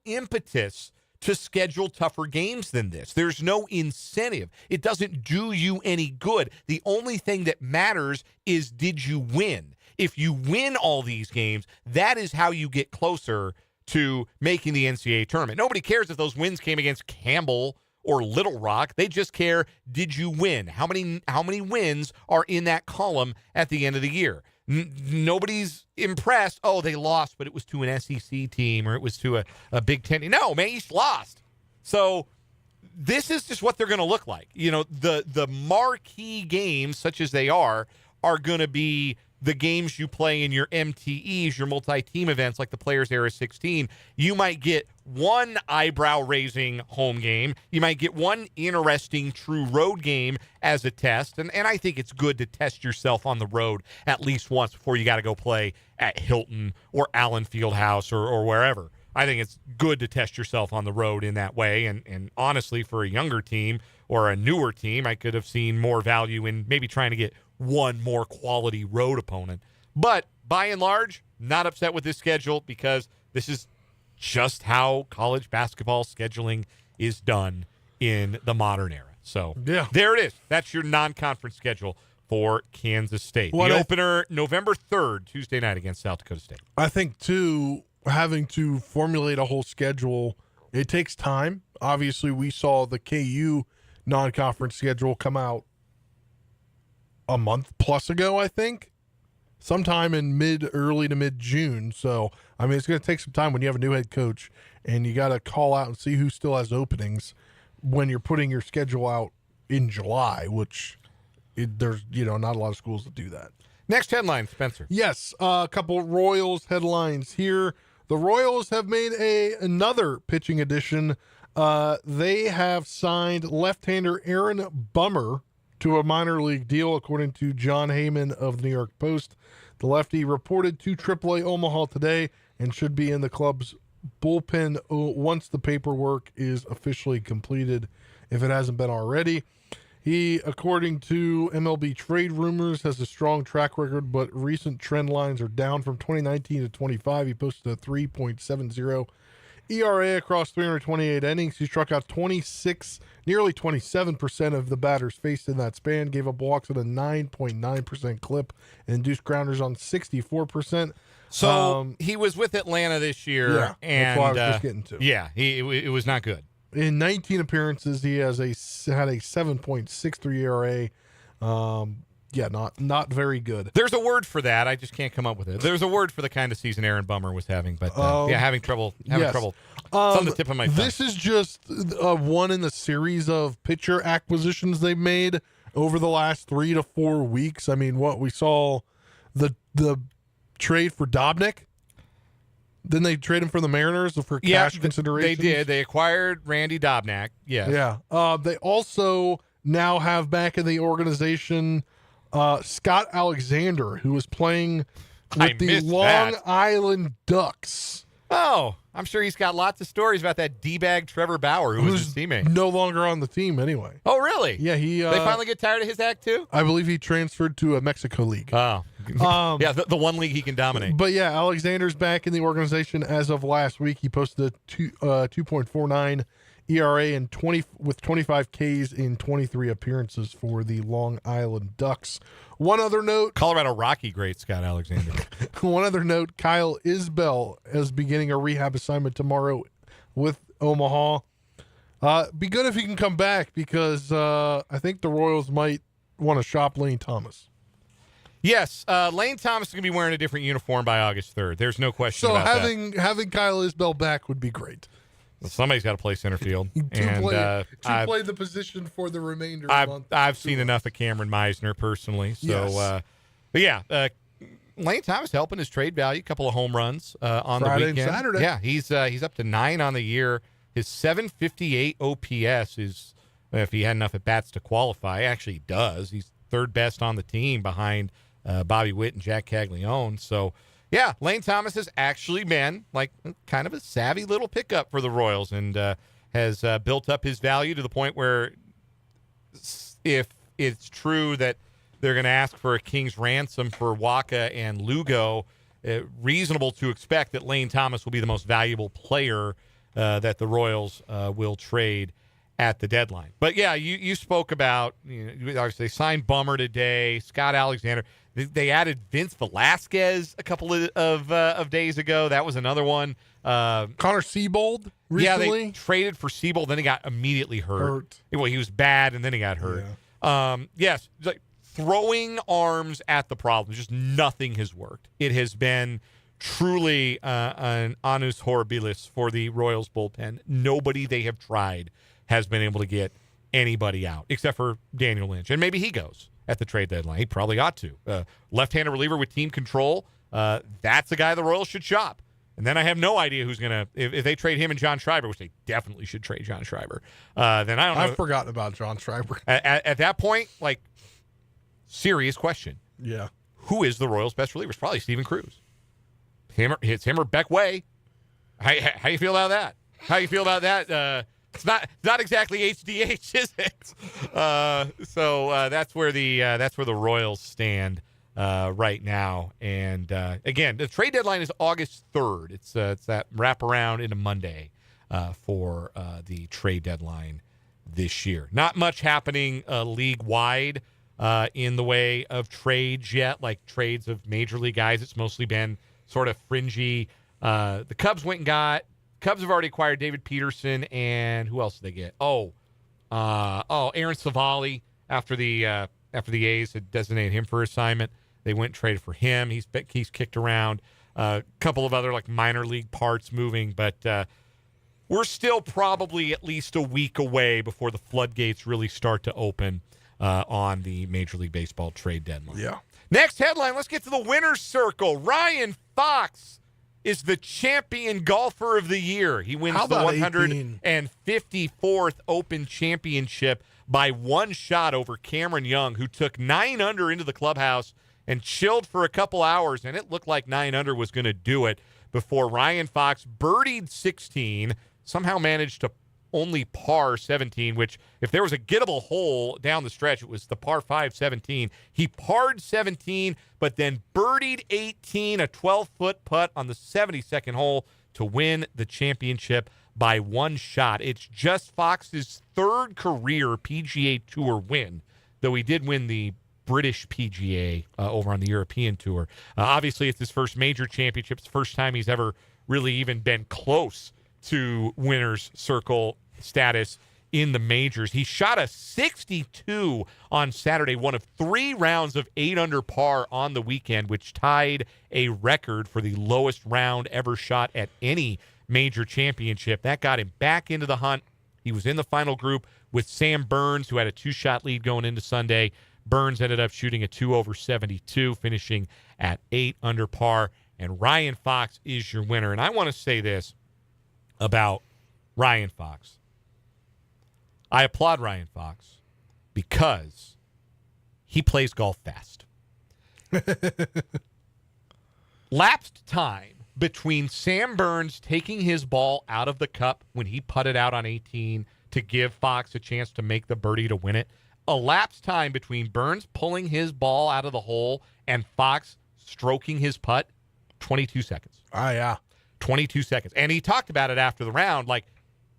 impetus to schedule tougher games than this. There's no incentive. It doesn't do you any good. The only thing that matters is, did you win? If you win all these games, that is how you get closer to making the NCAA tournament. Nobody cares if those wins came against Campbell or Little Rock. They just care, did you win? How many wins are in that column at the end of the year? Nobody's impressed, oh, they lost, but it was to an SEC team or it was to a Big Ten. No, man, you lost. So this is just what they're going to look like. The marquee games, such as they are going to be the games you play in your MTEs, your multi-team events like the Players Era 16. You might get one eyebrow-raising home game. You might get one interesting true road game as a test. And I think it's good to test yourself on the road at least once before you got to go play at Hilton or Allen Fieldhouse or wherever. I think it's good to test yourself on the road in that way. And honestly, for a younger team or a newer team, I could have seen more value in maybe trying to get one more quality road opponent. But by and large, not upset with this schedule because this is just how college basketball scheduling is done in the modern era. So there it is. That's your non-conference schedule for Kansas State. The opener, November 3rd, Tuesday night against South Dakota State. I think, too, having to formulate a whole schedule, it takes time. Obviously, we saw the KU non-conference schedule come out a month plus ago, I think, sometime in early to mid-June. So, it's going to take some time when you have a new head coach and you got to call out and see who still has openings when you're putting your schedule out in July, which there's, not a lot of schools that do that. Next headline, Spencer. Yes, a couple Royals headlines here. The Royals have made another pitching addition. They have signed left-hander Aaron Bummer to a minor league deal, according to John Heyman of the New York Post. The lefty reported to AAA Omaha today and should be in the club's bullpen once the paperwork is officially completed, if it hasn't been already. He, according to MLB Trade Rumors, has a strong track record, but recent trend lines are down from 2019 to 25. He posted a 3.70 ERA across 328 innings. He struck out nearly 27% of the batters faced in that span, gave up walks at a 9.9% clip, and induced grounders on 64%. So he was with Atlanta this year, and that's what I was just getting to. Yeah, it was not good. In 19 appearances, he had a 7.63 ERA. Not very good. There's a word for that. I just can't come up with it. There's a word for the kind of season Aaron Bummer was having, but having trouble. Trouble. It's on the tip of my tongue. This is just one in the series of pitcher acquisitions they've made over the last 3 to 4 weeks. We saw the trade for Dobnik. Then they trade him for the Mariners for cash consideration. They did. They acquired Randy Dobnak. Yes. Yeah. They also now have back in the organization Scott Alexander, who was playing I with the missed Long that. Island Ducks. Oh, I'm sure he's got lots of stories about that D-bag Trevor Bauer, who was his teammate. No longer on the team anyway. Oh, really? Yeah, he. They finally get tired of his act, too? I believe he transferred to a Mexico league. Oh. Yeah, the one league he can dominate. But yeah, Alexander's back in the organization as of last week. He posted a 2.49 ERA and 25 Ks in 23 appearances for the Long Island Ducks. One other note, Colorado Rocky great Scott Alexander. Kyle Isbell is beginning a rehab assignment tomorrow with Omaha. Be good if he can come back because I think the Royals might want to shop Lane Thomas. Yes, Lane Thomas is going to be wearing a different uniform by August 3rd. There's no question So about that. having Kyle Isbell back would be great. Well, somebody's got to play center field. Play the position for the remainder of the month. I've seen enough of Cameron Meisner personally. So, Yes. But yeah, Lane Thomas helping his trade value. A couple of home runs on Friday the and weekend. Saturday. Yeah, he's up to 9 on the year. His 758 OPS is, if he had enough at bats to qualify, actually he does. He's third best on the team behind Bobby Witt and Jack Caglione. So, yeah, Lane Thomas has actually been like kind of a savvy little pickup for the Royals and has built up his value to the point where if it's true that they're going to ask for a king's ransom for Waka and Lugo, reasonable to expect that Lane Thomas will be the most valuable player that the Royals will trade at the deadline. But, yeah, you spoke about, obviously they signed Bummer today, Scott Alexander. They added Vince Velasquez a couple of days ago. That was another one. Connor Siebold recently. Yeah, they traded for Siebold, then he got immediately hurt. Well, he was bad, and then he got hurt. Yeah. Yes, like throwing arms at the problem. Just nothing has worked. It has been truly an annus horribilis for the Royals bullpen. Nobody they have tried has been able to get anybody out, except for Daniel Lynch. And maybe he goes at the trade deadline. He probably ought to. Left-handed reliever with team control, that's a guy the Royals should shop. And then I have no idea who's going to, if they trade him and John Schreiber, which they definitely should trade John Schreiber, then I don't know. I've forgotten about John Schreiber. At that point, like, serious question. Yeah. Who is the Royals' best reliever? It's probably Steven Cruz. It's him or Beck Way. How do you feel about that? How do you feel about that? It's not exactly HDH, is it? So that's where the Royals stand right now. And again, the trade deadline is August 3rd. It's that wraparound into Monday for the trade deadline this year. Not much happening league wide in the way of trades yet, like trades of major league guys. It's mostly been sort of fringy. The Cubs went and got. Cubs have already acquired David Peterson, and who else did they get? Aaron Savali. After the A's had designated him for assignment, they went and traded for him. He's kicked around. A couple of other like minor league parts moving, but we're still probably at least a week away before the floodgates really start to open on the Major League Baseball trade deadline. Yeah. Next headline. Let's get to the winner's circle. Ryan Fox is the champion golfer of the year. He wins the 154th Open Championship by one shot over Cameron Young, who took 9 under into the clubhouse and chilled for a couple hours, and it looked like 9 under was going to do it before Ryan Fox birdied 16, somehow managed to only par 17, which if there was a gettable hole down the stretch, it was the par 5 17. He parred 17, but then birdied 18, a 12-foot putt on the 72nd hole to win the championship by one shot. It's just Fox's third career PGA Tour win, though he did win the British PGA over on the European Tour. Obviously, it's his first major championship. It's the first time he's ever really even been close to winner's circle status in the majors. He shot a 62 on Saturday, one of 3 rounds of 8 under par on the weekend, which tied a record for the lowest round ever shot at any major championship. That got him back into the hunt. He was in the final group with Sam Burns, who had a 2-shot lead going into Sunday. Burns ended up shooting a 2 over 72, finishing at 8 under par. And Ryan Fox is your winner. And I want to say this about Ryan Fox. I applaud Ryan Fox because he plays golf fast. Lapsed time between Sam Burns taking his ball out of the cup when he putted out on 18 to give Fox a chance to make the birdie to win it. A lapsed time between Burns pulling his ball out of the hole and Fox stroking his putt, 22 seconds. Ah, yeah. 22 seconds. And he talked about it after the round. Like,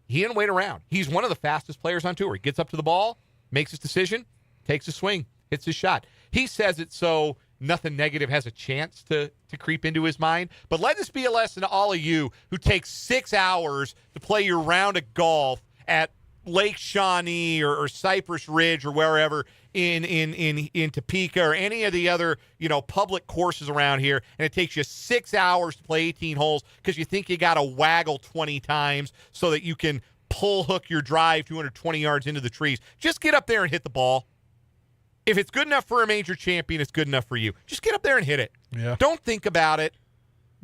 he didn't wait around. He's one of the fastest players on tour. He gets up to the ball, makes his decision, takes a swing, hits his shot. He says it so nothing negative has a chance to creep into his mind. But let this be a lesson to all of you who take 6 hours to play your round of golf at Lake Shawnee or Cypress Ridge or wherever in Topeka or any of the other, public courses around here, and it takes you 6 hours to play 18 holes because you think you got to waggle 20 times so that you can pull hook your drive 220 yards into the trees. Just get up there and hit the ball. If it's good enough for a major champion, it's good enough for you. Just get up there and hit it. Yeah. Don't think about it.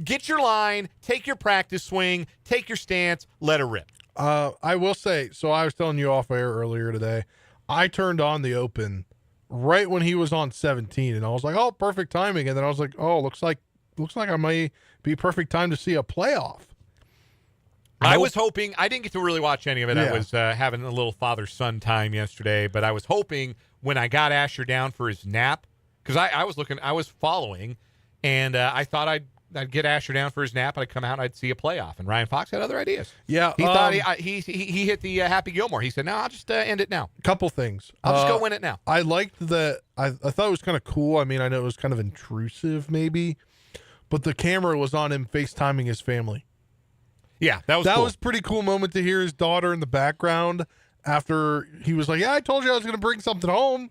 Get your line, take your practice swing, take your stance, let it rip. I will say, so I was telling you off air earlier today, I turned on the Open right when he was on 17, and I was like, oh, perfect timing. And then I was like, oh, looks like I may be perfect time to see a playoff. I was hoping, I didn't get to really watch any of it. Yeah. I was having a little father-son time yesterday, but I was hoping when I got Asher down for his nap, because I was following, and I thought I'd get Asher down for his nap, and I'd come out and I'd see a playoff. And Ryan Fox had other ideas. Yeah. He thought he hit the Happy Gilmore. He said, no, I'll just end it now. Couple things. I'll just go win it now. I liked that. I thought it was kind of cool. I mean, I know it was kind of intrusive maybe, but the camera was on him FaceTiming his family. Yeah, that That cool. was a pretty cool moment to hear his daughter in the background after he was like, yeah, I told you I was going to bring something home.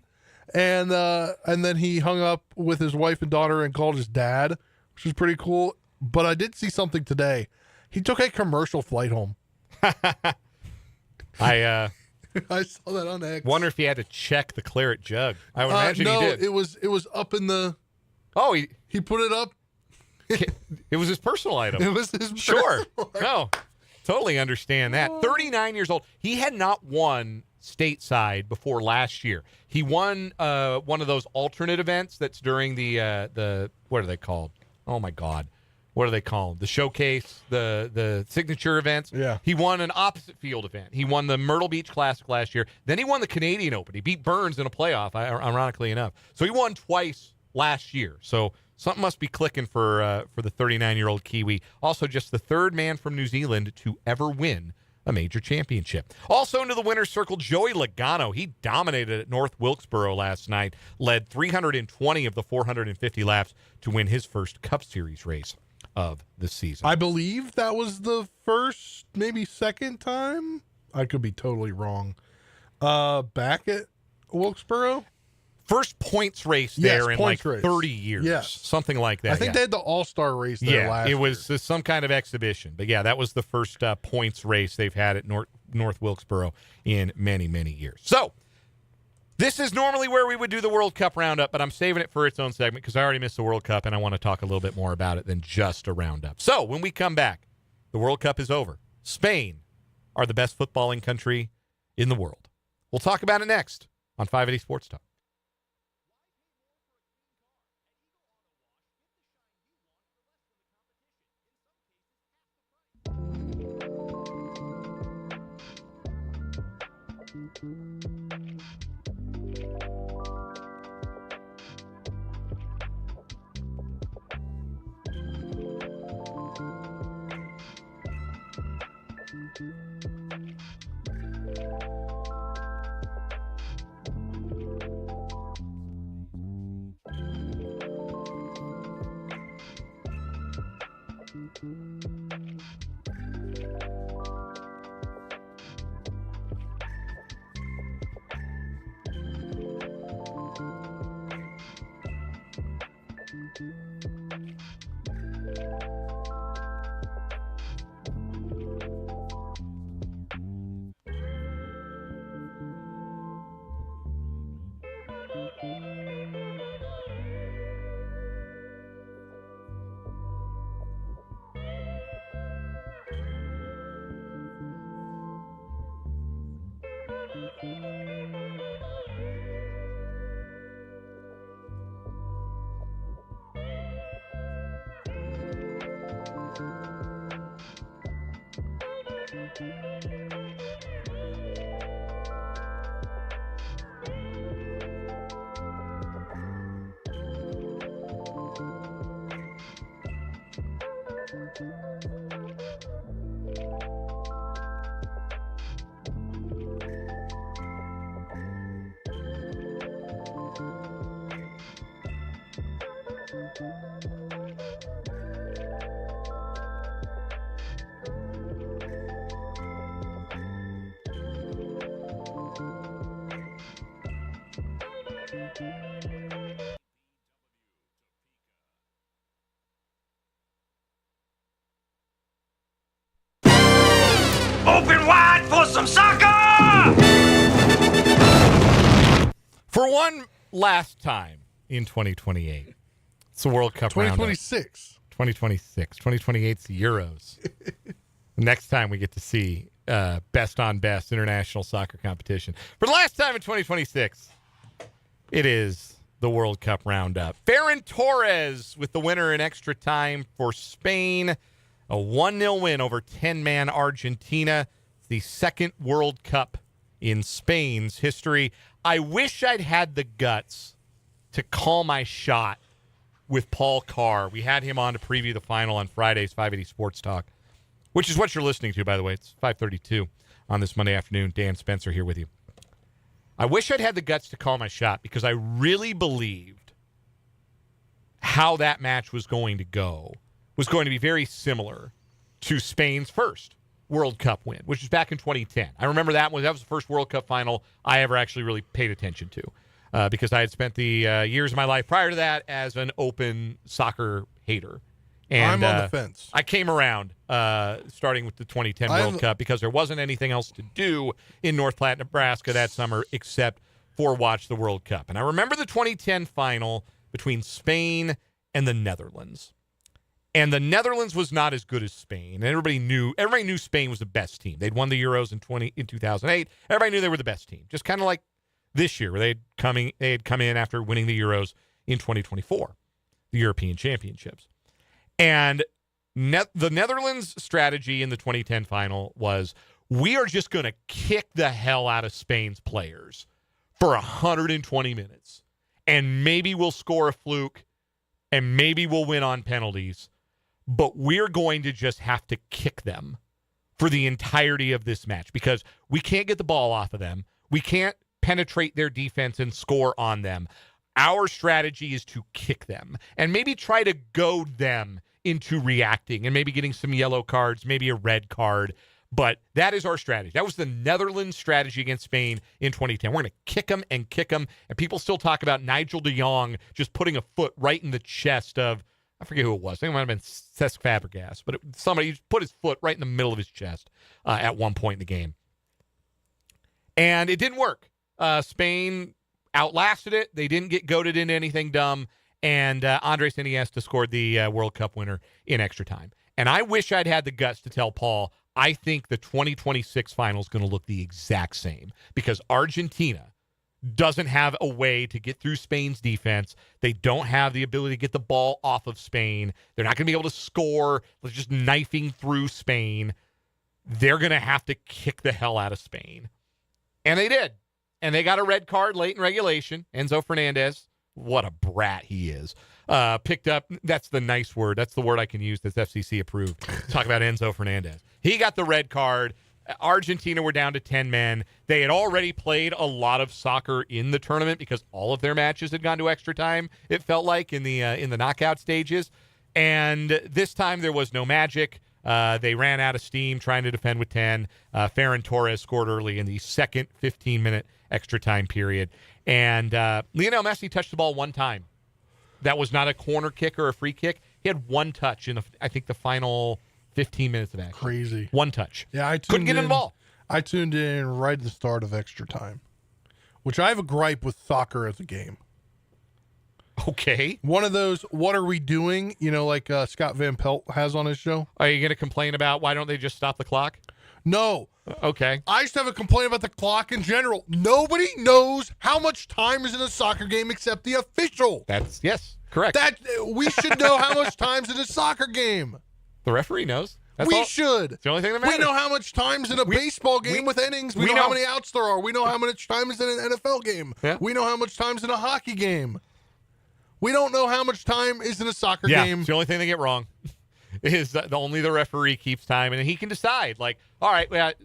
And then he hung up with his wife and daughter and called his dad, which was pretty cool. But I did see something today. He took a commercial flight home. I saw that on X. wonder if he had to check the claret jug. I would imagine no, he did. it was up in the. Oh, He put it up. it was his personal item. It was his. Sure. personal item. No, totally understand that. 39 years old. He had not won stateside before last year. He won one of those alternate events that's during the what are they called? Oh my God. What are they called? The showcase, the signature events. Yeah. He won an opposite field event. He won the Myrtle Beach Classic last year. Then he won the Canadian Open. He beat Burns in a playoff, ironically enough. So he won twice last year. So something must be clicking for the 39-year-old Kiwi. Also, just the third man from New Zealand to ever win a major championship. Also into the winner's circle, Joey Logano. He dominated at North Wilkesboro last night, led 320 of the 450 laps to win his first Cup Series race of the season. I believe that was the first, maybe second time. I could be totally wrong. Back at Wilkesboro? First points race there in like points race. 30 years. Yes. Something like that. I think they had the All-Star race there last it year. was some kind of exhibition. But yeah, that was the first points race they've had at North Wilkesboro in many, many years. So this is normally where we would do the World Cup roundup, but I'm saving it for its own segment because I already missed the World Cup and I want to talk a little bit more about it than just a roundup. So when we come back, the World Cup is over. Spain are the best footballing country in the world. We'll talk about it next on 580 Sports Talk. Open wide for some soccer! For one last time in 2028, it's the World Cup roundup. 2026. 2026. 2028's the Euros. Next time we get to see best on best international soccer competition. For the last time in 2026, it is the World Cup roundup. Ferran Torres with the winner in extra time for Spain. A 1-0 win over 10-man Argentina. It's the second World Cup in Spain's history. I wish I'd had the guts to call my shot with Paul Carr. We had him on to preview the final on Friday's 580 Sports Talk, which is what you're listening to, by the way. It's 5:32 on this Monday afternoon. Dan Spencer here with you. I wish I'd had the guts to call my shot because I really believed how that match was going to go was going to be very similar to Spain's first World Cup win, which was back in 2010. I remember that was the first World Cup final I ever actually really paid attention to because I had spent the years of my life prior to that as an open soccer hater. And, I'm on the fence. I came around starting with the 2010 World Cup because there wasn't anything else to do in North Platte, Nebraska that summer except for watch the World Cup. And I remember the 2010 final between Spain and the Netherlands. And the Netherlands was not as good as Spain. And everybody knew Spain was the best team. They'd won the Euros in 2008. Everybody knew they were the best team. Just kind of like this year where they had come in after winning the Euros in 2024, the European Championships. And the Netherlands' strategy in the 2010 final was, we are just going to kick the hell out of Spain's players for 120 minutes. And maybe we'll score a fluke, and maybe we'll win on penalties. But we're going to just have to kick them for the entirety of this match because we can't get the ball off of them. We can't penetrate their defense and score on them. Our strategy is to kick them and maybe try to goad them into reacting and maybe getting some yellow cards, maybe a red card. But that is our strategy. That was the Netherlands strategy against Spain in 2010. We're going to kick them. And people still talk about Nigel de Jong just putting a foot right in the chest of, I forget who it was. I think it might have been Cesc Fabregas, but somebody put his foot right in the middle of his chest at one point in the game. And it didn't work. Spain outlasted it. They didn't get goaded into anything dumb. And Andres Iniesta scored the World Cup winner in extra time. And I wish I'd had the guts to tell Paul, I think the 2026 final is going to look the exact same because Argentina doesn't have a way to get through Spain's defense. They don't have the ability to get the ball off of Spain. They're not going to be able to score. They're just knifing through Spain. They're going to have to kick the hell out of Spain. And they did. And they got a red card late in regulation. Enzo Fernandez, what a brat he is, picked up. That's the nice word. That's the word I can use that's FCC approved. Talk about Enzo Fernandez. He got the red card. Argentina were down to 10 men. They had already played a lot of soccer in the tournament because all of their matches had gone to extra time, it felt like, in the knockout stages. And this time there was no magic. They ran out of steam trying to defend with 10. Ferran Torres scored early in the second 15-minute extra time period. And Lionel Messi touched the ball one time. That was not a corner kick or a free kick. He had one touch in, I think, the final 15 minutes of action. Crazy. One touch. Yeah, I couldn't get in the ball. I tuned in right at the start of extra time, which I have a gripe with soccer as a game. Okay. One of those, what are we doing? Like Scott Van Pelt has on his show. Are you going to complain about why don't they just stop the clock? No. Okay. I just have a complaint about the clock in general. Nobody knows how much time is in a soccer game except the official. Yes, correct. We should know how much time's in a soccer game. The referee knows. We should. It's the only thing that matters. We know how much time's in a baseball game with innings. We know how many outs there are. We know how much time is in an NFL game. Yeah. We know how much time's in a hockey game. We don't know how much time is in a soccer game. It's the only thing they get wrong is that only the referee keeps time, and he can decide, like, all right, we got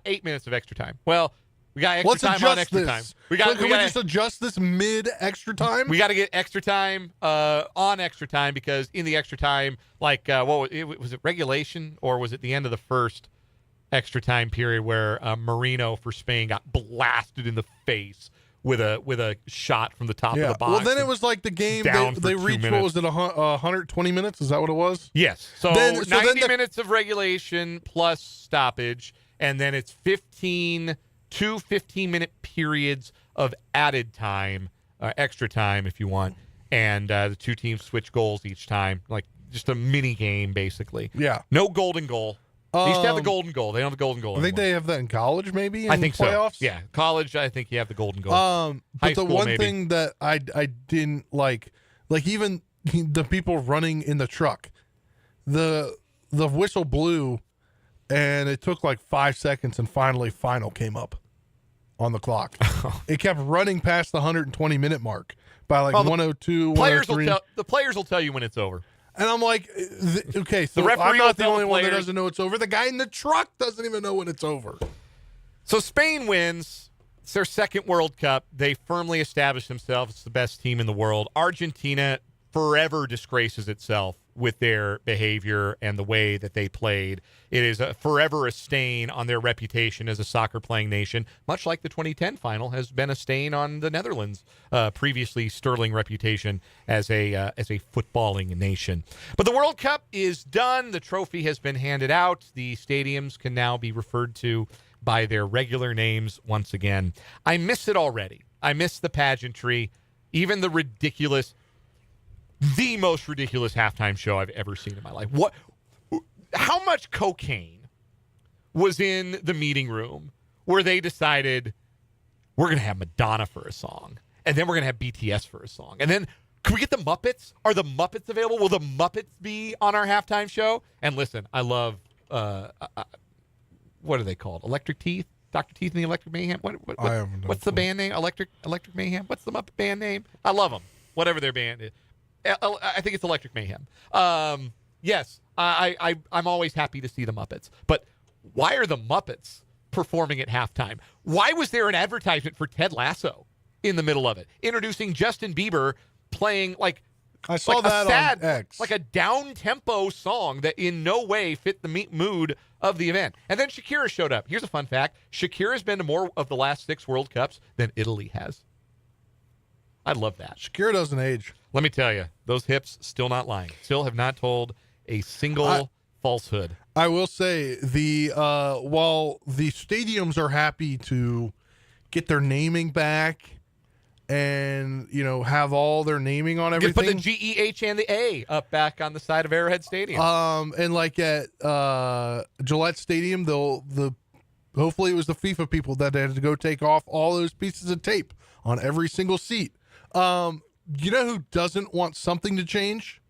8 minutes of extra time. Well, we got extra time on extra time. Can we just adjust this mid extra time? We got to get extra time on extra time because in the extra time, like, was it regulation or was it the end of the first extra time period where Marino for Spain got blasted in the face with a shot from the top of the box? Well, then it was like the game they reached. What was it? 120 minutes? Is that what it was? Yes. So 90 minutes of regulation plus stoppage, and then it's 2 15-minute periods of added time, extra time if you want, and the two teams switch goals each time, like just a mini game basically. Yeah. No golden goal. They used to have the golden goal. They don't have the golden goal I think anymore. they have that in college, maybe. In I think playoffs? so. Yeah, college. I think you have the golden goal. But the one thing that I didn't like even the people running in the truck, the whistle blew, and it took like 5 seconds, and finally final came up on the clock. It kept running past the 120-minute mark by like 102, 103. The players will tell you when it's over. And I'm like, okay, so referee I'm will not the tell only the one that players. doesn't know it's over. The guy in the truck doesn't even know when it's over. So Spain wins. It's their second World Cup. They firmly established themselves as the best team in the world. Argentina forever disgraces itself with their behavior and the way that they played. It is forever a stain on their reputation as a soccer-playing nation, much like the 2010 final has been a stain on the Netherlands' previously sterling reputation as a footballing nation. But the World Cup is done. The trophy has been handed out. The stadiums can now be referred to by their regular names once again. I miss it already. I miss the pageantry, even the most ridiculous halftime show I've ever seen in my life. How much cocaine was in the meeting room where they decided we're going to have Madonna for a song, and then we're going to have BTS for a song, and then can we get the Muppets? Are the Muppets available? Will the Muppets be on our halftime show? And listen, I love what are they called? Electric Teeth? Dr. Teeth and the Electric Mayhem? What's the band name? Electric Mayhem? What's the Muppet band name? I love them. Whatever their band is. I think it's Electric Mayhem. Yes, I'm always happy to see the Muppets. But why are the Muppets performing at halftime? Why was there an advertisement for Ted Lasso in the middle of it? Introducing Justin Bieber playing I saw that sad, on X. like a down-tempo song that in no way fit the mood of the event. And then Shakira showed up. Here's a fun fact. Shakira's been to more of the last 6 World Cups than Italy has. I love that. Shakira doesn't age. Let me tell you, those hips still not lying. Still have not told a single falsehood. I will say while the stadiums are happy to get their naming back and have all their naming on everything. Just put the GEH and the A up back on the side of Arrowhead Stadium. And like at Gillette Stadium, hopefully it was the FIFA people that had to go take off all those pieces of tape on every single seat. You know who doesn't want something to change?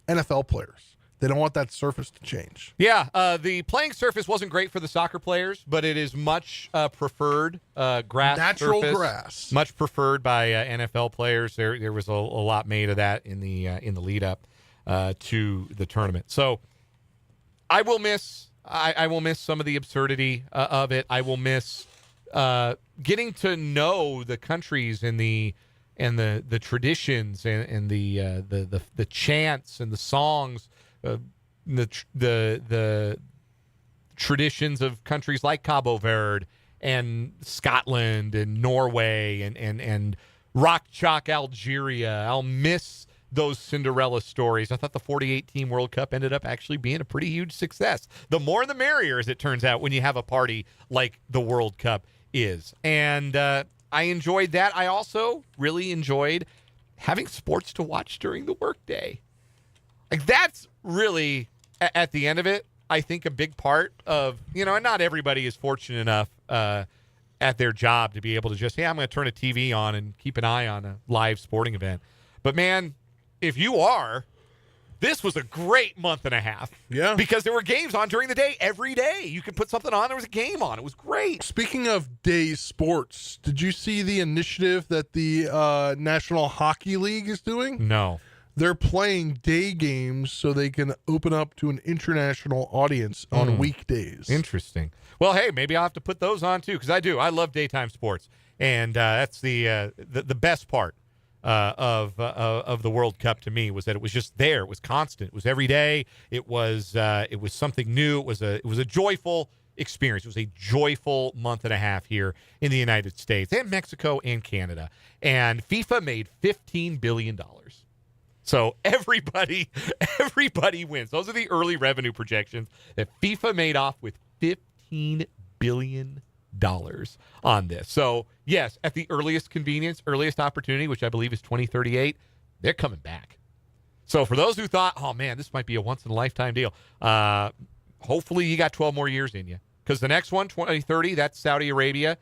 NFL players. They don't want that surface to change. Yeah, the playing surface wasn't great for the soccer players, but it is much preferred grass natural surface, grass. Much preferred by NFL players. There was a lot made of that in the lead up to the tournament. So I will miss some of the absurdity of it. I will miss getting to know the countries and the traditions and the chants and the songs, the traditions of countries like Cabo Verde and Scotland and Norway and Rock Chalk Algeria. I'll miss those Cinderella stories. I thought the 48-team World Cup ended up actually being a pretty huge success. The more the merrier, as it turns out, when you have a party like the World Cup is. And I enjoyed that. I also really enjoyed having sports to watch during the workday. Like, that's really, at the end of it, I think a big part of, and not everybody is fortunate enough at their job to be able to just, I'm going to turn a TV on and keep an eye on a live sporting event. But, man, if you are, This was a great month and a half. Yeah. Because there were games on during the day every day. You could put something on. There was a game on. It was great. Speaking of day sports, did you see the initiative that the National Hockey League is doing? No. They're playing day games so they can open up to an international audience on weekdays. Interesting. Well, hey, maybe I'll have to put those on too, because I do. I love daytime sports, and that's the best part of the World Cup to me was that it was just there. It was constant. It was every day. It was something new. It was a joyful experience. It was a joyful month and a half here in the United States and Mexico and Canada. And FIFA made $15 billion. So everybody wins. Those are the early revenue projections that FIFA made off with $15 billion on this. So, yes, at the earliest convenience, earliest opportunity, which I believe is 2038, they're coming back. So for those who thought, oh, man, this might be a once-in-a-lifetime deal, hopefully you got 12 more years in you. Because the next one, 2030, that's Saudi Arabia.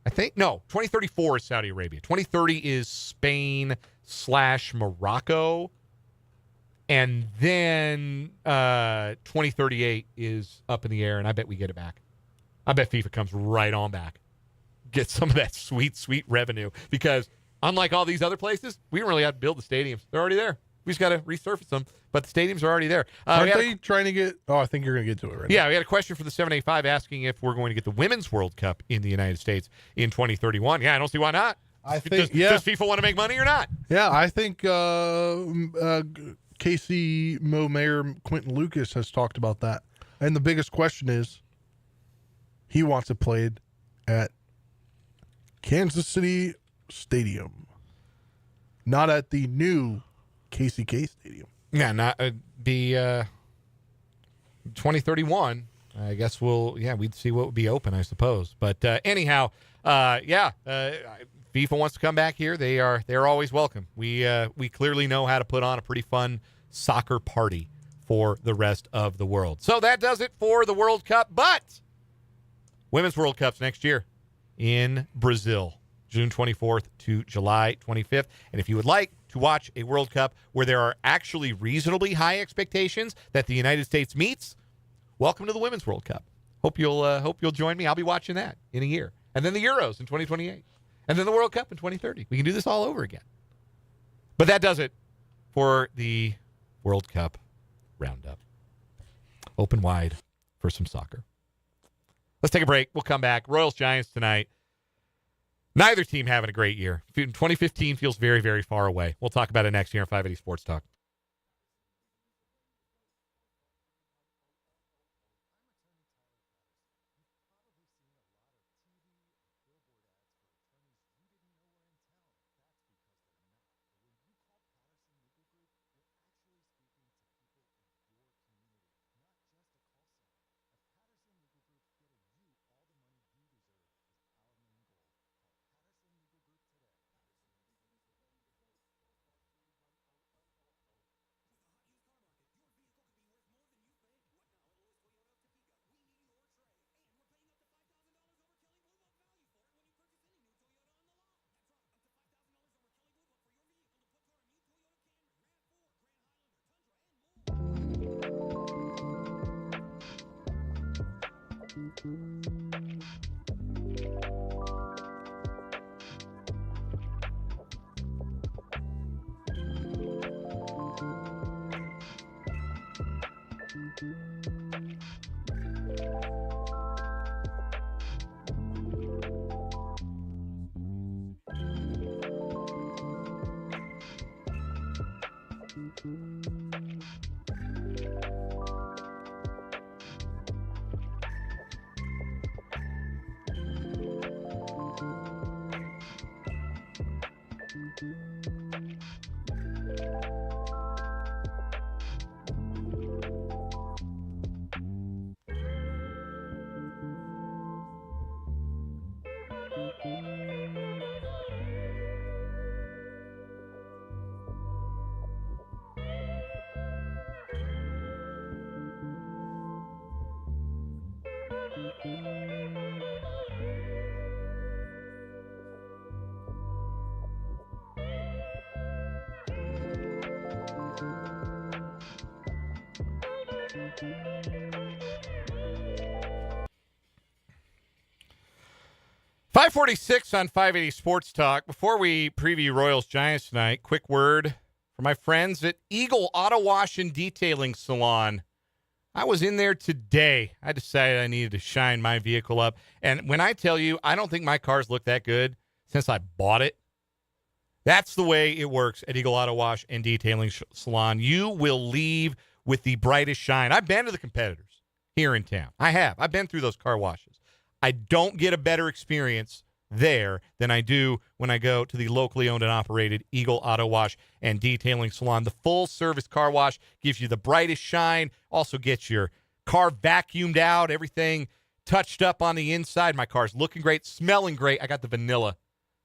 2034 is Saudi Arabia. 2030 is Spain/Morocco. And then 2038 is up in the air, and I bet we get it back. I bet FIFA comes right on back. Get some of that sweet, sweet revenue. Because unlike all these other places, we don't really have to build the stadiums. They're already there. We just got to resurface them. But the stadiums are already there. Aren't they trying to get... Oh, I think you're going to get to it right now. Yeah, we had a question for the 785 asking if we're going to get the Women's World Cup in the United States in 2031. Yeah, I don't see why not. I think, does FIFA want to make money or not? Yeah, I think KC Mo Mayor Quentin Lucas has talked about that. And the biggest question is, he wants it played at Kansas City Stadium, not at the new KCK Stadium. Yeah, not be 2031. I guess we'd see what would be open, I suppose. But anyhow, FIFA wants to come back here. They're always welcome. We clearly know how to put on a pretty fun soccer party for the rest of the world. So that does it for the World Cup. But Women's World Cup's next year in Brazil, June 24th to July 25th. And if you would like to watch a World Cup where there are actually reasonably high expectations that the United States meets, welcome to the Women's World Cup. Hope you'll join me. I'll be watching that in a year. And then the Euros in 2028. And then the World Cup in 2030. We can do this all over again. But that does it for the World Cup roundup. Open wide for some soccer. Let's take a break. We'll come back. Royals-Giants tonight. Neither team having a great year. 2015 feels very, very far away. We'll talk about it next year on 580 Sports Talk. .546 on 580 Sports Talk. Before we preview Royals-Giants tonight, quick word from my friends at Eagle Auto Wash and Detailing Salon. I was in there today. I decided I needed to shine my vehicle up. And when I tell you, I don't think my cars look that good since I bought it. That's the way it works at Eagle Auto Wash and Detailing Salon. You will leave with the brightest shine. I've been to the competitors here in town. I have. I've been through those car washes. I don't get a better experience there than I do when I go to the locally owned and operated Eagle Auto Wash and Detailing Salon. The full-service car wash gives you the brightest shine, also gets your car vacuumed out, everything touched up on the inside. My car's looking great, smelling great. I got the vanilla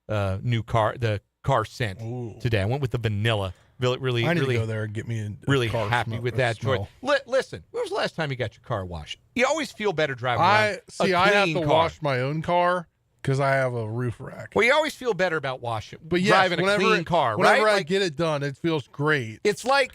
the car scent today. I went with the vanilla. Really, I need really to go there and get me a really car happy with that, Joy. Listen, when was the last time you got your car washed? You always feel better driving around I have to car. wash my own car because I have a roof rack. Well, you always feel better about But yes, driving a clean car, whenever right? I get it done, it feels great. It's like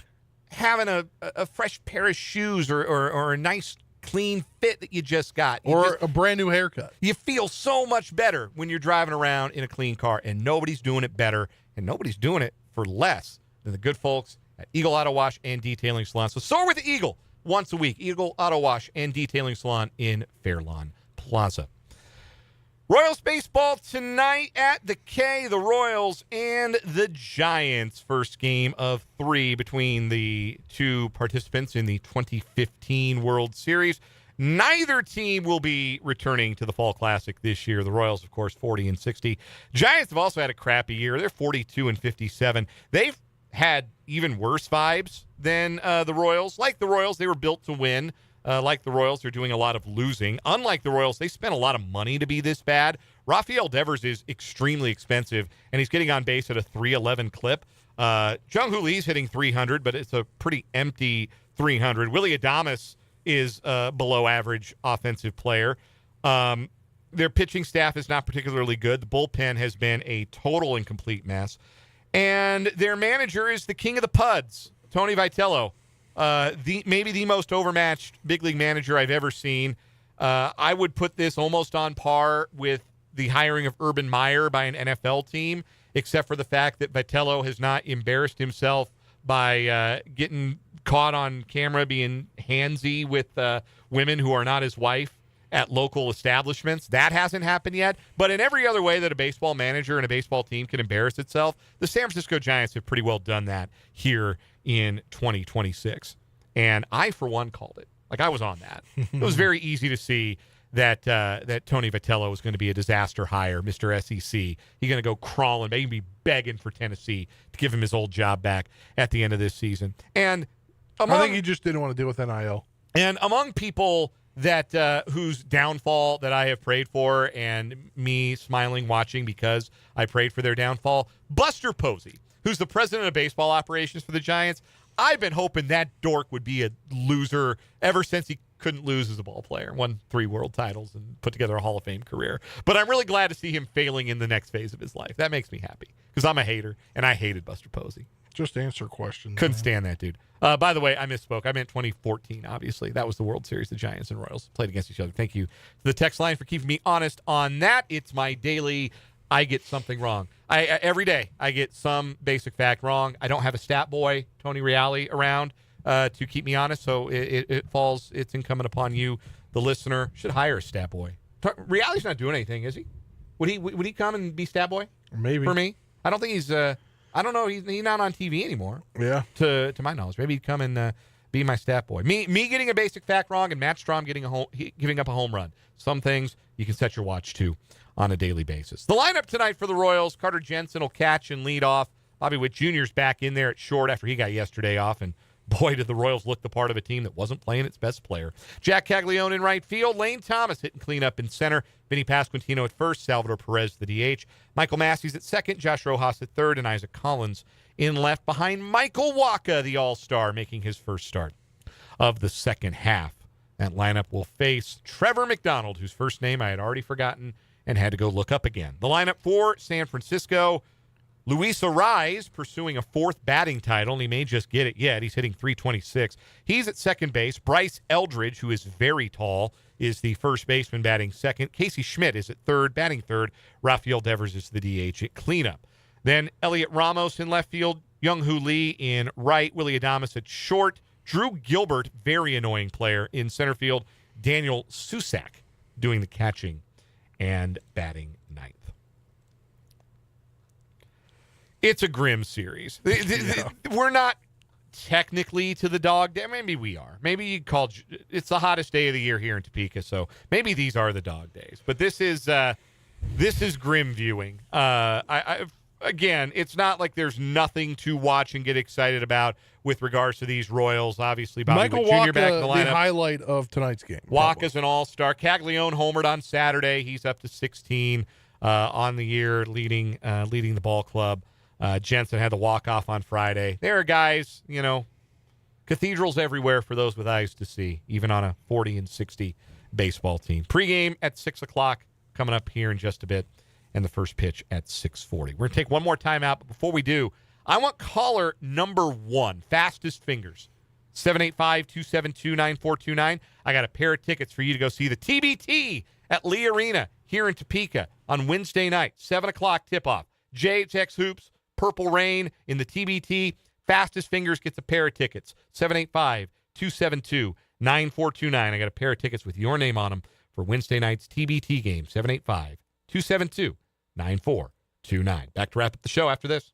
having a fresh pair of shoes or a nice clean fit that you just got. A brand new haircut. You feel so much better when you're driving around in a clean car, and nobody's doing it better, and nobody's doing it for less than the good folks at Eagle Auto Wash and Detailing Salon. So soar with the Eagle once a week. Eagle Auto Wash and Detailing Salon in Fairlawn Plaza. Royals baseball tonight at the K. The Royals and the Giants. First game of 3 between the two participants in the 2015 World Series. Neither team will be returning to the Fall Classic this year. The Royals, of course, 40-60. Giants have also had a crappy year. They're 42-57. They've had even worse vibes than the Royals. Like the Royals, they were built to win. Like the Royals, they're doing a lot of losing. Unlike the Royals, they spent a lot of money to be this bad. Rafael Devers is extremely expensive, and he's getting on base at a .311 clip. Jung-Hoo Lee's hitting 300, but it's a pretty empty 300. Willie Adames is below average offensive player. Their pitching staff is not particularly good. The bullpen has been a total and complete mess. And their manager is the king of the PUDs, Tony Vitello. Maybe the most overmatched big league manager I've ever seen. I would put this almost on par with the hiring of Urban Meyer by an NFL team, except for the fact that Vitello has not embarrassed himself by getting caught on camera being handsy with women who are not his wife at local establishments. That hasn't happened yet. But in every other way that a baseball manager and a baseball team can embarrass itself, the San Francisco Giants have pretty well done that here in 2026. And I, for one, called it. Like, I was on that. It was very easy to see that Tony Vitello was going to be a disaster hire, Mr. SEC. He's going to go crawling, maybe begging for Tennessee to give him his old job back at the end of this season. And I think he just didn't want to deal with NIL. And among people that whose downfall that I have prayed for, and me smiling watching because I prayed for their downfall, Buster Posey, who's the president of baseball operations for the Giants. I've been hoping that dork would be a loser ever since he couldn't lose as a ball player. Won 3 world titles and put together a Hall of Fame career. But I'm really glad to see him failing in the next phase of his life. That makes me happy because I'm a hater, and I hated Buster Posey. Just answer questions. Couldn't stand that dude. By the way, I misspoke. I meant 2014, obviously. That was the World Series. The Giants and Royals played against each other. Thank you to the text line for keeping me honest on that. It's my daily I get something wrong. Every day I get some basic fact wrong. I don't have a stat boy, Tony Reale, around to keep me honest, so it's incumbent upon you, the listener, should hire a stat boy. Reale's not doing anything, is he? Would he come and be stat boy? Maybe. For me? I don't think he's I don't know. He's not on TV anymore. Yeah. To my knowledge, maybe he'd come and be my stat boy. Me getting a basic fact wrong, and Matt Strom giving up a home run. Some things you can set your watch to on a daily basis. The lineup tonight for the Royals: Carter Jensen will catch and lead off. Bobby Witt Jr.'s back in there at short after he got yesterday off, and boy, did the Royals look the part of a team that wasn't playing its best player. Jack Caglione in right field. Lane Thomas hitting cleanup in center. Vinny Pasquantino at first. Salvador Perez, the DH. Michael Massey's at second. Josh Rojas at third. And Isaac Collins in left behind Michael Wacha, the all-star, making his first start of the second half. That lineup will face Trevor McDonald, whose first name I had already forgotten and had to go look up again. The lineup for San Francisco: Luis Ariz pursuing a fourth batting title, and he may just get it yet. He's hitting .326. He's at second base. Bryce Eldridge, who is very tall, is the first baseman batting second. Casey Schmidt is at third, batting third. Rafael Devers is the DH at cleanup. Then Elliot Ramos in left field. Young-Hoo Lee in right. Willie Adames at short. Drew Gilbert, very annoying player, in center field. Daniel Susak doing the catching and batting ninth. It's a grim series. We're not technically to the dog day. Maybe we are. Maybe you'd call it's the hottest day of the year here in Topeka, so maybe these are the dog days. But this is grim viewing. Again, it's not like there's nothing to watch and get excited about with regards to these Royals. Obviously, Bobby Michael Witt Jr. back in the Waka, lineup. the highlight of tonight's game. Waka's an all-star. Caglione homered on Saturday. He's up to 16 on the year, leading the ball club. Jensen had the walk-off on Friday. There are guys, cathedrals everywhere for those with eyes to see, even on a 40 and 60 baseball team. Pre-game at 6 o'clock coming up here in just a bit, and the first pitch at 6:40. We're going to take one more time out, but before we do, I want caller number 1, fastest fingers, 785-272-9429. I got a pair of tickets for you to go see the TBT at Lee Arena here in Topeka on Wednesday night, 7 o'clock tip-off. JHX Hoops, Purple Rain in the TBT. Fastest fingers gets a pair of tickets. 785-272-9429. I got a pair of tickets with your name on them for Wednesday night's TBT game. 785-272-9429. Back to wrap up the show after this.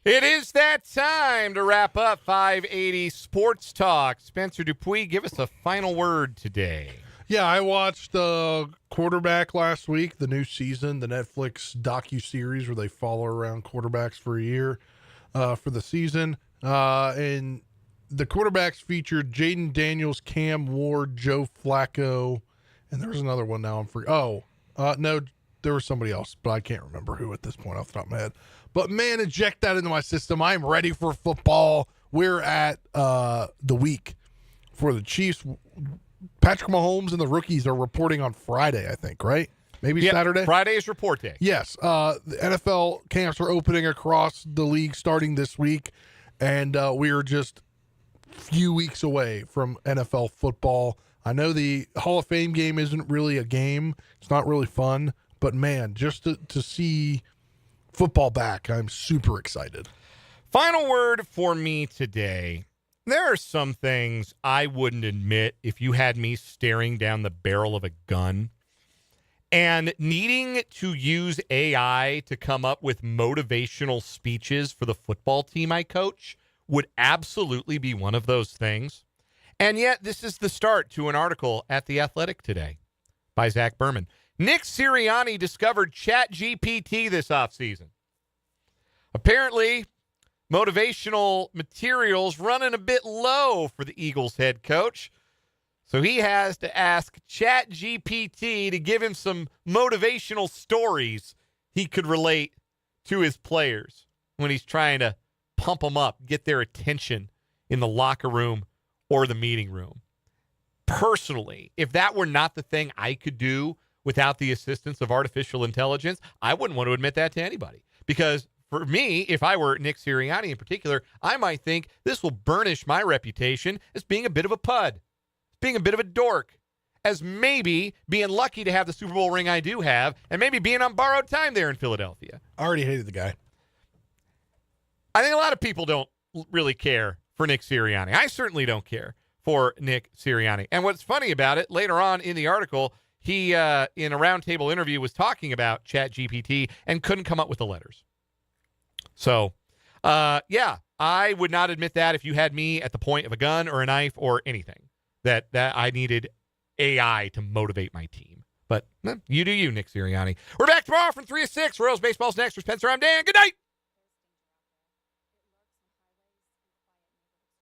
It is that time to wrap up 580 Sports Talk. Spencer Dupuis, give us a final word today. Yeah, I watched Quarterback last week, the new season, the Netflix docuseries where they follow around quarterbacks for a year for the season. And the quarterbacks featured Jaden Daniels, Cam Ward, Joe Flacco, and there was another one now. No, there was somebody else, but I can't remember who at this point off the top of my head. But, man, inject that into my system. I'm ready for football. We're at the week for the Chiefs. Patrick Mahomes and the rookies are reporting on Friday, I think, right? Maybe Saturday? Friday is report day. Yes. The NFL camps are opening across the league starting this week, and we are just a few weeks away from NFL football. I know the Hall of Fame game isn't really a game. It's not really fun. But, man, just to see football back, I'm super excited. Final word for me today There are some things I wouldn't admit if you had me staring down the barrel of a gun. And needing to use AI to come up with motivational speeches for the football team I coach would absolutely be one of those things. And yet, this is the start to an article at The Athletic today by Zach Berman. Nick Sirianni discovered ChatGPT this offseason. Apparently, motivational materials running a bit low for the Eagles head coach. So he has to ask ChatGPT to give him some motivational stories he could relate to his players when he's trying to pump them up, get their attention in the locker room or the meeting room. Personally, if that were not the thing I could do without the assistance of artificial intelligence, I wouldn't want to admit that to anybody. Because for me, if I were Nick Sirianni in particular, I might think this will burnish my reputation as being a bit of a pud, being a bit of a dork, as maybe being lucky to have the Super Bowl ring I do have, and maybe being on borrowed time there in Philadelphia. I already hated the guy. I think a lot of people don't really care for Nick Sirianni. I certainly don't care for Nick Sirianni. And what's funny about it, later on in the article, he, in a roundtable interview, was talking about ChatGPT and couldn't come up with the letters. So, yeah, I would not admit that if you had me at the point of a gun or a knife or anything, that I needed AI to motivate my team. But you do you, Nick Sirianni. We're back tomorrow from 3 to 6. Royals Baseball's next. For Spencer, I'm Dan. Good night.